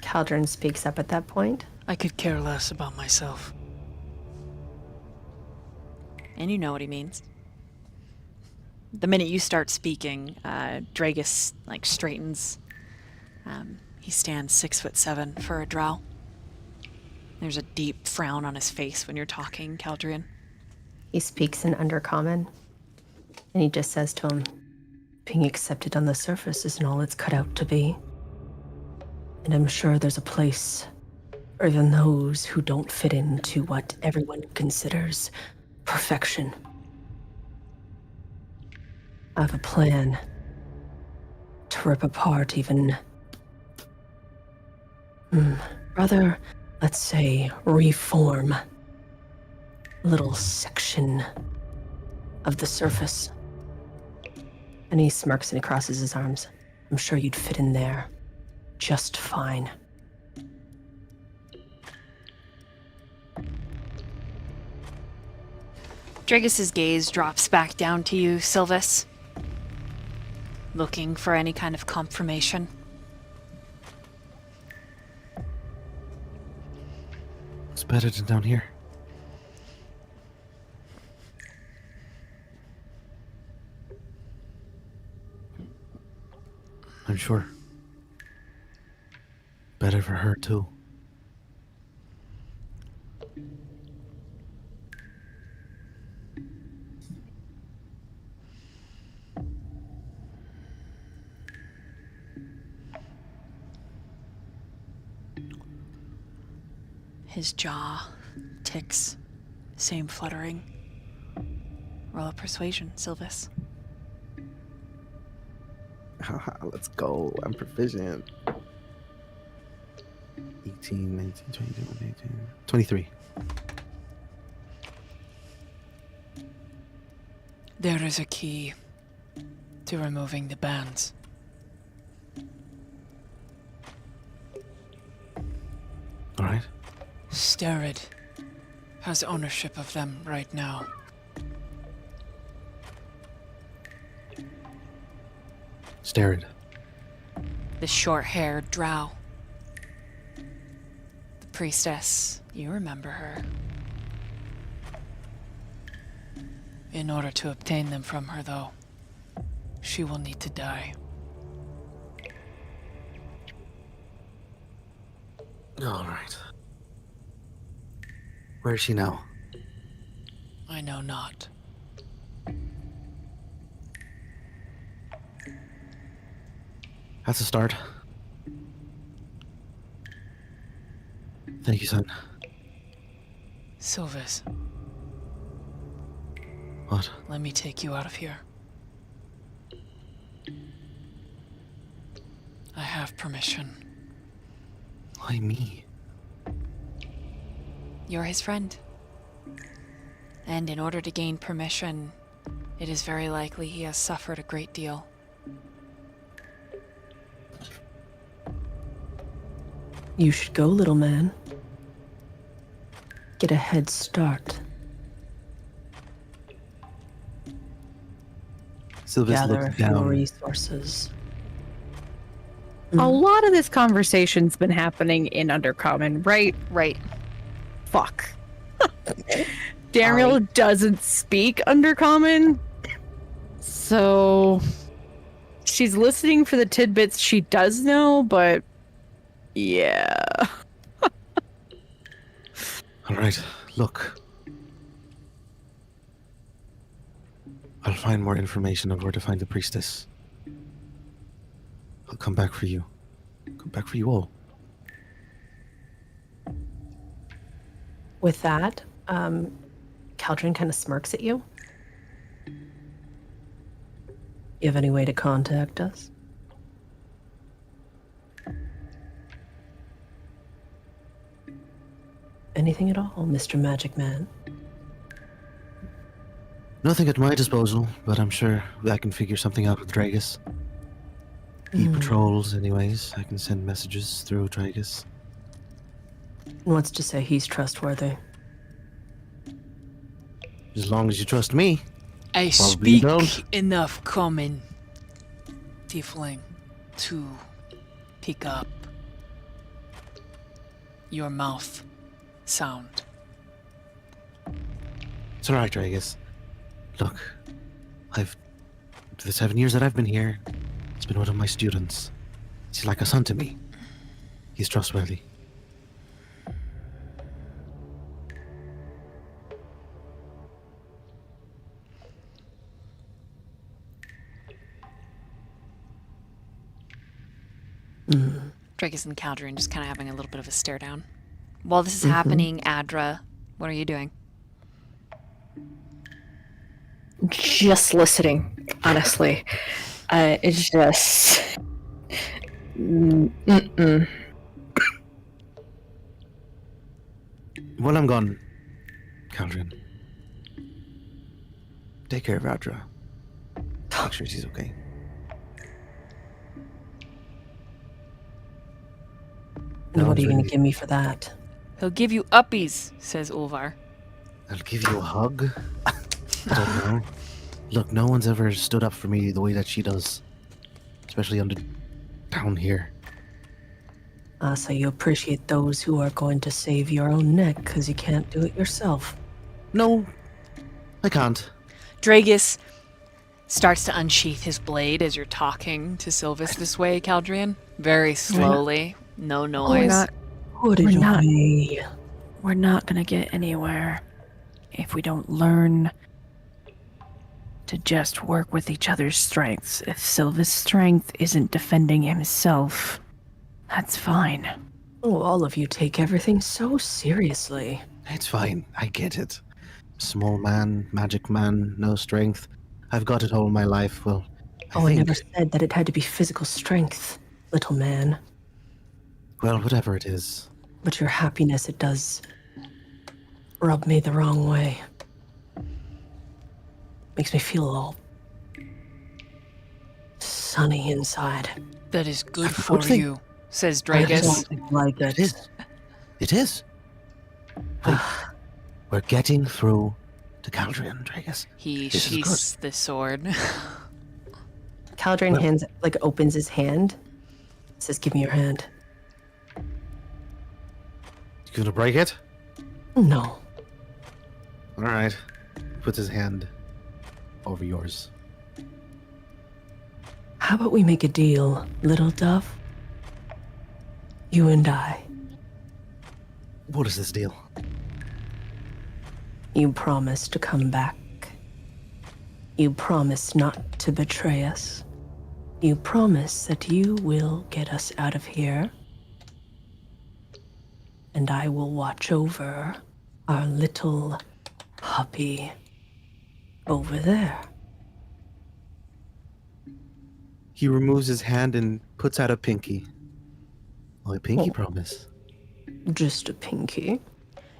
Caldron speaks up at that point. I could care less about myself. And you know what he means. The minute you start speaking, Dragus straightens. He stands 6'7" for a drow. There's a deep frown on his face when you're talking, Caldrian. He speaks in Undercommon, and he just says to him, "Being accepted on the surface isn't all it's cut out to be. And I'm sure there's a place for even those who don't fit into what everyone considers perfection. I have a plan to rip apart even... rather, let's say, reform a little section of the surface." And he smirks and he crosses his arms. "I'm sure you'd fit in there just fine." Dragus's gaze drops back down to you, Sylvis, looking for any kind of confirmation. It's better than down here. I'm sure. Better for her, too. His jaw ticks, same fluttering. Roll a persuasion, Sylvis. Let's go. I'm proficient. 18, 19, 20, 21, 18, 23. There is a key to removing the bands. All right. Sterid has ownership of them right now. Sterid. The short-haired drow. The priestess, you remember her. In order to obtain them from her, though, she will need to die. All right. Where is she now? I know not. That's a start. Thank you, son. Sylvis, What? let me take you out of here. I have permission. Why me? You're his friend. And in order to gain permission, it is very likely he has suffered a great deal. You should go, little man. Get a head start. Sylvis Gather a looks few down. resources. A lot of this conversation's been happening in Undercommon, right? Right. Fuck. Darriel doesn't speak Undercommon, so she's listening for the tidbits she does know, but yeah. All right, look. I'll find more information on where to find the priestess. I'll come back for you. Come back for you all. With that, Caldrin kind of smirks at you. You have any way to contact us? Anything at all, Mr. Magic Man? Nothing at my disposal, but I'm sure I can figure something out with Dragus. He patrols anyways. I can send messages through Dragus. What's to say he's trustworthy? As long as you trust me. I Probably speak don't. enough common tiefling to pick up your mouth sound. It's alright, Dragus. Look, the 7 years that I've been here, it's been one of my students. He's like a son to me. He's trustworthy. Dragus and Caldrin just kind of having a little bit of a stare down. While this is happening, Adra, what are you doing? Just listening, honestly. It's just. Mm-mm. While I'm gone, Caldrin, take care of Adra. Make sure she's okay. And what are you going to really- give me for that? He'll give you uppies, says Ulvar. I'll give you a hug. I don't know. Look, no one's ever stood up for me the way that she does. Especially down here. So you appreciate those who are going to save your own neck because you can't do it yourself. No, I can't. Dragus starts to unsheath his blade as you're talking to Sylvis this way, Caldrian. Very slowly. No noise. Put it We're not- away. We're not gonna get anywhere if we don't learn to just work with each other's strengths. If Sylva's strength isn't defending himself, that's fine. Oh, all of you take everything so seriously. It's fine. I get it. Small man, magic man, no strength. I've got it all my life. Well, I never said that it had to be physical strength, little man. Well, whatever it is. But your happiness, it does rub me the wrong way. Makes me feel all sunny inside. That is good I for don't think- you, says I Dragus. don't like it. It is. It is. Wait, we're getting through to Caldrian, Dragus. He This is good. sheaths the sword. Caldrin opens his hand. Says, "Give me your hand." You gonna break it? No. All right. Puts his hand over yours. How about we make a deal, little dove? You and I. What is this deal? You promise to come back. You promise not to betray us. You promise that you will get us out of here. And I will watch over our little puppy over there. He removes his hand and puts out a pinky. Oh, a pinky promise. Just a pinky.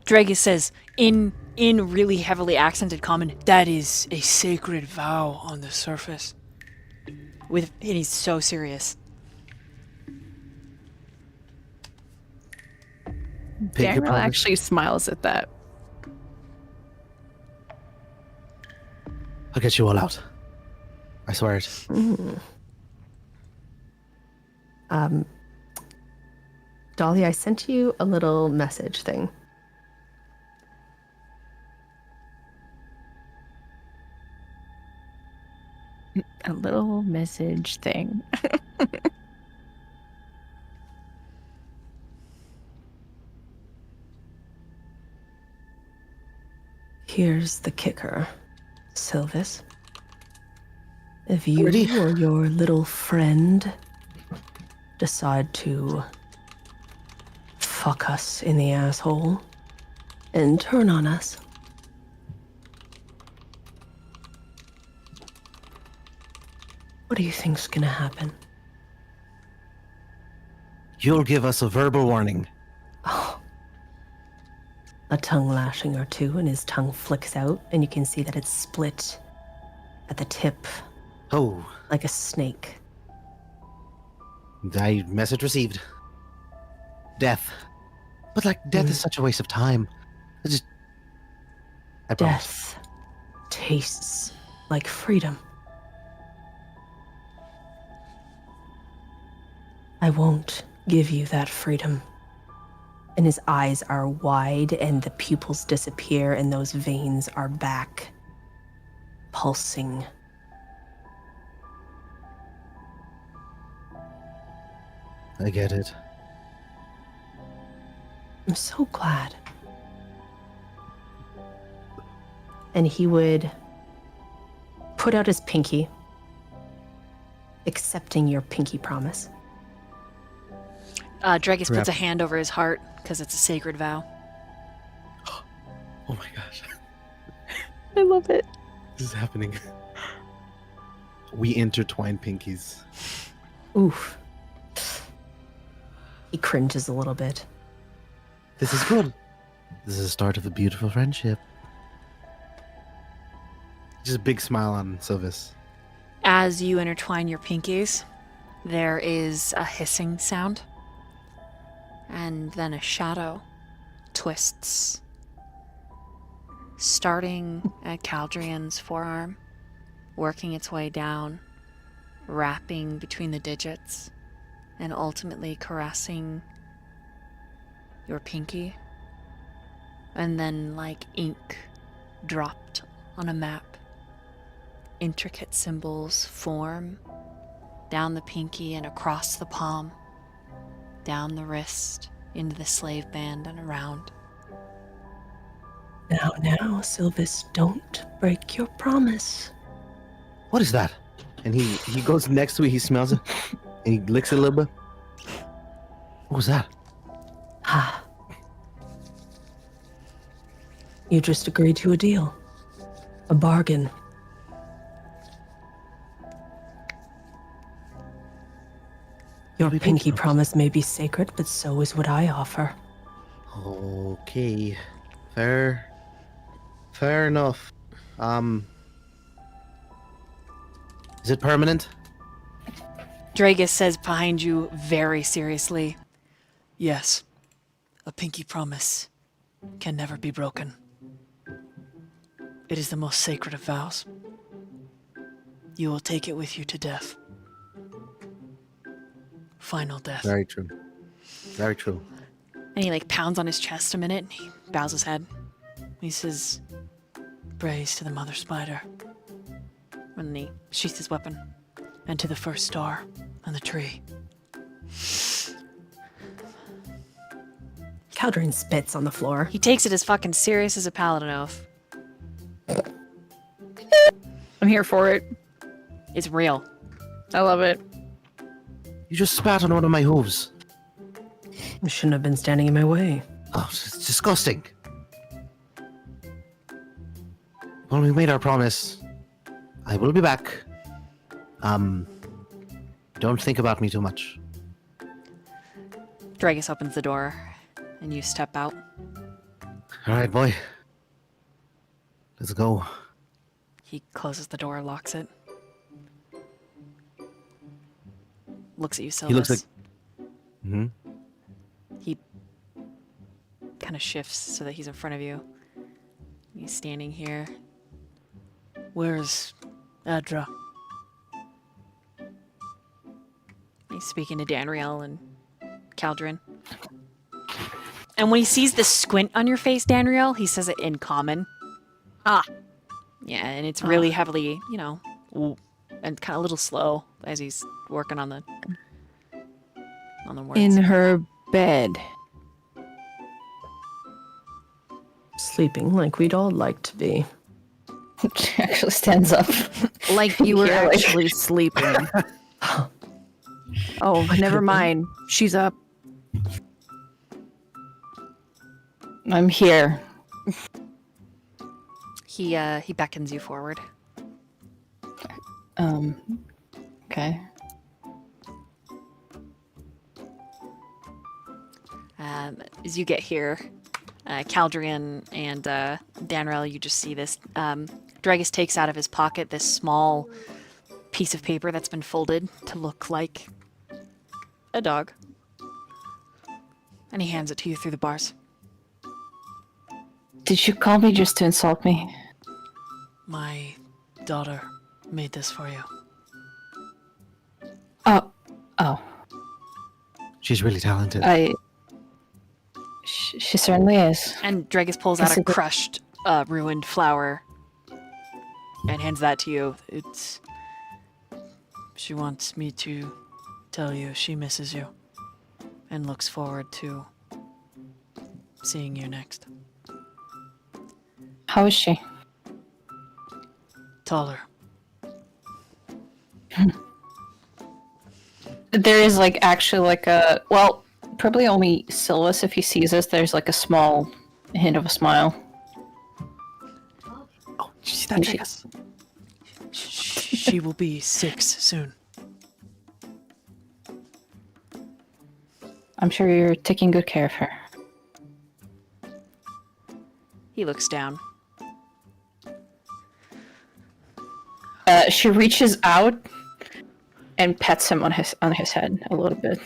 Dragus says, in really heavily accented common, that is a sacred vow on the surface. And he's so serious. Pinky Danriel promise. actually smiles at that. I'll get you all out. I swear it. Dolly, I sent you a little message thing. A little message thing. Here's the kicker, Sylvis. If you Already? or your little friend decide to fuck us in the asshole and turn on us, what do you think's gonna happen? You'll give us a verbal warning. Oh. A tongue lashing or two, and his tongue flicks out, and you can see that it's split at the tip Oh, like a snake. message received. Death. But like, death is such a waste of time. I promise. Death tastes like freedom. I won't give you that freedom. And his eyes are wide and the pupils disappear and those veins are back, pulsing. I get it. I'm so glad. And he would put out his pinky, accepting your pinky promise. Dragus puts a Crap. hand over his heart because it's a sacred vow. Oh my gosh. I love it. This is happening. We intertwine pinkies. Oof. He cringes a little bit. This is good. This is the start of a beautiful friendship. Just a big smile on Sylvis. As you intertwine your pinkies, there is a hissing sound. And then a shadow twists, starting at Caldrian's forearm, working its way down, wrapping between the digits, and ultimately caressing your pinky. And then, like ink dropped on a map, intricate symbols form down the pinky and across the palm, down the wrist, into the slave band and around. Now, Sylvis, don't break your promise. What is that? And he goes next to it, he smells it, and he licks it a little bit. What was that? Ah. You just agreed to a deal. A bargain. Your Maybe pinky promise. promise may be sacred, but so is what I offer. Okay. Fair enough. Is it permanent? Dragus says behind you very seriously, Yes, a pinky promise can never be broken. It is the most sacred of vows. You will take it with you to death. Final death. Very true. Very true. and he like pounds on his chest a minute, and he bows his head. He says, praise to the mother spider, And then he sheaths his weapon. and to the first star on the tree. Caldrin spits on the floor. He takes it as fucking serious as a paladin oath. I'm here for it. It's real. I love it. You just spat on one of my hooves. You shouldn't have been standing in my way. Oh, it's disgusting. Well, we made our promise. I will be back. Don't think about me too much. Dragus opens the door, and you step out. All right, boy. Let's go. He closes the door, locks it. Looks at you, Sylvis. He looks like. Hmm. He kind of shifts so that he's in front of you. He's standing here. Where's Adra? He's speaking to Danriel and Caldrin. And when he sees the squint on your face, Danriel, he says it in common. Ah. Yeah, and it's really heavily, and kind of a little slow as he's working on the words. In her bed. Sleeping like we'd all like to be. She actually stands up. Like you were Here, like- actually sleeping. Oh, never mind. She's up. I'm here. He beckons you forward. Okay. As you get here, Caldrian and Danriel, you just see this. Dragus takes out of his pocket this small piece of paper that's been folded to look like a dog. And he hands it to you through the bars. Did you call me just to insult me? My daughter made this for you. Oh. She's really talented. She certainly is. And Dragus pulls out a Consider- crushed, ruined flower and hands that to you. She wants me to tell you she misses you and looks forward to seeing you next. How is she? Taller. There is like actually like a probably only Silvus if he sees us. There's like a small hint of a smile. Oh, did you see that, Dragus? She will be 6 soon. I'm sure you're taking good care of her. He looks down. She reaches out and pets him on his head a little bit,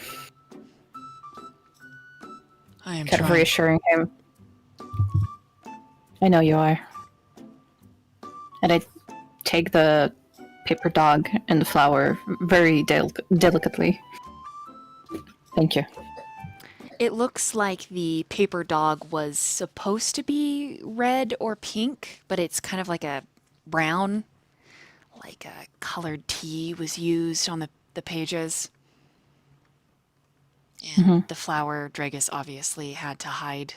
I am kind of trying. reassuring him. I know you are. And I take the paper dog and the flower very delicately. Thank you. It looks like the paper dog was supposed to be red or pink, but it's kind of like a brown, like a colored tea was used on the pages. And the flower Dragus obviously had to hide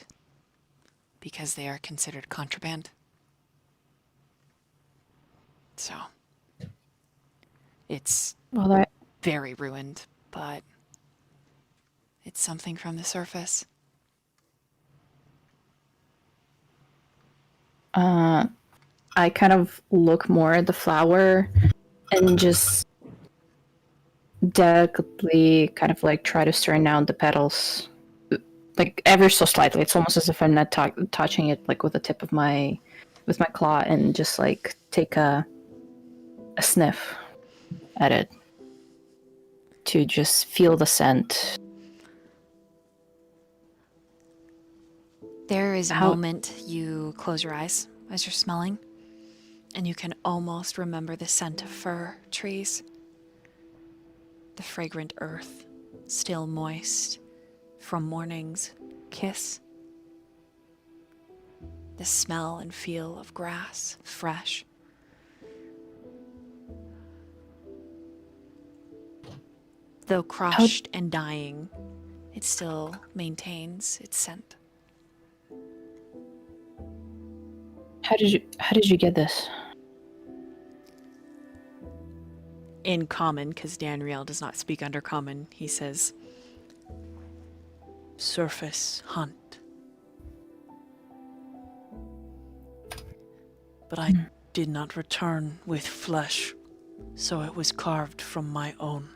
because they are considered contraband. So it's Well, that very ruined, but it's something from the surface. I kind of look more at the flower and just delicately kind of like try to turn down the petals, like ever so slightly. It's almost as if I'm not touching it like with the tip of my claw, and just like take a sniff at it to just feel the scent. There is a How- moment you close your eyes as you're smelling, and you can almost remember the scent of fir trees. The fragrant earth, still moist from morning's kiss. The smell and feel of grass, fresh. Though crushed and dying, it still maintains its scent. How did you get this? In common, because Danriel does not speak under common, he says, Surface hunt. But I did not return with flesh, so it was carved from my own.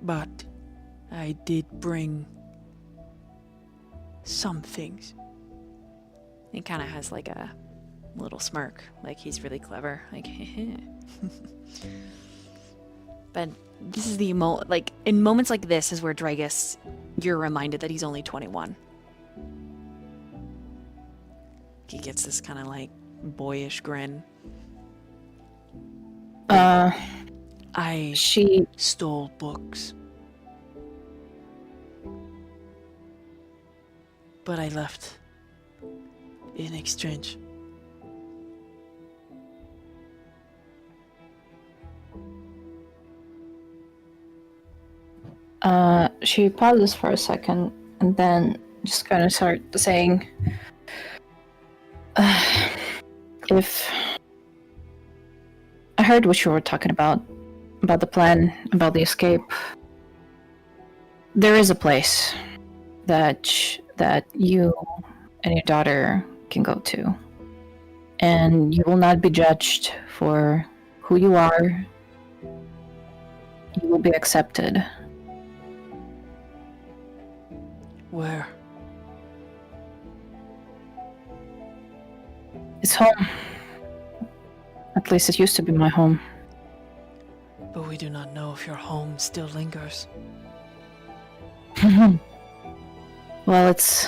But I did bring some things. he kind of has like a little smirk, like he's really clever, like but this is the like in moments like this is where Dragus, you're reminded that he's only 21. He gets this kind of like boyish grin. I She stole books. But I left in exchange? She pauses for a second and then just kind of start saying, if I heard what you were talking about the plan, about the escape. There is a place that you and your daughter can go to, and you will not be judged for who you are. You will be accepted. Where? It's home. At least it used to be my home. But we do not know if your home still lingers. Well, it's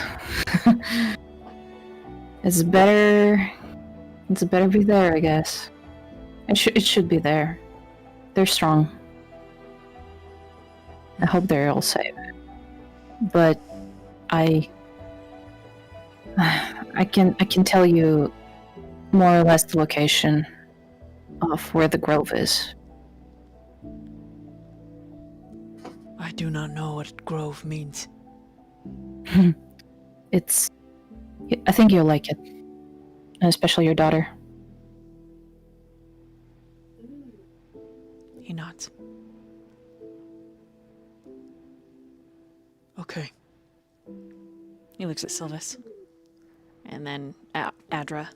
it's better be there, I guess. It should be there. They're strong. I hope they're all safe. But I can tell you more or less the location of where the grove is. I do not know what grove means. I think you'll like it. And especially your daughter. He nods. Okay. He looks at Sylvis. And then at Adra.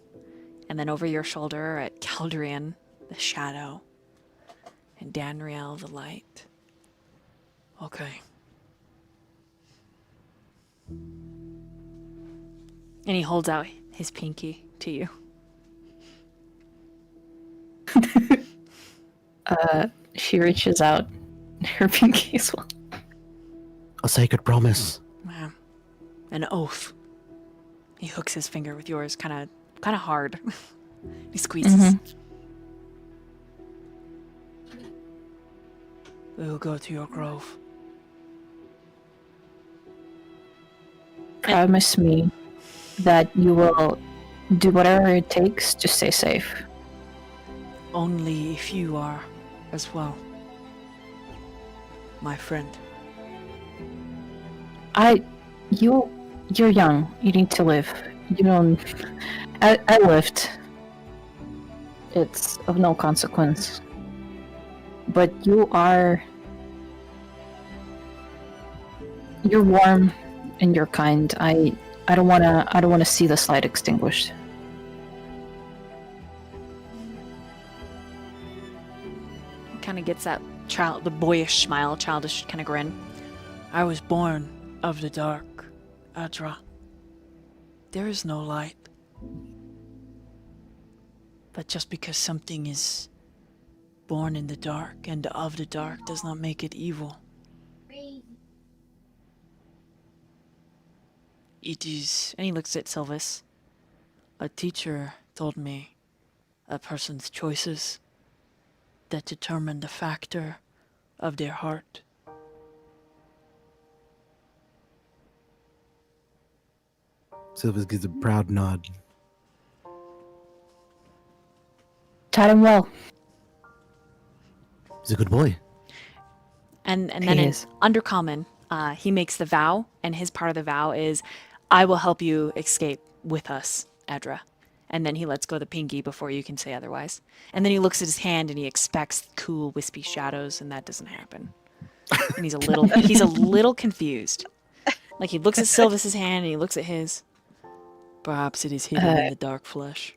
And then over your shoulder at Caldrian, the shadow. And Danriel, the light. Okay. And he holds out his pinky to you. She reaches out her pinky as well. A sacred promise. Yeah. An oath. He hooks his finger with yours kind of hard. He squeezes. We will go to your grove. Promise me that you will do whatever it takes to stay safe. Only if you are as well. My friend. You're young. You need to live. You don't... I lived. It's of no consequence. But you're warm and you're kind. I don't wanna see this light extinguished. Kind of gets that the boyish smile, childish kind of grin. I was born of the dark, Adra. There is no light. But just because something is born in the dark and of the dark does not make it evil. It is... And he looks at Sylvis. A teacher told me a person's choices that determine the factor of their heart. Sylvis gives a proud nod. Taught him well. He's a good boy. And He then in is. Undercommon, he makes the vow, and his part of the vow is, I will help you escape with us, Adra. And then he lets go the pinky before you can say otherwise. And then he looks at his hand and he expects cool, wispy shadows, and that doesn't happen. And he's a little confused. Like he looks at Sylvis's hand and he looks at his. Perhaps it is hidden in the dark flesh.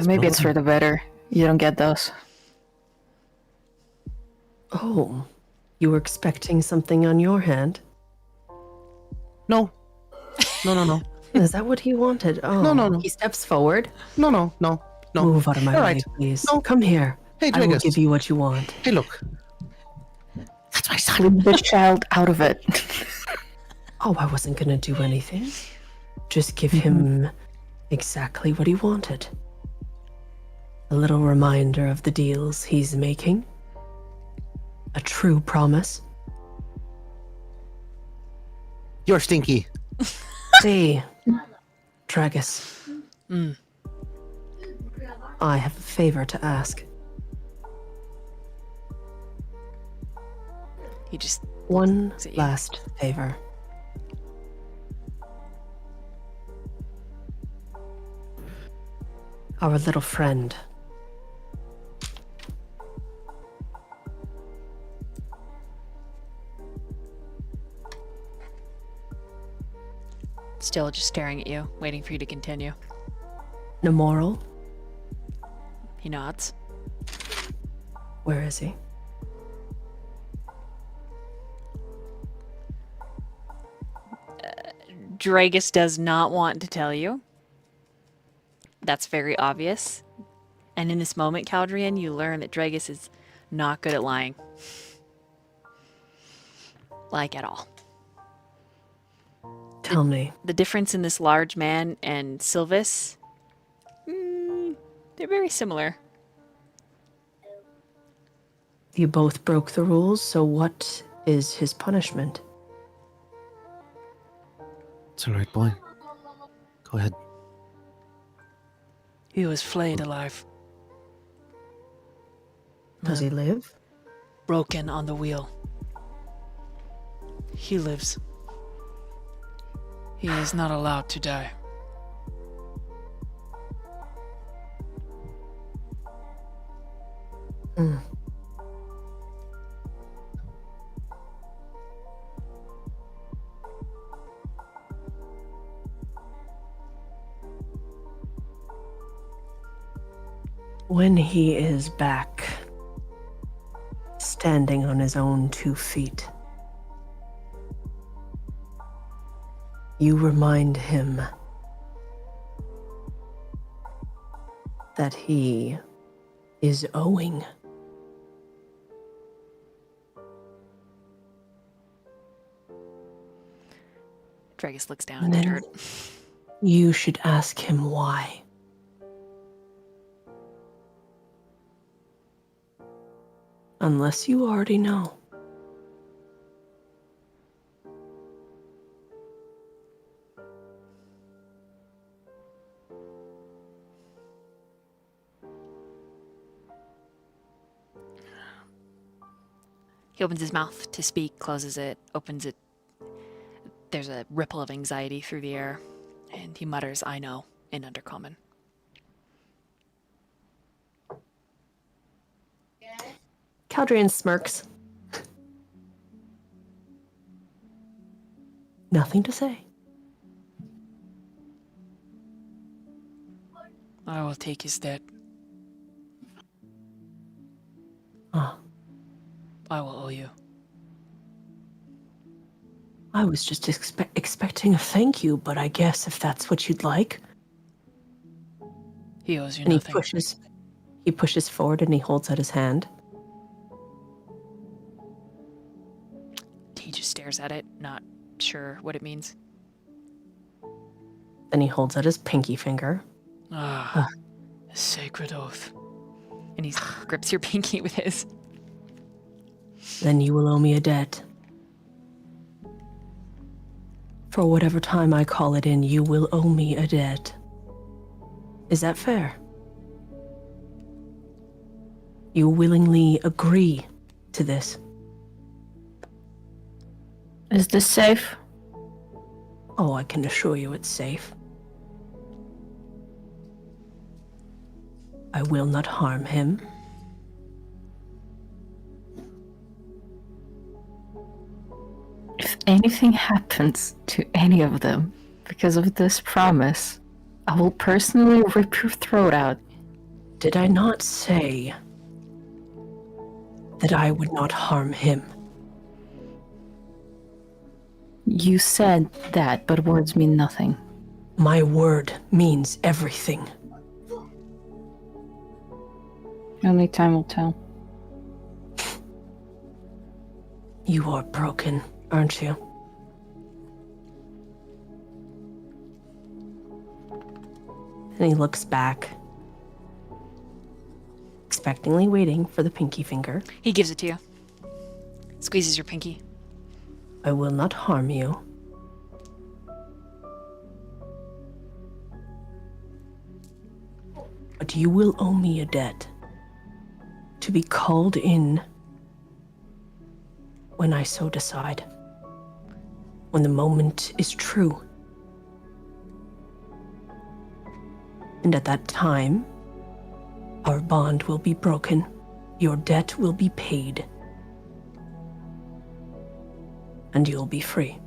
Maybe it's for the better. You don't get those. Oh, you were expecting something on your hand? No. No. Is that what he wanted? Oh, No. He steps forward. No. Move out of my All way, right. please. No. Come here. Hey, I will Dragus. give you what you want. Hey, look. That's my son. Leave the child out of it. Oh, I wasn't gonna do anything. Just give him exactly what he wanted. A little reminder of the deals he's making. A true promise. You're stinky. See, Tragus, Mm. I have a favor to ask. He just One Is it you? last favor. Our little friend. Still just staring at you, waiting for you to continue. Nemoral, He nods. where is he? Dragus does not want to tell you. That's very obvious. And in this moment, Caldrian, you learn that Dragus is not good at lying. Like at all. Tell me. The difference in this large man and Sylvis, they're very similar. You both broke the rules, so what is his punishment? It's all right, boy. Go ahead. He was flayed alive. Does he live? Broken on the wheel. He lives. He is not allowed to die. Hmm. When he is back, standing on his own 2 feet, you remind him that he is owing. Dragus looks down at And the then dirt. you should ask him why. Unless you already know. He opens his mouth to speak, closes it, opens it. There's a ripple of anxiety through the air, and he mutters, "I know," in Undercommon. Caldrian smirks. Nothing to say. I will take his debt. Ah, I will owe you. I was just expecting a thank you, but I guess if that's what you'd like. He owes you And nothing. he pushes forward and he holds out his hand. He just stares at it, not sure what it means. Then he holds out his pinky finger. Ah, a sacred oath. And he grips your pinky with his. Then you will owe me a debt. For whatever time I call it in, you will owe me a debt. Is that fair? You willingly agree to this? Is this safe? Oh, I can assure you it's safe. I will not harm him. If anything happens to any of them because of this promise, I will personally rip your throat out. Did I not say that I would not harm him? You said that, but words mean nothing. My word means everything. Only time will tell. You are broken, aren't you? And he looks back, expectantly waiting for the pinky finger. He gives it to you. Squeezes your pinky. I will not harm you. But you will owe me a debt. To be called in when I so decide. When the moment is true. And at that time, our bond will be broken. Your debt will be paid. And you'll be free.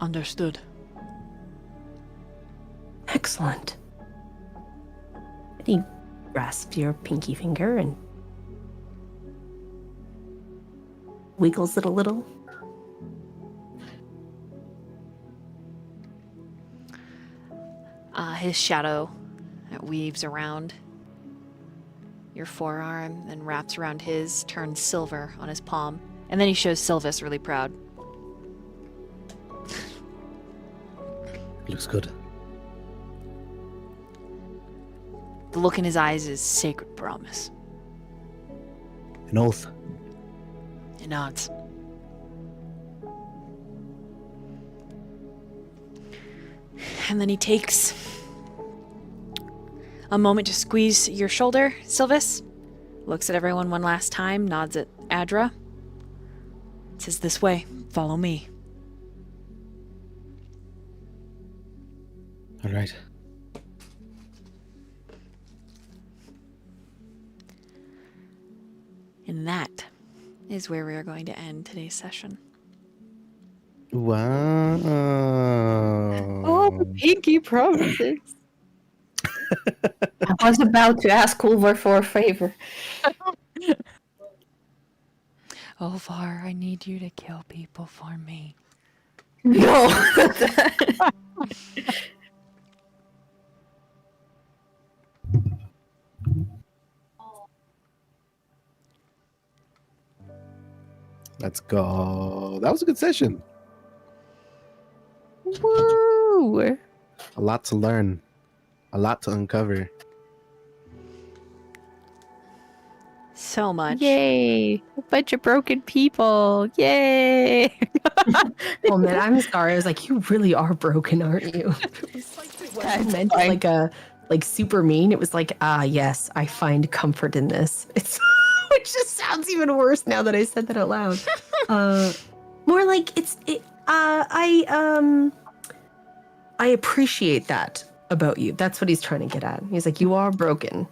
Understood. Excellent. And he grasps your pinky finger and wiggles it a little. His shadow that weaves around your forearm and wraps around his, turns silver on his palm. And then he shows Sylvis really proud. Looks good. The look in his eyes is sacred promise. An oath. He nods. And then he takes a moment to squeeze your shoulder, Sylvis. Looks at everyone one last time, nods at Adra. Says, "This way, follow me." All right. And that is where we are going to end today's session. Wow. Oh, pinky promises. I was about to ask Ulvar for a favor. Olvar, I need you to kill people for me. No. Let's go. That was a good session. Woo! A lot to learn. A lot to uncover. So much. Yay! A bunch of broken people. Yay! Oh man, I'm sorry. I was like, you really are broken, aren't you? It was like, it wasn't meant like super mean. It was like, yes, I find comfort in this. It's which just sounds even worse now that I said that out loud. More like I appreciate that about you. That's what he's trying to get at. He's like, you are broken.